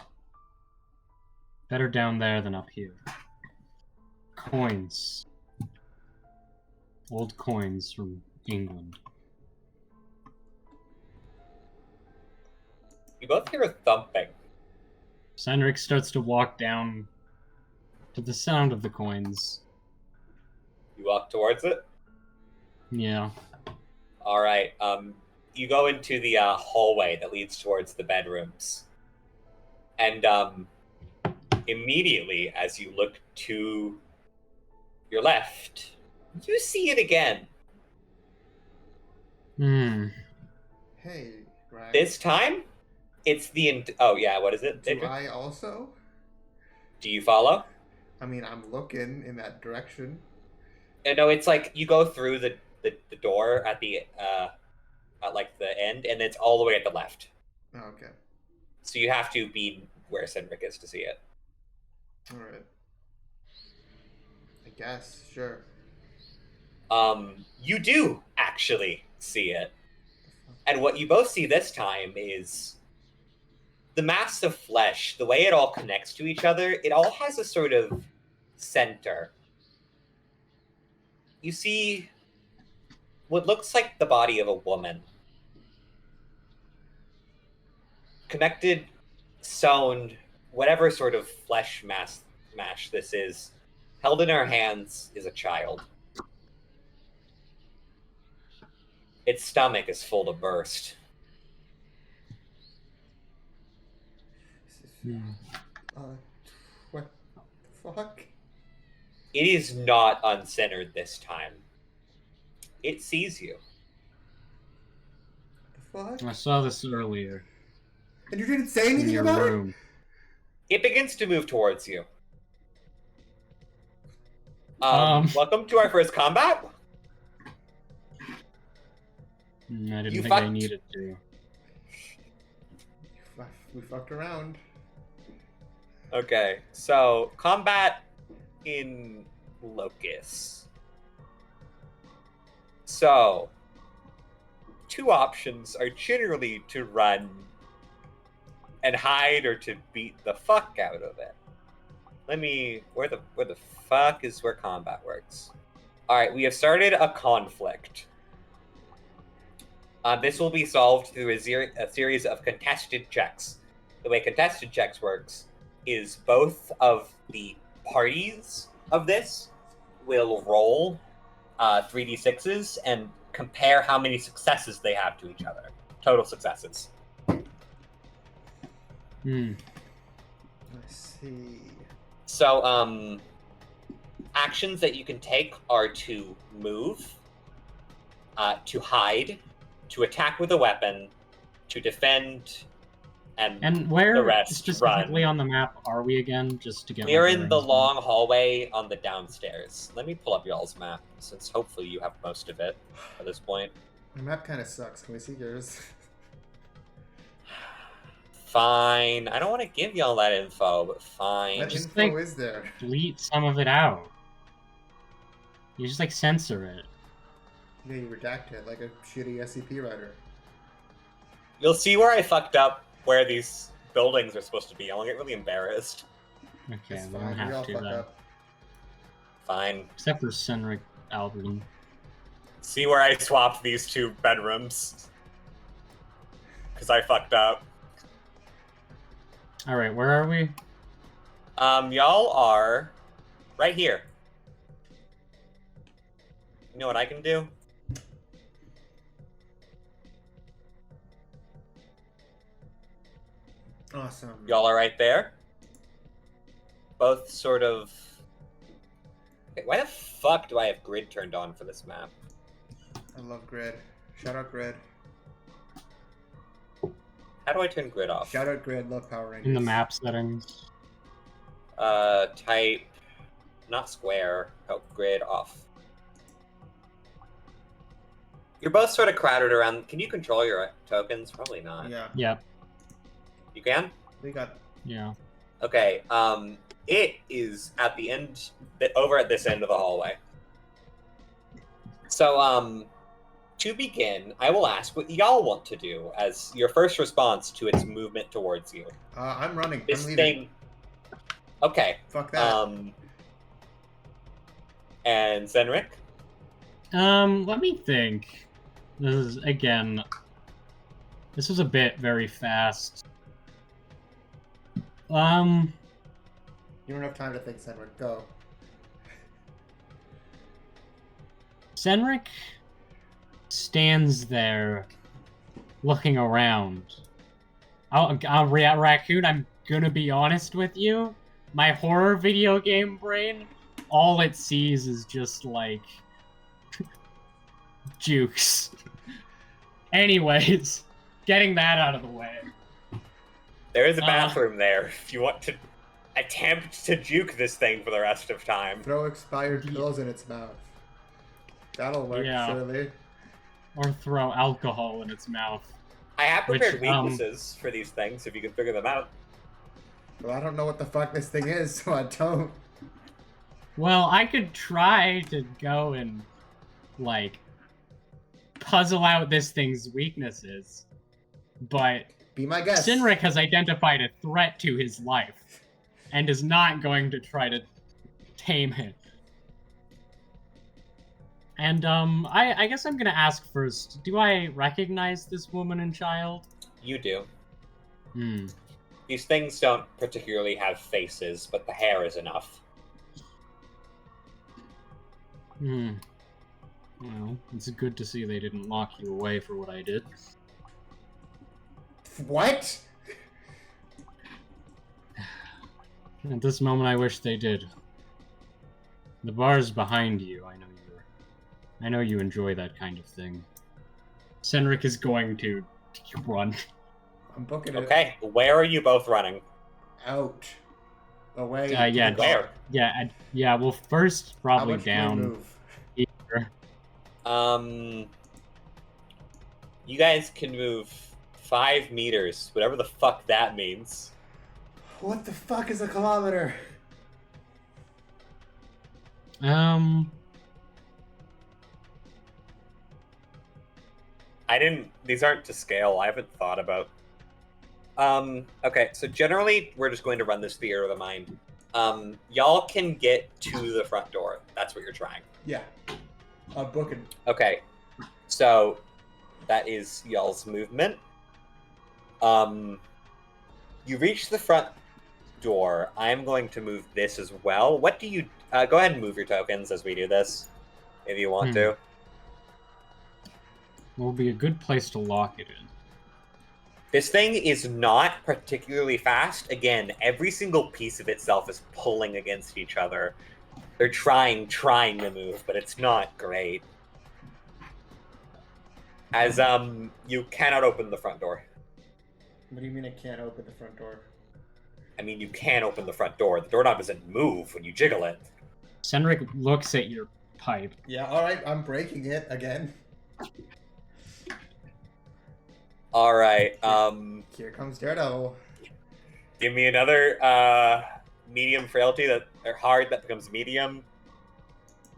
Better down there than up here. coins. Old coins from England. You both hear a thumping. Cenric starts to walk down to the sound of the coins. You walk towards it. Yeah. All right. You go into the hallway that leads towards the bedrooms, and immediately as you look to your left, you see it again. Hey, Greg. This time, it's the. Oh yeah, what is it? Do Adrian? I also? Do you follow? I mean, I'm looking in that direction. No, it's like you go through the door at the at like the end, and it's all the way at the left. Oh, okay. So you have to be where Cenric is to see it. All right. I guess, sure. You do actually see it. And what you both see this time is the mass of flesh, the way it all connects to each other, it all has a sort of center. You see what looks like the body of a woman. Connected, sewn, whatever sort of flesh mash this is, held in her hands is a child. Its stomach is full to burst. What the fuck? It is not uncentered this time. It sees you. The fuck? I saw this earlier And you didn't say in anything your about room. It begins to move towards you. Welcome to our first combat. I didn't You think I fucked. needed to. it? We fucked around. Okay, so combat in Locus. So, two options are generally to run and hide or to beat the fuck out of it. Where the fuck is where combat works? All right, we have started a conflict. This will be solved through a series of contested checks. The way contested checks works is both of the parties of this will roll 3d6s and compare how many successes they have to each other. Total successes. Let's see. So, actions that you can take are to move, to hide, to attack with a weapon, to defend, and And where the rest specifically run. on the map are we again? Just to get. We're my in the bearings. long hallway on the downstairs. Let me pull up y'all's map, since hopefully you have most of it at this point. The map kind of sucks. Can we see yours? Fine. I don't want to give y'all that info, but fine. What Just info like- is there? Delete some of it out. You just like censor it. Yeah, you redact it like a shitty SCP writer. You'll see where I fucked up, where these buildings are supposed to be. I'll get really embarrassed. Okay, It's we don't fine. We all have to fuck then. up. Fine. Except for Cenric Albertin. See where I swapped these two bedrooms? Because I fucked up. Alright, where are we? Y'all are right here. You know what I can do? Awesome. Y'all are right there. Both sort of... Wait, why the fuck do I have grid turned on for this map? I love Grid. Shout out Grid. How do I turn grid off? Shout out Grid. Love Power Rangers. In the map settings. Type... Not square. Oh, grid off. You're both sort of crowded around. Can you control your tokens? Probably not. Yeah, Yep. You can? we got. Yeah. Okay, it is at the end, over at this end of the hallway. So, to begin, I will ask what y'all want to do as your first response to its movement towards you. I'm running. This I'm leaving. thing... Okay, Fuck that. And Cenric? Let me think. This was a bit very fast. You don't have time to think, Cenric. Go. Cenric stands there looking around. Raccoon, I'm gonna be honest with you. My horror video game brain, all it sees is just, like, jukes. Anyways, getting that out of the way. There is a bathroom there if you want to attempt to juke this thing for the rest of time. Throw expired pills in its mouth. That'll work, surely. Or throw alcohol in its mouth. I have prepared weaknesses for these things, if you can figure them out. Well, I don't know what the fuck this thing is, so I don't. Well, I could try to go and, like, puzzle out this thing's weaknesses, but be my guest. Cenric has identified a threat to his life, and is not going to try to tame it. And, I guess I'm gonna ask first, do I recognize this woman and child? You do. Hmm. These things don't particularly have faces, but the hair is enough. Hmm. Well, it's good to see they didn't lock you away for what I did. What? At this moment, I wish they did. The bar's behind you. I know you enjoy that kind of thing. Cenric is going to run. I'm booking it. Okay, where are you both running? Out. Away. Yeah. Where? Yeah. Well, first probably How much down. do we move? Here. You guys can move 5 meters, whatever the fuck that means. What the fuck is a kilometer? These aren't to scale. I haven't thought about. Okay, so generally, we're just going to run this theater of the mind. Y'all can get to the front door. That's what you're trying. Yeah. I'm booking. Okay, so that is y'all's movement. You reach the front door. I'm going to move this as well. What do you... go ahead and move your tokens as we do this, if you want to. Will be a good place to lock it in. This thing is not particularly fast. Again, every single piece of itself is pulling against each other. They're trying to move, but it's not great. As, you cannot open the front door. What do you mean I can't open the front door? I mean, you can open the front door. The doorknob doesn't move when you jiggle it. Cenric looks at your pipe. Yeah, alright, I'm breaking it again. Alright, Here comes Daredevil. give me another, medium frailty or hard that becomes medium.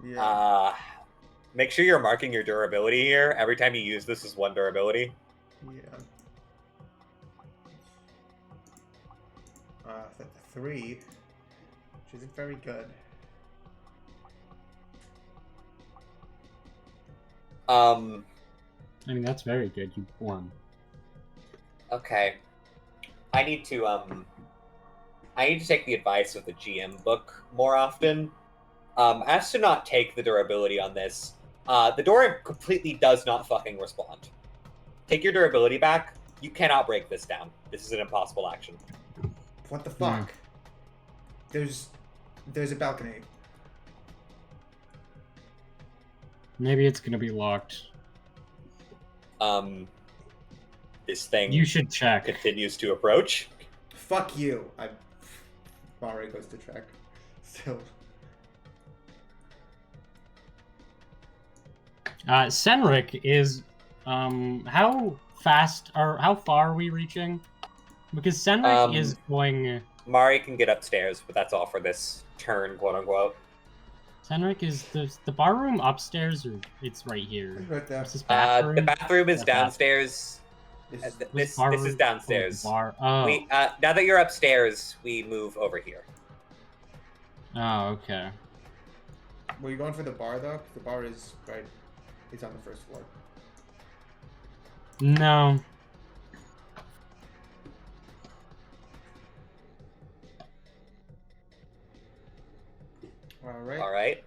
Yeah. Make sure you're marking your durability here. Every time you use this is 1 durability. Yeah. That's a 3, which isn't very good. I mean, that's very good. You won. Okay. I need to take the advice of the GM book more often. As to not take the durability on this, the door completely does not fucking respond. Take your durability back. You cannot break this down. This is an impossible action. What the fuck? There's a balcony. Maybe it's gonna be locked. This thing You should check. continues to approach. Fuck you. Mari goes to check. Still. Cenric is, how far are we reaching? Because Cenric is going... Mari can get upstairs, but that's all for this turn, quote unquote. Cenric is the bar room upstairs, or it's right here? Right there. Is this bathroom? The bathroom is The downstairs. This is downstairs. Bar. Oh. Now that you're upstairs, we move over here. Oh, okay. Were you going for the bar though? 'Cause the bar is right. It's on the first floor. No. All right. All right.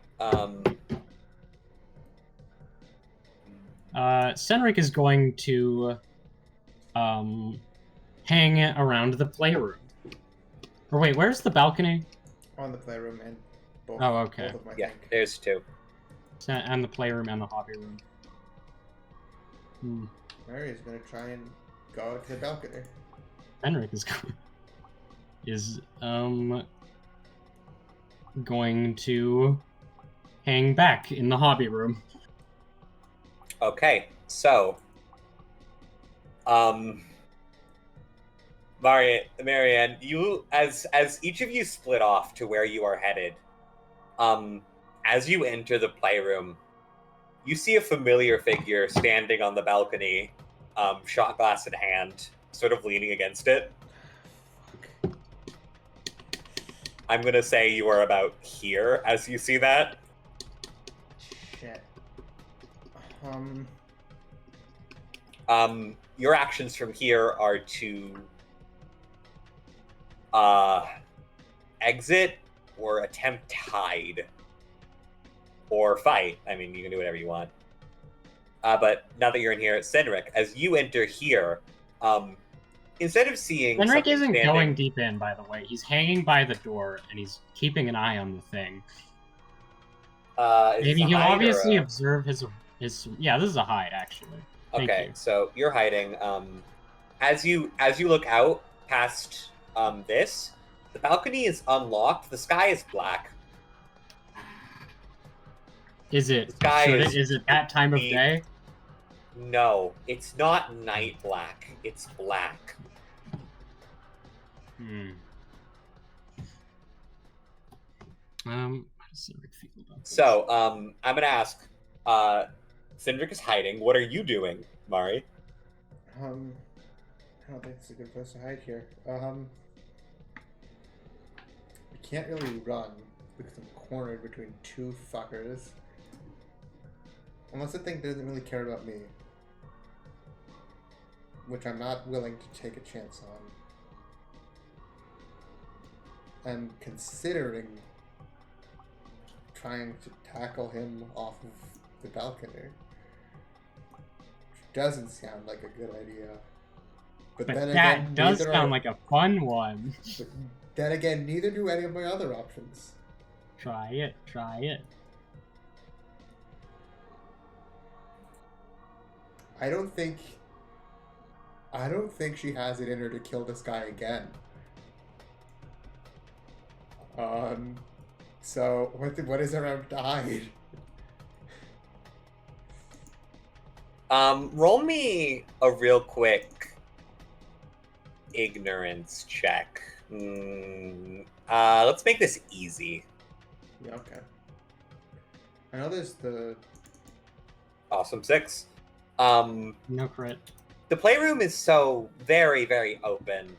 Cenric is going to hang around the playroom. Or wait, where's the balcony? On the playroom and both. Oh, okay. Both of them, I Yeah, think. there's two. And the playroom and the hobby room. Mary is gonna try and go to the balcony. Cenric is going to hang back in the hobby room. Okay, so, Marianne, you as each of you split off to where you are headed, as you enter the playroom, you see a familiar figure standing on the balcony, shot glass in hand, sort of leaning against it. I'm gonna say you are about here as you see that. Shit. Your actions from here are to exit or attempt to hide or fight. I mean, you can do whatever you want. But now that you're in here, Cenric, as you enter here, instead of seeing Cenric isn't standing... going deep in, by the way. He's hanging by the door and he's keeping an eye on the thing. Maybe he'll obviously observe his. Yeah, this is a hide actually. Okay, so you're hiding. As you look out past this, the balcony is unlocked. The sky is black. Is it that time of day? No, it's not night black. It's black. How does Cenric feel about this? So, I'm gonna ask. Cenric is hiding. What are you doing, Mari? I don't think it's a good place to hide here. I can't really run because I'm cornered between two fuckers. Unless the thing doesn't really care about me. Which I'm not willing to take a chance on. I'm considering trying to tackle him off of the balcony. Which doesn't sound like a good idea. But then that again, does sound like a fun one. But then again, neither do any of my other options. Try it. I don't think she has it in her to kill this guy again. So what is around to hide? Roll me a real quick ignorance check. Let's make this easy. Yeah, okay. I know there's the... Awesome 6. No crit. The playroom is so very, very open,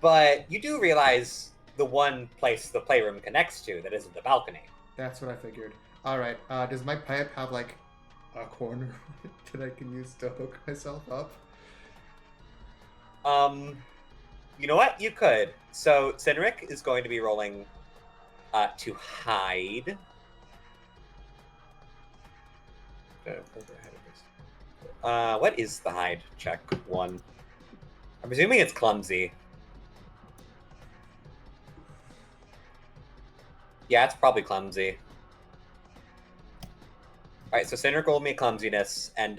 but you do realize the one place the playroom connects to that isn't the balcony. That's what I figured. Alright, does my pipe have, like, a corner that I can use to hook myself up? You know what? You could. So, Cenric is going to be rolling to hide. What is the hide check 1? I'm presuming it's clumsy. Yeah, it's probably clumsy. Alright, so Cenric rolled me clumsiness, and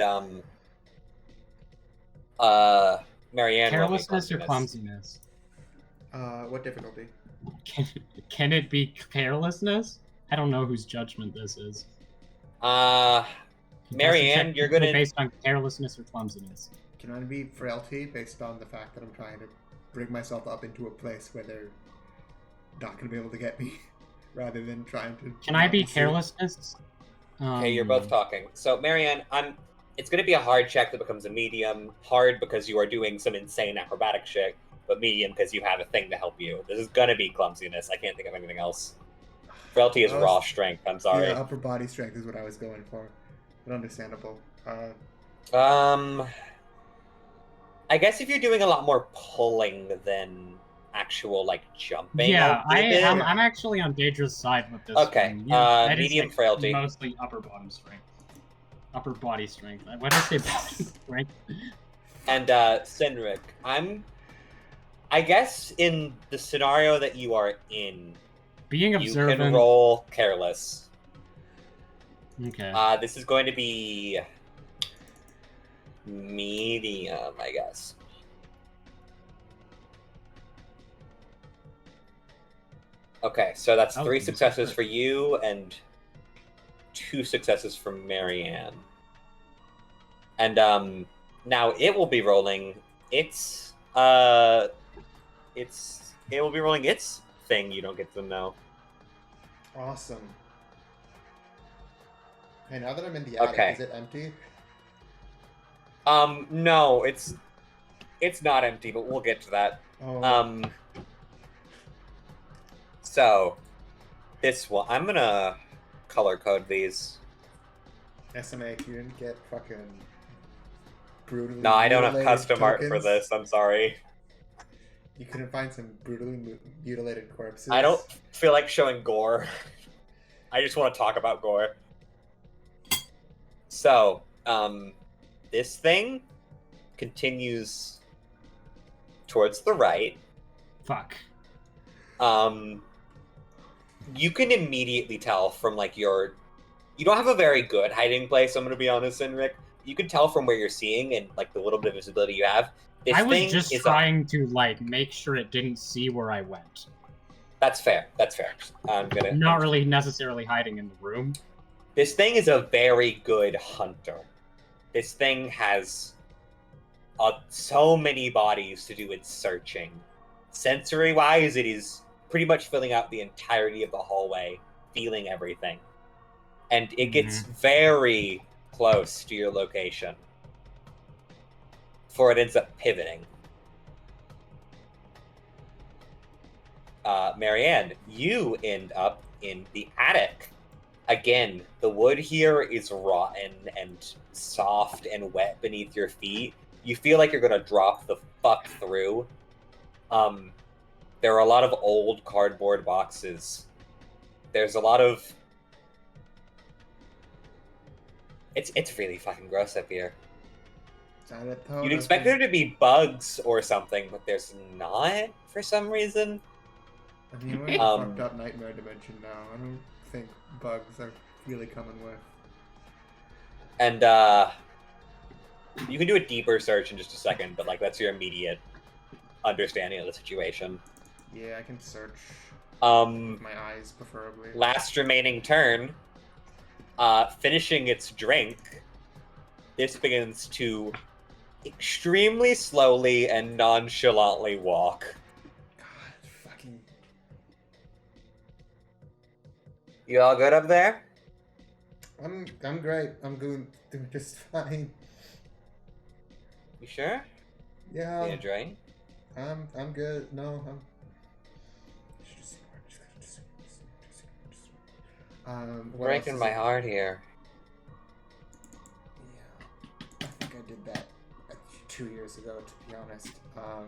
Marianne carelessness or clumsiness? What difficulty? Can it be carelessness? I don't know whose judgment this is. Marianne, you're gonna... based on carelessness or clumsiness. Can I be frailty based on the fact that I'm trying to bring myself up into a place where they're not gonna be able to get me, rather than trying to... Can I be carelessness? Okay, you're both talking. So, Marianne, it's going to be a hard check that becomes a medium. Hard because you are doing some insane acrobatic shit, but medium because you have a thing to help you. This is going to be clumsiness. I can't think of anything else. Frailty is Oh, raw strength. I'm sorry. Yeah, upper body strength is what I was going for. But understandable. I guess if you're doing a lot more pulling than actual like jumping, Yeah, I'll give it. I'm actually on Daedra's side with this Okay, one. Yeah, that is, medium like, frailty. mostly upper bottom strength. Upper body strength. What did I say? Body strength? And Cenric, I guess in the scenario that you are in, Being observant. you can roll careless. Okay. This is going to be medium, I guess. Okay, so that's 3 successes for you and 2 successes for Marianne. And now it will be rolling its it will be rolling its thing you don't get to know. Awesome. Hey, now that I'm in the attic, is it empty? No, it's not empty, but we'll get to that. Oh. So this one, I'm gonna color code these. SMA, you didn't get fucking brutally No, I don't have mutilated custom art for tokens? this. I'm sorry. You couldn't find some brutally mutilated corpses? I don't feel like showing gore. I just want to talk about gore. So, this thing continues towards the right. Fuck. You can immediately tell from like you don't have a very good hiding place, I'm gonna be honest, Cenric. You can tell from where you're seeing and like the little bit of visibility you have. This I was thing just is trying to like make sure it didn't see where I went. That's fair. That's fair. I'm gonna Not really necessarily hiding in the room. This thing is a very good hunter. This thing has so many bodies to do its searching. Sensory-wise, it is pretty much filling out the entirety of the hallway, feeling everything. And it gets very close to your location before it ends up pivoting. Marianne, you end up in the attic. Again, the wood here is rotten and soft and wet beneath your feet. You feel like you're gonna drop the fuck through. There are a lot of old cardboard boxes. There's a lot of... It's really fucking gross up here. You'd expect there to be bugs or something, but there's not for some reason. I mean, we're in a fucked up nightmare dimension now. I don't think bugs are really coming with. And you can do a deeper search in just a second, but like that's your immediate understanding of the situation. Yeah, I can search with my eyes, preferably. Last remaining turn, finishing its drink, this begins to extremely slowly and nonchalantly walk. God, fucking... You all good up there? I'm great. I'm doing just fine. You sure? Yeah. Need a drink? I'm good. No, I'm... Breaking my heart here. Yeah, I think I did that 2 years ago, to be honest. I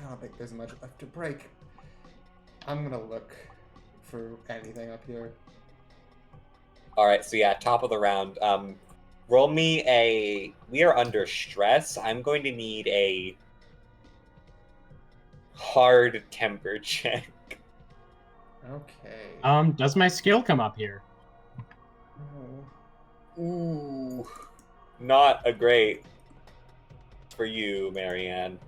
don't think there's much left to break. I'm gonna look for anything up here. Alright, so yeah, top of the round. Roll me a... We are under stress. I'm going to need a hard temper check. Okay. Does my skill come up here? Ooh. Not a great for you, Marianne.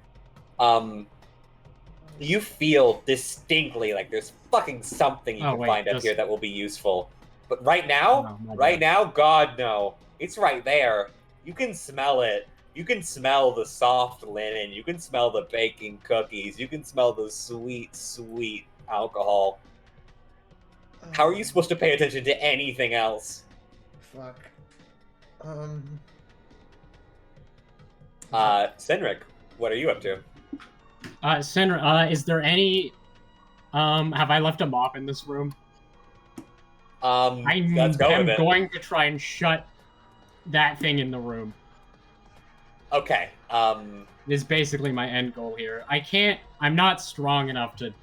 You feel distinctly like there's fucking something you can find up here that will be useful. But right now, God, no. It's right there. You can smell it. You can smell the soft linen. You can smell the baking cookies. You can smell the sweet, sweet alcohol. How are you supposed to pay attention to anything else? Fuck. Cenric, what are you up to? Cenric, is there any... have I left a mop in this room? Let's go with I'm it. going to try and shut that thing in the room. Okay. Is basically my end goal here. I'm not strong enough to,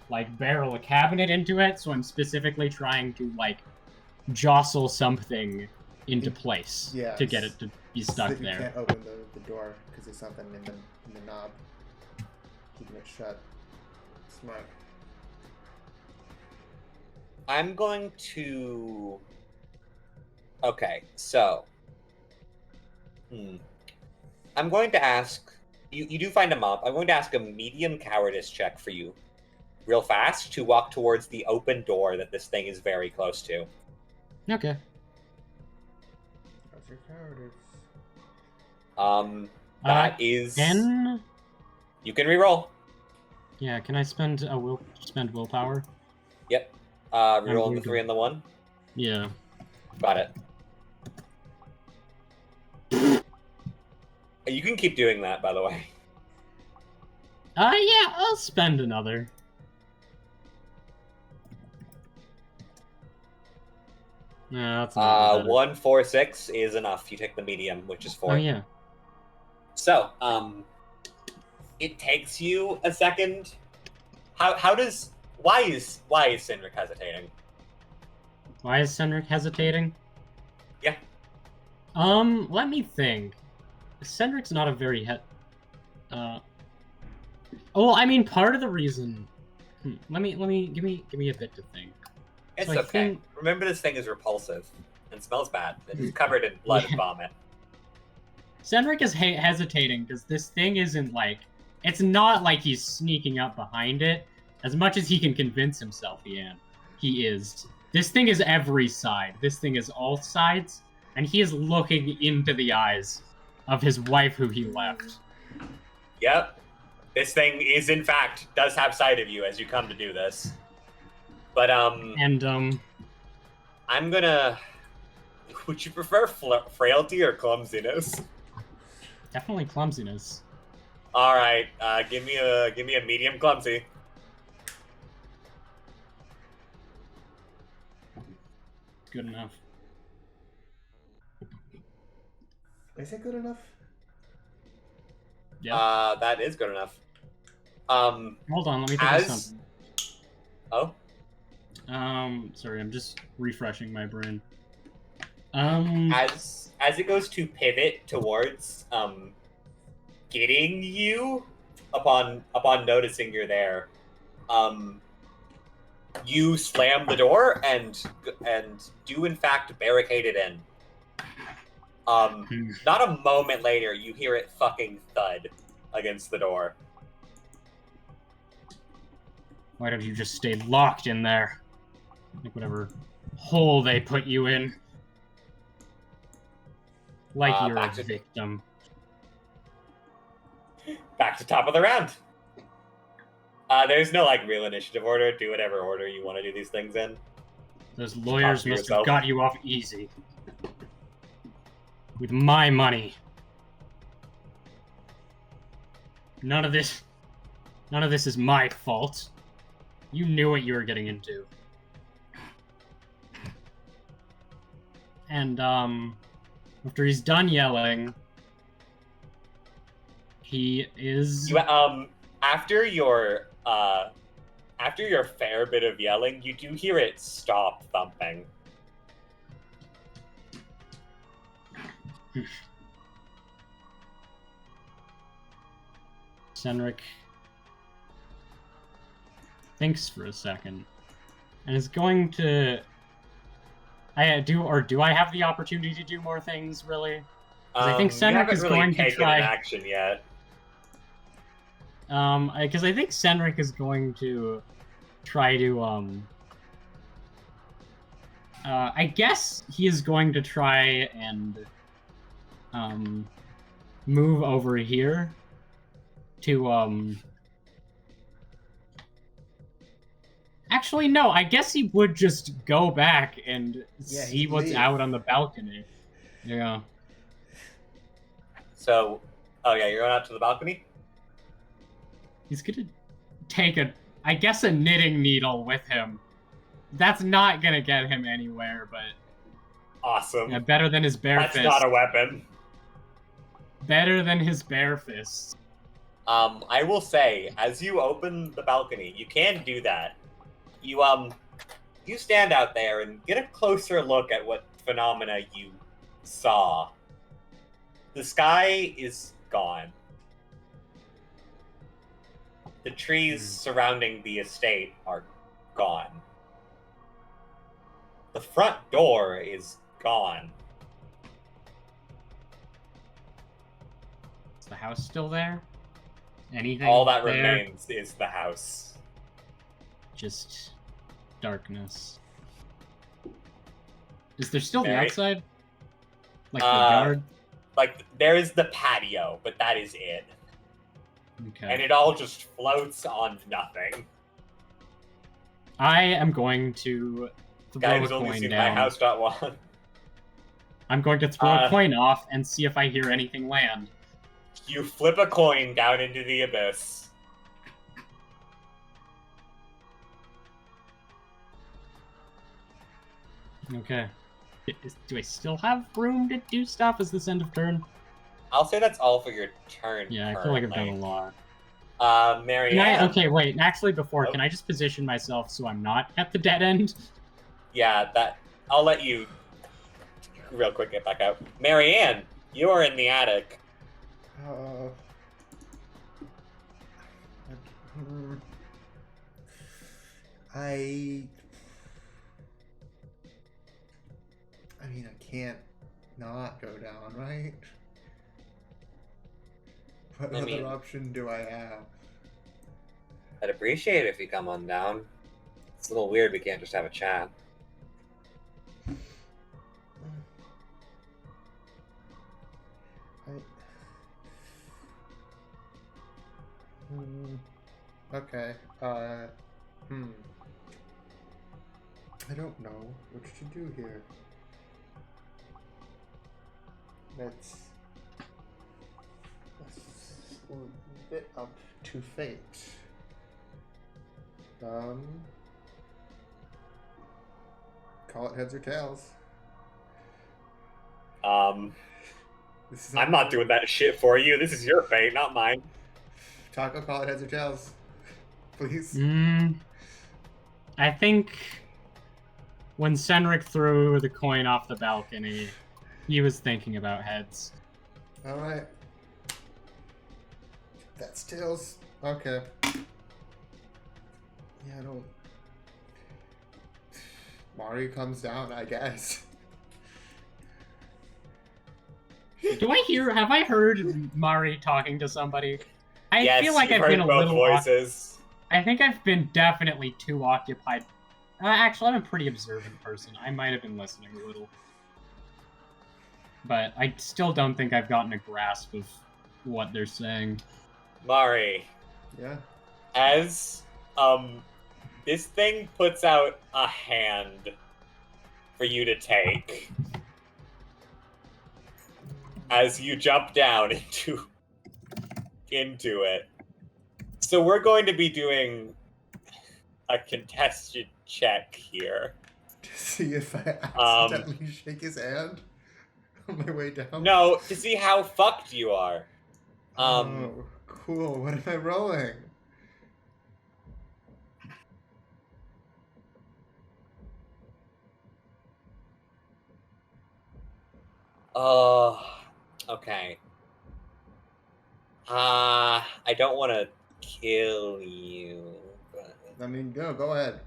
like, barrel a cabinet into it, so I'm specifically trying to, like, jostle something into place to get it to be stuck so that there. You can't open the door because there's something in the knob keeping it shut. Smart. I'm going to... Okay, so... I'm going to ask... You do find a mop. I'm going to ask a medium cowardice check for you, real fast, to walk towards the open door that this thing is very close to. Okay. How's your cowardice? That is... 10? You can reroll. Yeah, can I spend willpower? Yep. Rerolling the good. 3 and the 1. Yeah. Got it. You can keep doing that, by the way. Yeah, I'll spend another. No, that's not 1, 4, 6 is enough. You take the medium, which is 4. Oh, yeah. So, it takes you a second. Why is Cenric hesitating? Why is Cenric hesitating? Yeah. Let me think. Cenric's not a very well, I mean, part of the reason. Give me a bit to think. It's So I okay. think- Remember, this thing is repulsive and smells bad. It's covered in blood and vomit. Cenric is hesitating because this thing isn't like... It's not like he's sneaking up behind it. As much as he can convince himself he is. This thing is every side. This thing is all sides. And he is looking into the eyes of his wife who he left. Yep. This thing is, in fact, does have sight of you as you come to do this. But, And, I'm gonna... Would you prefer frailty or clumsiness? definitely clumsiness. Alright, give me a medium clumsy. Good enough. Is it good enough? Yeah. That is good enough. Hold on, let me think of something. Oh? Sorry, I'm just refreshing my brain. As it goes to pivot towards, getting you, upon noticing you're there, you slam the door and do in fact barricade it in. Not a moment later, you hear it fucking thud against the door. Why don't you just stay locked in there? Like whatever hole they put you in. Like you're a victim. Back to top of the round. There's no like real initiative order. Do whatever order you want to do these things in. Those lawyers to must yourself. have got you off easy. With my money. None of this is my fault. You knew what you were getting into. And, after he's done yelling, he is... After your fair bit of yelling, you do hear it stop thumping. Cenric thinks for a second and is going to... do I have the opportunity to do more things, really? I think Cenric is really going to try... an action yet. Because I think Cenric is going to try to, I guess he is going to try and, move over here to, Actually, no, I guess he would just go back and see what's out on the balcony. Yeah. So, you're going out to the balcony? He's gonna take a knitting needle with him. That's not gonna get him anywhere, but Awesome. yeah, better than his bare That's fist. not a weapon. Better than his bare fists. I will say, as you open the balcony, you can do that. You stand out there and get a closer look at what phenomena you saw. The sky is gone. The trees surrounding the estate are gone. The front door is gone. Is the house still there? Anything? All that there? remains is the house. Just darkness. Is there still the Mary? outside? Like the yard? Like, there is the patio, but that is it. Okay. And it all just floats on nothing. I am going to throw Guy a who's only coin seen down. myhouse.1. I'm going to throw a coin off and see if I hear anything land. You flip a coin down into the abyss. Okay. Do I still have room to do stuff? Is this end of turn? I'll say that's all for your turn. Yeah, I feel like I've done a lot. Marianne. Okay, wait. Actually, before, can I just position myself so I'm not at the dead end? Yeah, I'll let you real quick get back out. Marianne, you are in the attic. I mean, I can't not go down, right? What other option do I have? I'd appreciate it if you come on down. It's a little weird we can't just have a chat. Okay. I don't know what to do here. Let's a bit up to fate. Call it heads or tails. I'm not doing that shit for you. This is your fate, not mine. Taco, call it heads or tails. Please. I think when Cenric threw the coin off the balcony, he was thinking about heads. Alright. That's tails. Okay. Yeah, I don't... Mari comes down, I guess. Have I heard Mari talking to somebody? I feel like you've I've been heard a both little... voices. I think I've been definitely too occupied. Actually, I'm a pretty observant person. I might have been listening a little. But I still don't think I've gotten a grasp of what they're saying. Mari. Yeah? As, this thing puts out a hand for you to take. As you jump down into it. So we're going to be doing a contested check here. To see if I accidentally shake his hand on my way down? No, to see how fucked you are. Oh, cool. What am I rolling? Okay. I don't want to kill you. But... I mean, go ahead.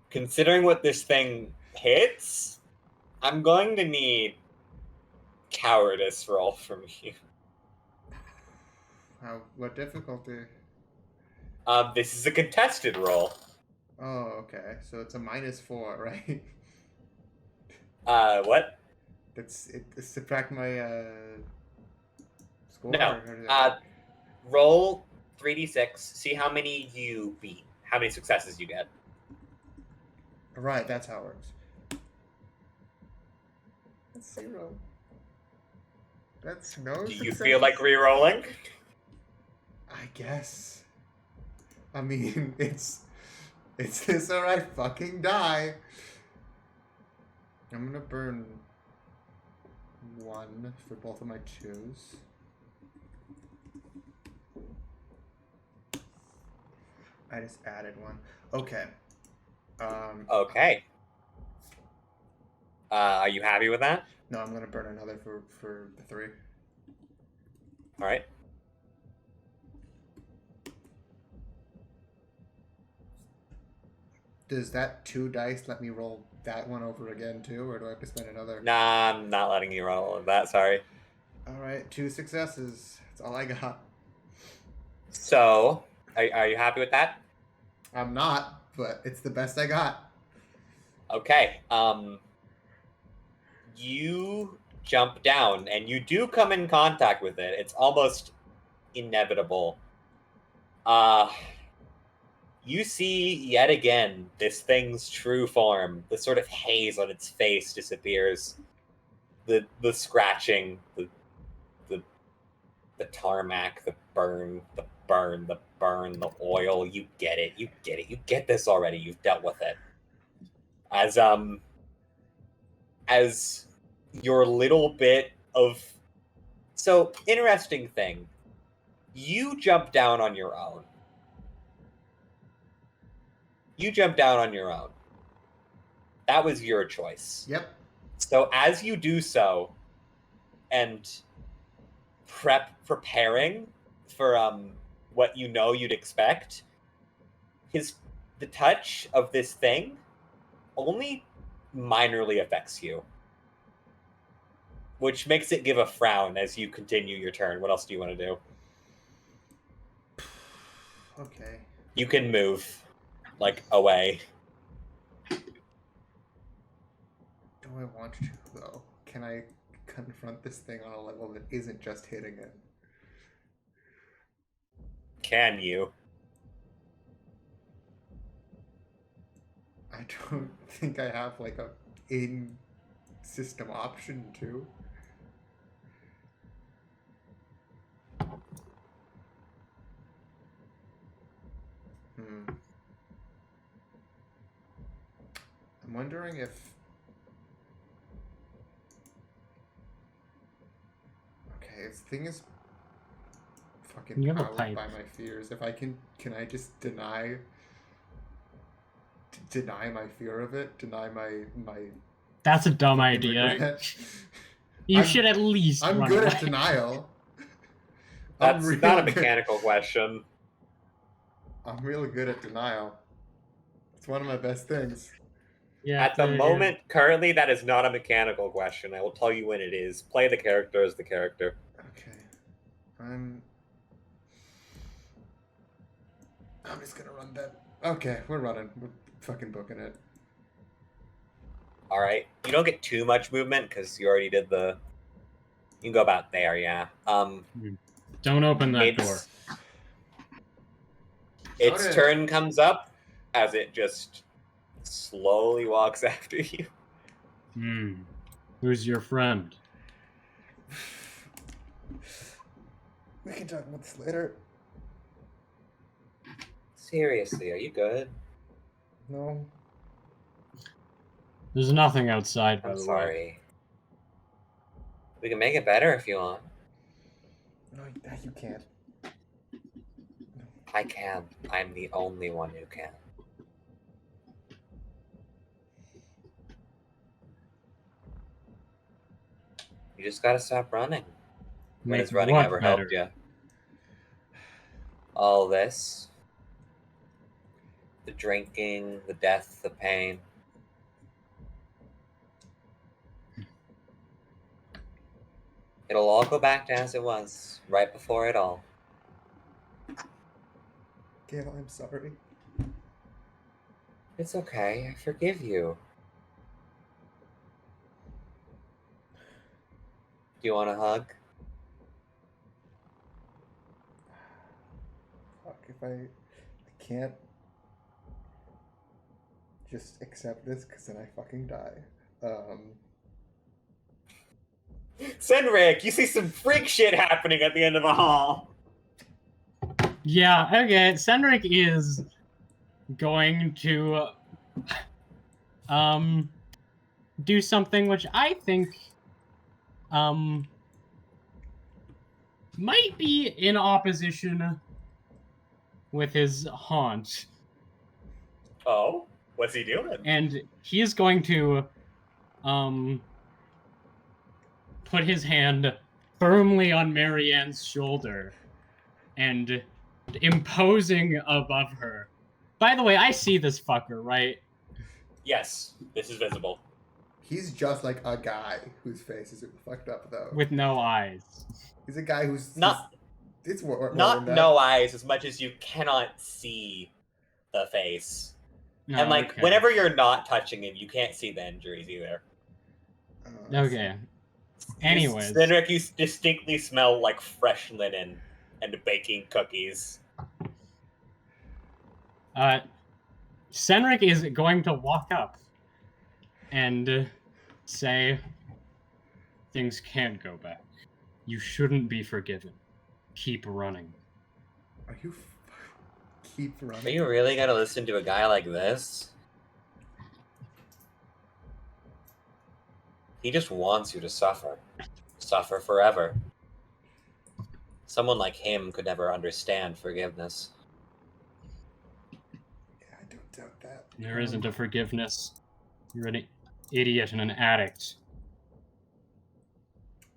Considering what this thing hits, I'm going to need cowardice roll from you. What difficulty? This is a contested roll. Oh, okay. So it's a -4, right? What? It's subtract my score. No. Roll 3d6. See how many you beat. How many successes you get. Right, that's how it works. That's 0. That's no. Do you feel like re-rolling? I guess. I mean, it's It's this or I fucking die. I'm gonna burn 1 for both of my 2s. I just added 1. Okay. Okay. Are you happy with that? No, I'm gonna burn another for the 3. All right. Does that 2 dice let me roll that one over again too, or do I have to spend another? Nah, I'm not letting you roll all of that. Sorry. All right, 2 successes. That's all I got. So, are you happy with that? I'm not, but it's the best I got. Okay. You jump down, and you do come in contact with it. It's almost inevitable. You see yet again this thing's true form. The sort of haze on its face disappears. The scratching, the tarmac, the burn, the oil. You get it. You get this already. You've dealt with it. As your little bit of... So, interesting thing. You jump down on your own. That was your choice. Yep. So as you do so, and preparing for what you know you'd expect, the touch of this thing only minorly affects you, which makes it give a frown as you continue your turn. What else do you want to do? Okay. You can move, away. Do I want to, though? Can I confront this thing on a level that isn't just hitting it? Can you? I don't think I have, a in-system option to. I'm wondering if... Okay, this thing is fucking powered by my fears. If I can I just deny my fear of it? Deny my That's a dumb idea. Regret? You should at least I'm run good away. at denial. That's not a mechanical question. I'm really good at denial. It's one of my best things. Yeah. At the moment, currently, that is not a mechanical question. I will tell you when it is. Play the character as the character. Okay. I'm just gonna run that. Okay, we're running. We're fucking booking it. Alright. You don't get too much movement, because you already did the... You can go about there, yeah. Don't open that door. Its turn comes up as it just slowly walks after you. Who's your friend? We can talk about this later. Seriously, are you good? No. There's nothing outside, by I'm the way. sorry. We can make it better if you want. No, you can't. I can. I'm the only one who can. You just gotta stop running. When has running ever helped you? All this. The drinking, the death, the pain. It'll all go back to as it was, right before it all. Gail, I'm sorry. It's okay, I forgive you. Do you want a hug? Fuck, if I can't just accept this, because then I fucking die. Cenric, you see some freak shit happening at the end of the hall. Yeah, okay. Cenric is going to do something which I think might be in opposition with his haunt. Oh, what's he doing? And he is going to put his hand firmly on Marianne's shoulder and imposing above her. By the way, I see this fucker, right? Yes, this is visible. He's just like a guy whose face is fucked up, though. With no eyes. He's a guy who's Not it's more not than that. no eyes as much as you cannot see the face. No, And like okay. whenever you're not touching him, you can't see the injuries either. Okay. Anyways. Cenric, you distinctly smell like fresh linen and baking cookies. Cenric is going to walk up and say, things can't go back. You shouldn't be forgiven. Keep running. Are you keep running? Are you really gonna listen to a guy like this? He just wants you to suffer. Suffer forever. Someone like him could never understand forgiveness. Yeah, I don't doubt that. There isn't a forgiveness. You're an idiot and an addict.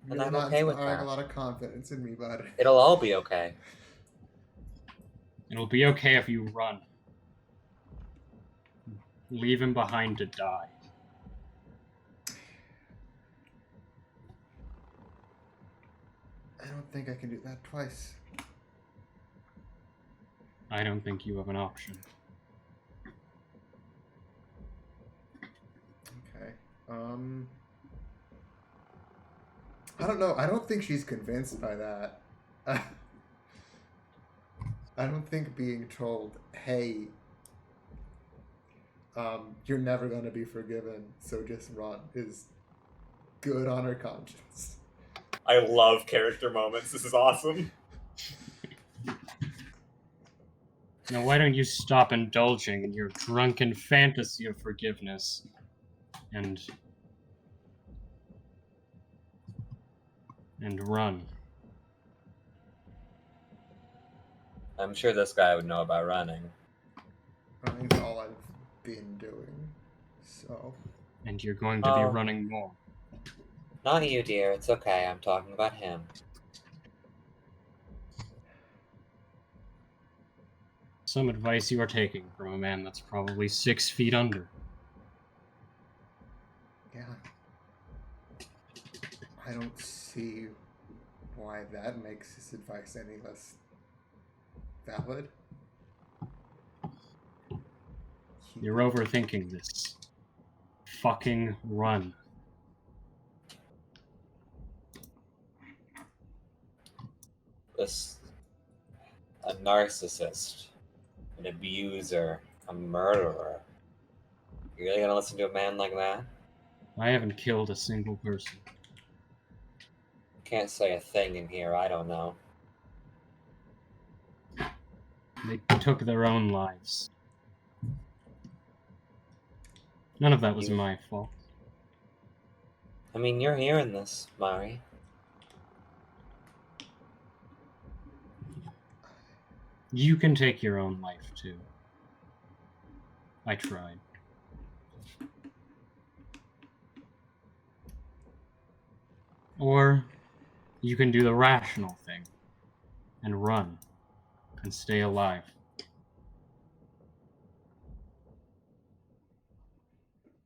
You're And I'm not okay with inspiring that. a lot of confidence in me, bud. It'll all be okay. It'll be okay if you run. Leave him behind to die. I don't think I can do that twice. I don't think you have an option. Okay. I don't know. I don't think she's convinced by that. I don't think being told, hey, you're never going to be forgiven, so just run, is good on her conscience. I love character moments. This is awesome. Now, why don't you stop indulging in your drunken fantasy of forgiveness and run? I'm sure this guy would know about running. Running's all I've been doing, so... And you're going to be running more. Not you, dear. It's okay. I'm talking about him. Some advice you are taking from a man that's probably 6 feet under. Yeah. I don't see why that makes his advice any less valid. You're overthinking this. Fucking run. A narcissist, an abuser, a murderer. You really gonna listen to a man like that? I haven't killed a single person. Can't say a thing in here, I don't know. They took their own lives. None of that was my fault. I mean, you're hearing this, Mari. You can take your own life, too. I tried. Or you can do the rational thing and run and stay alive.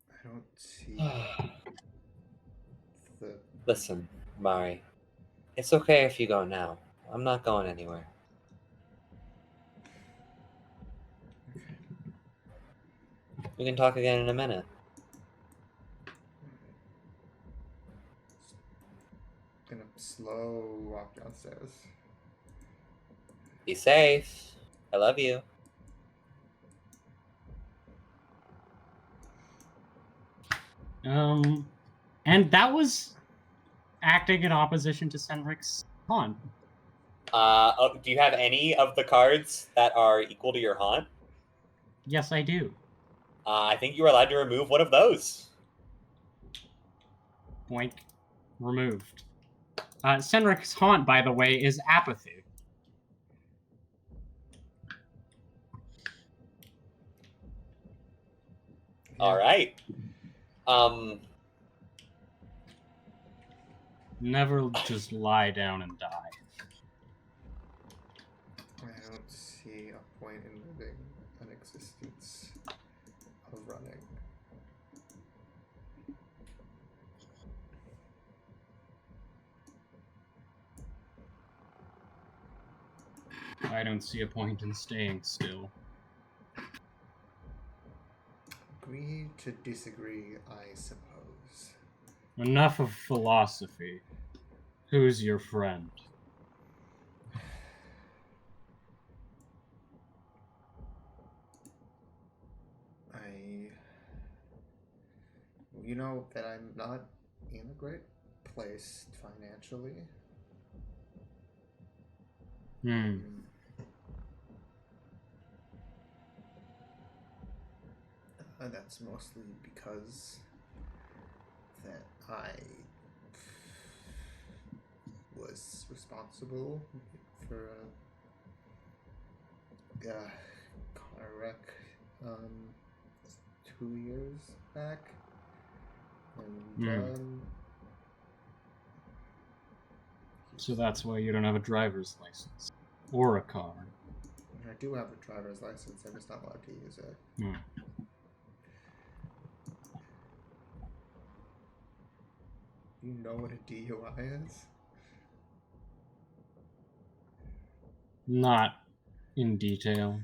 I don't see the... Listen, Mari. It's okay if you go now. I'm not going anywhere. We can talk again in a minute. Gonna slow walk downstairs. Be safe. I love you. And that was acting in opposition to Cenric's haunt. Do you have any of the cards that are equal to your haunt? Yes, I do. I think you are allowed to remove one of those. Boink. Removed. Cenric's haunt, by the way, is apathy. All right. Never just lie down and die. I don't see a point in living an existence of running. I don't see a point in staying still. Agree to disagree, I suppose. Enough of philosophy. Who's your friend? You know that I'm not in a great place financially. That's mostly because that I was responsible for a car wreck 2 years back. And so that's why you don't have a driver's license or a car. I do have a driver's license. I'm just not allowed to use it. You know what a DUI is? Not in detail.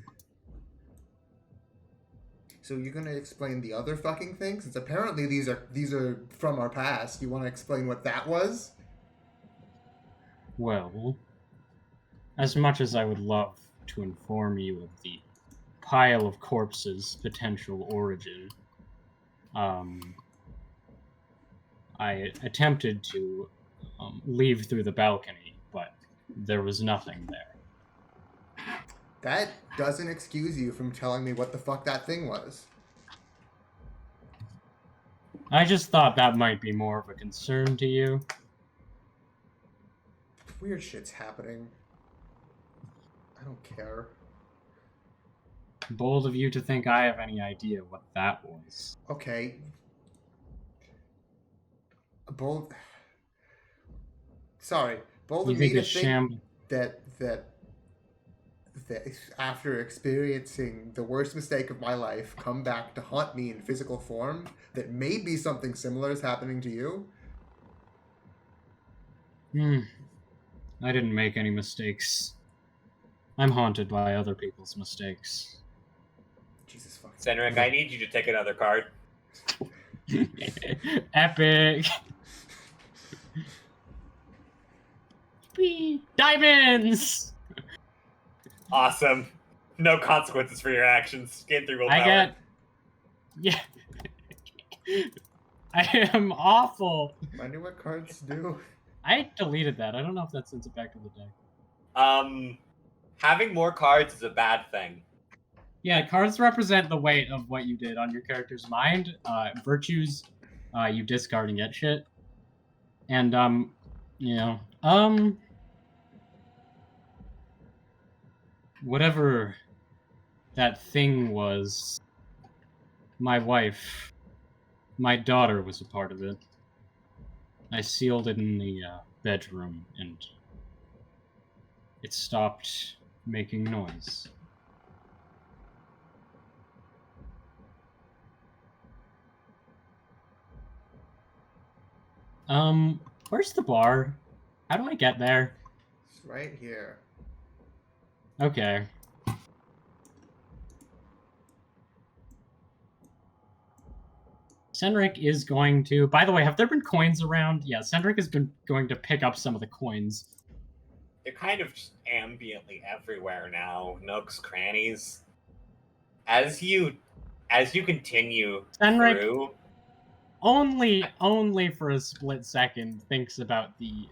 So you're gonna explain the other fucking things? Since apparently these are from our past. You want to explain what that was? Well, as much as I would love to inform you of the pile of corpses' potential origin, I attempted to leave through the balcony, but there was nothing there. That doesn't excuse you from telling me what the fuck that thing was. I just thought that might be more of a concern to you. Weird shit's happening. I don't care. Bold of you to think I have any idea what that was. Okay. Bold. Sorry. Bold of me to think that after experiencing the worst mistake of my life, come back to haunt me in physical form, that maybe something similar is happening to you? I didn't make any mistakes. I'm haunted by other people's mistakes. Jesus fucking. Cenric, I need you to take another card. Epic! Diamonds! Awesome. No consequences for your actions. Gain 3 willpower. Yeah. I am awful. I knew what cards do. I deleted that. I don't know if that sends it back to the deck. Having more cards is a bad thing. Yeah, cards represent the weight of what you did on your character's mind. Virtues, you discard and get shit. And, whatever that thing was, my wife, my daughter was a part of it. I sealed it in the bedroom, and it stopped making noise. Where's the bar? How do I get there? It's right here. Okay. Cenric is going to... By the way, have there been coins around? Yeah, Cenric is going to pick up some of the coins. They're kind of just ambiently everywhere now. Nooks, crannies. As you continue Cenric through... only for a split second thinks about the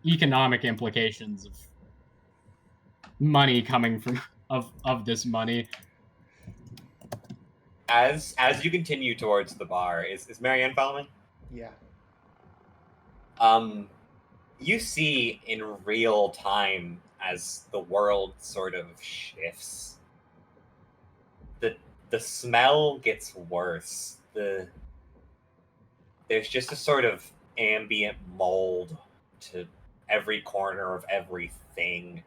economic implications of money coming from of this money. As you continue towards the bar, is Marianne following? Yeah. You see in real time as the world sort of shifts. The smell gets worse. There's just a sort of ambient mold to every corner of everything.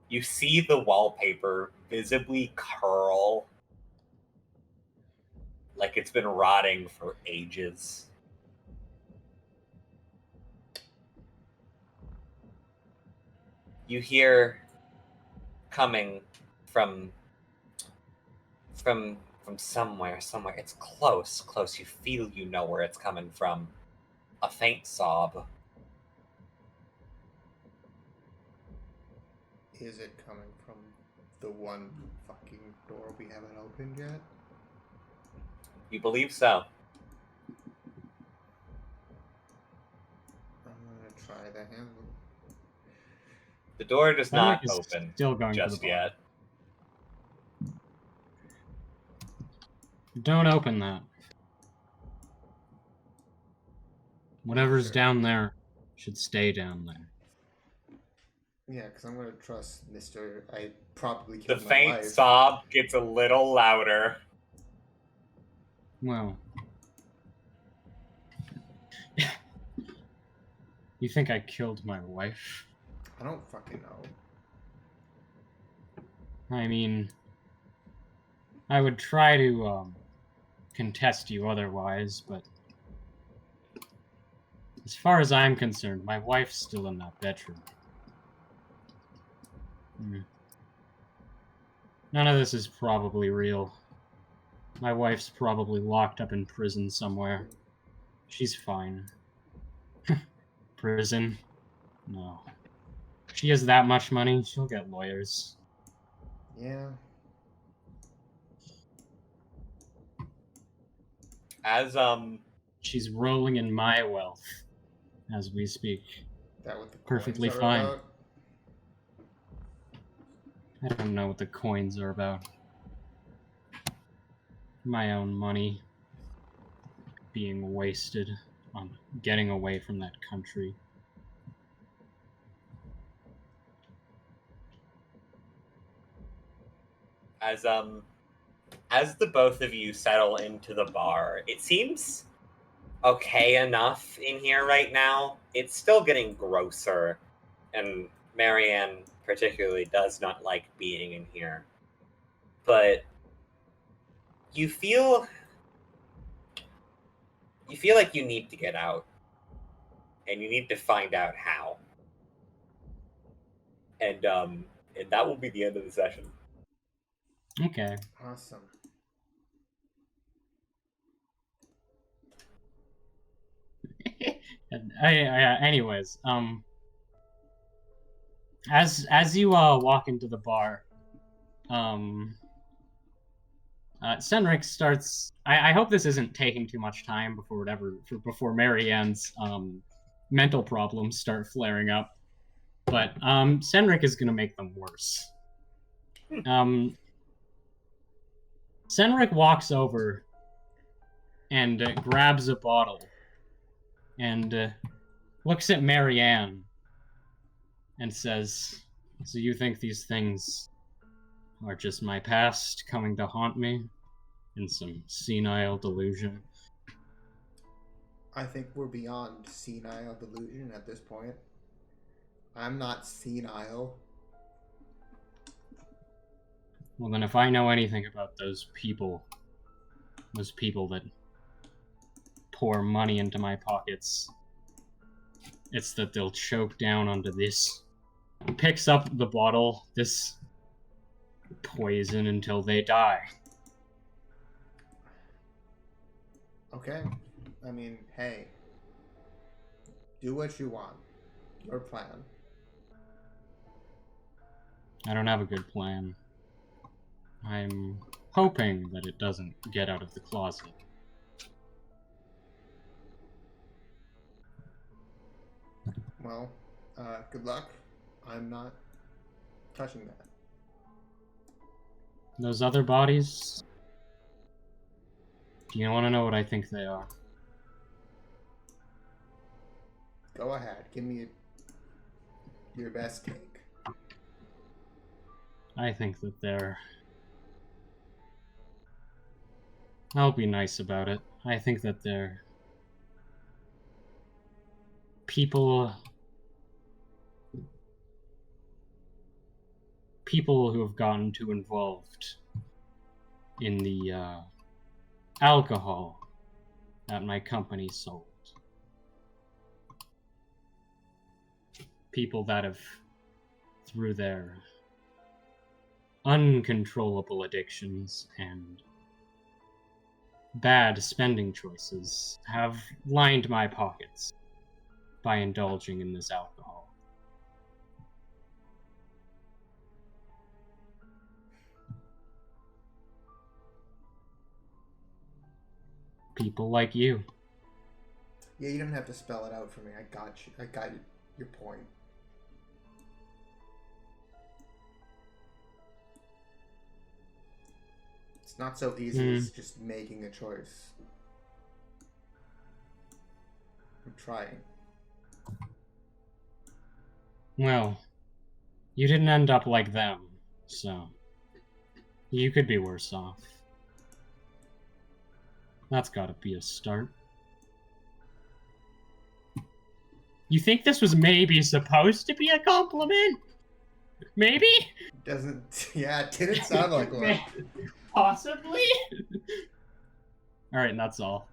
You see the wallpaper visibly curl like it's been rotting for ages. You hear coming from somewhere. It's close. You feel you know where it's coming from. A faint sob. Is it coming from the one fucking door we haven't opened yet? You believe so? I'm gonna try the handle. The door does not is open still going just to the bar. yet. Don't open that. Whatever's down there should stay down there. Yeah, because I'm gonna trust Mr. I probably The killed my faint wife. sob gets a little louder. Well, you think I killed my wife? I don't fucking know. I mean, I would try to contest you otherwise, but as far as I'm concerned, my wife's still in that bedroom. None of this is probably real. My wife's probably locked up in prison somewhere. She's fine. Prison? No. If she has that much money, she'll get lawyers. Yeah. As She's rolling in my wealth as we speak. That what the Perfectly coins are fine. about? I don't know what the coins are about. My own money being wasted on getting away from that country. As the both of you settle into the bar, it seems okay enough in here right now. It's still getting grosser, and Marianne particularly does not like being in here. But you feel like you need to get out, and you need to find out how. And that will be the end of the session. Okay. Awesome. Anyways, as you walk into the bar, Cenric starts. I hope this isn't taking too much time before Marianne's mental problems start flaring up. But Cenric is gonna make them worse. Cenric walks over and grabs a bottle and looks at Marianne and says, "So you think these things are just my past coming to haunt me in some senile delusion?" I think we're beyond senile delusion at this point. I'm not senile. Well, then if I know anything about those people that pour money into my pockets, it's that they'll choke down onto this. He picks up the bottle, this poison, until they die. Okay. I mean, hey. Do what you want. Your plan. I don't have a good plan. I'm hoping that it doesn't get out of the closet. Well, good luck. I'm not touching that. Those other bodies, Do you want to know what I think they are? Go ahead. Give me your best take. I think that they're... I'll be nice about it. I think that they're... people who have gotten too involved in the alcohol that my company sold. People that have, through their uncontrollable addictions and bad spending choices, have lined my pockets by indulging in this alcohol. People like you. Yeah, you don't have to spell it out for me. I got you. I got your point. It's not so easy as just making a choice. I'm trying. Well, you didn't end up like them, so you could be worse off. That's gotta be a start. You think this was maybe supposed to be a compliment? Maybe? Doesn't... Yeah, it didn't sound like one. Possibly? Alright, and that's all.